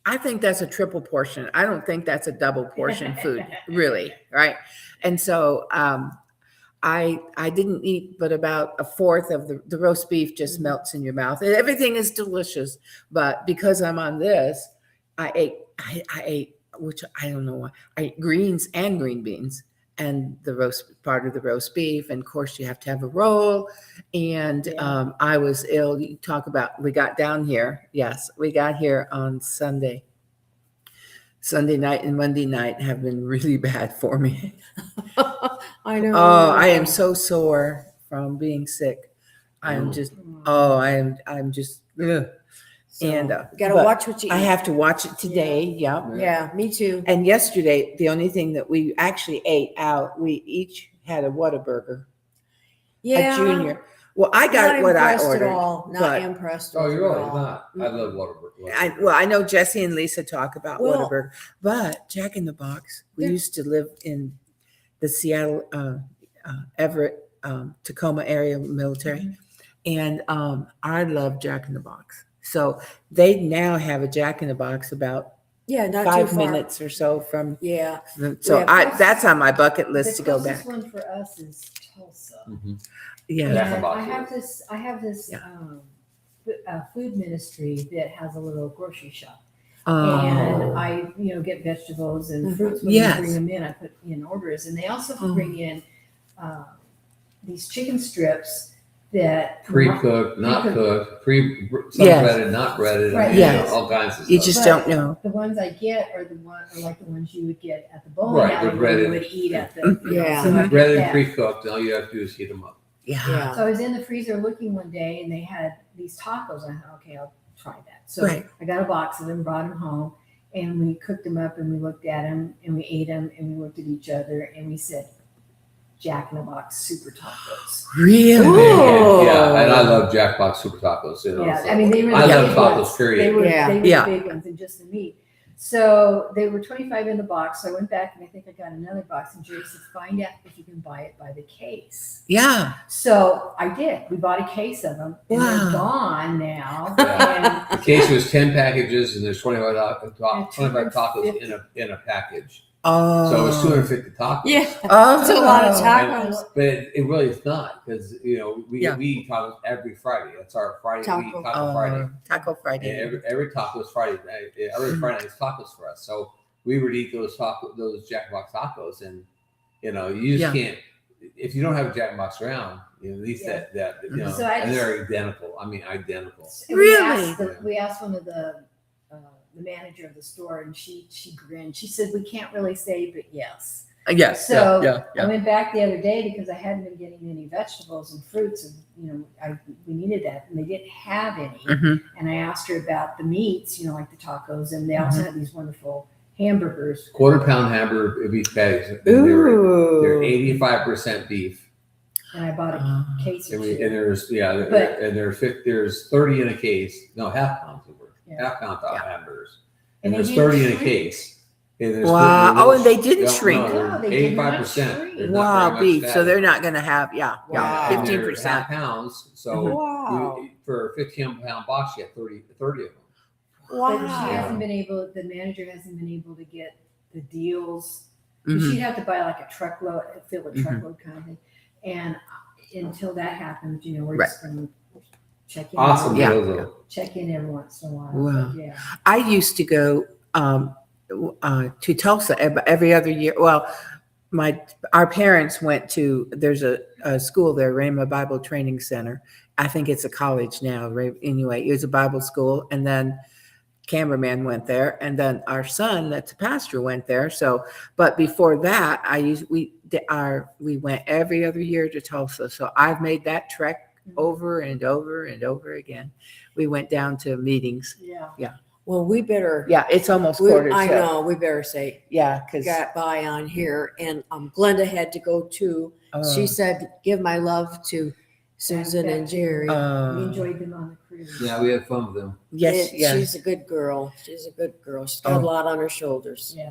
[SPEAKER 3] I think that's a triple portion. I don't think that's a double portion food, really, right? And so I didn't eat but about a 4th of the roast beef just melts in your mouth. And everything is delicious, but because I'm on this, I ate, which I don't know why, I ate greens and green beans and the part of the roast beef. And of course you have to have a roll. And I was ill. You talk about, we got down here. Yes, we got here on Sunday. Sunday night and Monday night have been really bad for me.
[SPEAKER 4] I know.
[SPEAKER 3] Oh, I am so sore from being sick. I am just, I'm just, ugh.
[SPEAKER 4] So,
[SPEAKER 3] And
[SPEAKER 4] you gotta
[SPEAKER 3] but
[SPEAKER 4] watch what you eat.
[SPEAKER 3] I have to watch it today. Yeah.
[SPEAKER 4] Yeah, me too.
[SPEAKER 3] And yesterday, the only thing that we actually ate out, we each had a Whataburger,
[SPEAKER 4] Yeah.
[SPEAKER 3] a junior. Well, I
[SPEAKER 4] Not
[SPEAKER 3] got what I
[SPEAKER 4] impressed
[SPEAKER 3] ordered.
[SPEAKER 4] At all. Not
[SPEAKER 3] but
[SPEAKER 4] impressed.
[SPEAKER 5] Oh,
[SPEAKER 4] at
[SPEAKER 5] you're really
[SPEAKER 4] all.
[SPEAKER 5] not. I love Whataburger.
[SPEAKER 3] I know Jesse and Lisa talk about
[SPEAKER 4] Well-
[SPEAKER 3] Whataburger, but Jack in the Box, we
[SPEAKER 4] They're-
[SPEAKER 3] used to live in the Seattle, Everett, Tacoma area military. And I love Jack in the Box. So they now have a Jack in the Box about
[SPEAKER 4] Yeah, not
[SPEAKER 3] 5
[SPEAKER 4] too far.
[SPEAKER 3] minutes or so from.
[SPEAKER 4] Yeah.
[SPEAKER 3] So
[SPEAKER 4] Yeah,
[SPEAKER 3] that's on my bucket list
[SPEAKER 6] The
[SPEAKER 3] to go
[SPEAKER 6] closest
[SPEAKER 3] back.
[SPEAKER 6] one for us is Tulsa.
[SPEAKER 5] Mhm.
[SPEAKER 3] Yeah.
[SPEAKER 5] Jack in the
[SPEAKER 6] And
[SPEAKER 5] Box,
[SPEAKER 6] I have this
[SPEAKER 3] Yeah.
[SPEAKER 6] food ministry that has a little grocery shop.
[SPEAKER 3] Oh.
[SPEAKER 6] And I, get vegetables and fruits when
[SPEAKER 3] Yes.
[SPEAKER 6] they bring them in. I put in orders, and they also
[SPEAKER 3] Oh.
[SPEAKER 6] bring in these chicken strips that
[SPEAKER 5] Pre-cooked, not
[SPEAKER 6] Pre-cooked.
[SPEAKER 5] cooked, some
[SPEAKER 3] Yes.
[SPEAKER 5] breaded, not breaded,
[SPEAKER 6] Right.
[SPEAKER 5] and,
[SPEAKER 3] Yes.
[SPEAKER 5] all kinds of
[SPEAKER 3] You
[SPEAKER 5] stuff.
[SPEAKER 3] just
[SPEAKER 6] But
[SPEAKER 3] don't know.
[SPEAKER 6] The ones I get are like the ones you would get at the bowling
[SPEAKER 5] Right,
[SPEAKER 6] alley
[SPEAKER 5] they're
[SPEAKER 6] where you
[SPEAKER 5] breaded.
[SPEAKER 6] would eat at the.
[SPEAKER 4] Yeah.
[SPEAKER 6] So I get
[SPEAKER 5] breaded and
[SPEAKER 6] that.
[SPEAKER 5] pre-cooked, and all you have to do is heat them up.
[SPEAKER 3] Yeah.
[SPEAKER 4] Yeah.
[SPEAKER 6] So I was in the freezer looking one day, and they had these tacos. I thought, okay, I'll try that. So
[SPEAKER 3] Right.
[SPEAKER 6] I got a box of them, brought them home, and we cooked them up, and we looked at them, and we ate them, and we looked at each other, and we said, Jack in the Box super tacos.
[SPEAKER 3] Really?
[SPEAKER 4] Ooh.
[SPEAKER 5] Yeah, and I love Jack Box Super Tacos.
[SPEAKER 6] Yeah,
[SPEAKER 5] so
[SPEAKER 6] I mean, they really
[SPEAKER 5] I love
[SPEAKER 6] big
[SPEAKER 5] tacos,
[SPEAKER 6] ones.
[SPEAKER 5] period.
[SPEAKER 6] They were,
[SPEAKER 4] Yeah.
[SPEAKER 6] they were
[SPEAKER 3] Yeah.
[SPEAKER 6] the big ones and just the meat. So they were 25 in the box. So I went back and I think I got another box, and Jerry said, find out if you can buy it by the case.
[SPEAKER 3] Yeah.
[SPEAKER 6] So I did. We bought a case of them, and
[SPEAKER 3] Wow.
[SPEAKER 6] they're gone now.
[SPEAKER 5] Yeah.
[SPEAKER 6] And
[SPEAKER 5] The case was 10 packages, and there's 25
[SPEAKER 6] 250.
[SPEAKER 5] tacos in a package.
[SPEAKER 3] Oh.
[SPEAKER 5] So it's 250 tacos.
[SPEAKER 4] Yeah.
[SPEAKER 3] Oh.
[SPEAKER 4] It's a lot of tacos.
[SPEAKER 5] But it really is not, because we
[SPEAKER 3] Yeah.
[SPEAKER 5] eat tacos every Friday. That's our Friday. We eat
[SPEAKER 4] Taco.
[SPEAKER 5] Taco Friday.
[SPEAKER 3] Taco Friday.
[SPEAKER 5] And every taco is Friday. Every Friday night is tacos for us. So we would eat those Jack Box tacos, and you just
[SPEAKER 3] Yeah.
[SPEAKER 5] can't. If you don't have a Jack Box around, at least
[SPEAKER 6] Yeah.
[SPEAKER 5] that
[SPEAKER 6] So I
[SPEAKER 5] and
[SPEAKER 6] just-
[SPEAKER 5] they're identical. I mean, identical.
[SPEAKER 6] and
[SPEAKER 3] Really?
[SPEAKER 6] we asked one of the manager of the store, and she grinned. She said, we can't really say, but yes.
[SPEAKER 3] Yes.
[SPEAKER 6] So
[SPEAKER 3] yeah.
[SPEAKER 6] I went back the other day because I hadn't been getting any vegetables and fruits, and we needed that, and they didn't have any.
[SPEAKER 3] Mhm.
[SPEAKER 6] And I asked her about the meats, like the tacos, and they also had these wonderful hamburgers.
[SPEAKER 5] Quarter-pound hamburger beef patties. They're
[SPEAKER 4] Ooh.
[SPEAKER 5] 85% beef,
[SPEAKER 6] And I bought a
[SPEAKER 3] Oh.
[SPEAKER 6] case
[SPEAKER 5] and,
[SPEAKER 6] or two.
[SPEAKER 5] there's 30 in a case. No, half pounds of work.
[SPEAKER 6] Yeah.
[SPEAKER 5] Half pound hamburgers,
[SPEAKER 6] And
[SPEAKER 5] and
[SPEAKER 6] they
[SPEAKER 5] there's
[SPEAKER 6] didn't
[SPEAKER 5] 30 in a
[SPEAKER 6] shrink.
[SPEAKER 5] case. And there's
[SPEAKER 3] Wow.
[SPEAKER 5] 30
[SPEAKER 3] Oh, and they didn't shrink.
[SPEAKER 6] No, they did not
[SPEAKER 5] 85%.
[SPEAKER 6] shrink.
[SPEAKER 5] They're not
[SPEAKER 3] Wow,
[SPEAKER 5] very much
[SPEAKER 3] beef.
[SPEAKER 5] fat.
[SPEAKER 3] So they're not going to have,
[SPEAKER 4] Wow.
[SPEAKER 5] And they're
[SPEAKER 3] 15%.
[SPEAKER 5] half pounds. So
[SPEAKER 4] Wow.
[SPEAKER 5] for a 15-pound box, you have 30 of them.
[SPEAKER 6] But she
[SPEAKER 4] Wow.
[SPEAKER 6] hasn't been able, the manager hasn't been able to get the deals.
[SPEAKER 3] Mhm.
[SPEAKER 6] She'd have to buy like a truckload, fill a
[SPEAKER 3] Mhm.
[SPEAKER 6] truckload kind of thing. And until that happens, we're
[SPEAKER 3] Right.
[SPEAKER 6] just going to check in.
[SPEAKER 5] Awesome
[SPEAKER 3] Yeah.
[SPEAKER 5] deals, though.
[SPEAKER 6] Check in every once in a while.
[SPEAKER 3] Wow.
[SPEAKER 6] But yeah.
[SPEAKER 3] I used to go to Tulsa every other year. Well, our parents went to, there's a school there, Rhema Bible Training Center. I think it's a college now. Anyway, it was a Bible school. And then cameraman went there. And then our son, that's a pastor, went there. So, but before that, we went every other year to Tulsa. So I've made that trek over and over and over again. We went down to meetings.
[SPEAKER 6] Yeah.
[SPEAKER 4] Well, we better.
[SPEAKER 3] Yeah, it's almost
[SPEAKER 4] We,
[SPEAKER 3] quarter.
[SPEAKER 4] I
[SPEAKER 3] to-
[SPEAKER 4] know. We better say
[SPEAKER 3] Yeah, because
[SPEAKER 4] got by on here, and Glenda had to go too. She said, "Give my love to Susan and Jerry."
[SPEAKER 6] We enjoyed them on the cruise.
[SPEAKER 5] Yeah, we had fun with them.
[SPEAKER 3] yes, yes.
[SPEAKER 4] She's a good girl. She's a good girl. She's got a lot on her shoulders,
[SPEAKER 6] Yeah.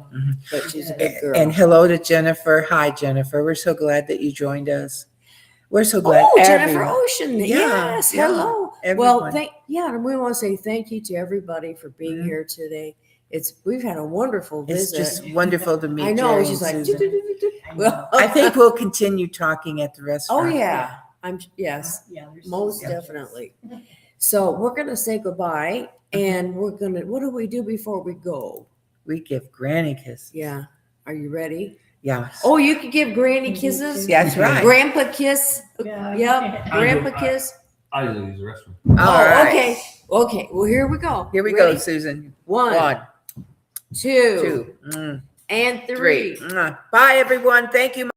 [SPEAKER 4] but she's a good girl.
[SPEAKER 3] And hello to Jennifer. Hi, Jennifer. We're so glad that you joined us. We're so glad.
[SPEAKER 4] Oh, Jennifer
[SPEAKER 3] everyone-
[SPEAKER 4] Ocean.
[SPEAKER 3] Yeah,
[SPEAKER 4] Yes.
[SPEAKER 3] yeah,
[SPEAKER 4] Hello.
[SPEAKER 3] everyone.
[SPEAKER 4] Well, and we want to say thank you to everybody for being
[SPEAKER 3] Mhm.
[SPEAKER 4] here today. We've had a wonderful
[SPEAKER 3] It's
[SPEAKER 4] visit.
[SPEAKER 3] just wonderful to meet
[SPEAKER 4] I know.
[SPEAKER 3] Jerry
[SPEAKER 4] She's
[SPEAKER 3] and
[SPEAKER 4] like,
[SPEAKER 3] Susan.
[SPEAKER 6] I
[SPEAKER 4] well,
[SPEAKER 6] know.
[SPEAKER 3] I think we'll continue talking at the
[SPEAKER 4] oh
[SPEAKER 3] restaurant.
[SPEAKER 4] yeah. Yes.
[SPEAKER 6] Yeah, there's
[SPEAKER 4] Most
[SPEAKER 6] some-
[SPEAKER 4] definitely. So we're gonna say goodbye, and we're gonna. What do we do before we go?
[SPEAKER 3] We give granny kisses.
[SPEAKER 4] Yeah. Are you ready?
[SPEAKER 3] Yeah.
[SPEAKER 4] Oh, you could give Granny kisses.
[SPEAKER 3] Yeah, that's right.
[SPEAKER 4] Grandpa kiss.
[SPEAKER 6] Yeah.
[SPEAKER 4] Yep. Grandpa
[SPEAKER 5] I-
[SPEAKER 4] kiss.
[SPEAKER 5] I usually use the restroom.
[SPEAKER 3] All
[SPEAKER 4] Oh,
[SPEAKER 3] right.
[SPEAKER 4] okay. Okay. Well, here we go.
[SPEAKER 3] Here we
[SPEAKER 4] Ready?
[SPEAKER 3] go, Susan.
[SPEAKER 4] One,
[SPEAKER 3] One,
[SPEAKER 4] two,
[SPEAKER 3] two,
[SPEAKER 4] and
[SPEAKER 3] three.
[SPEAKER 4] three.
[SPEAKER 3] Bye, everyone. Thank you.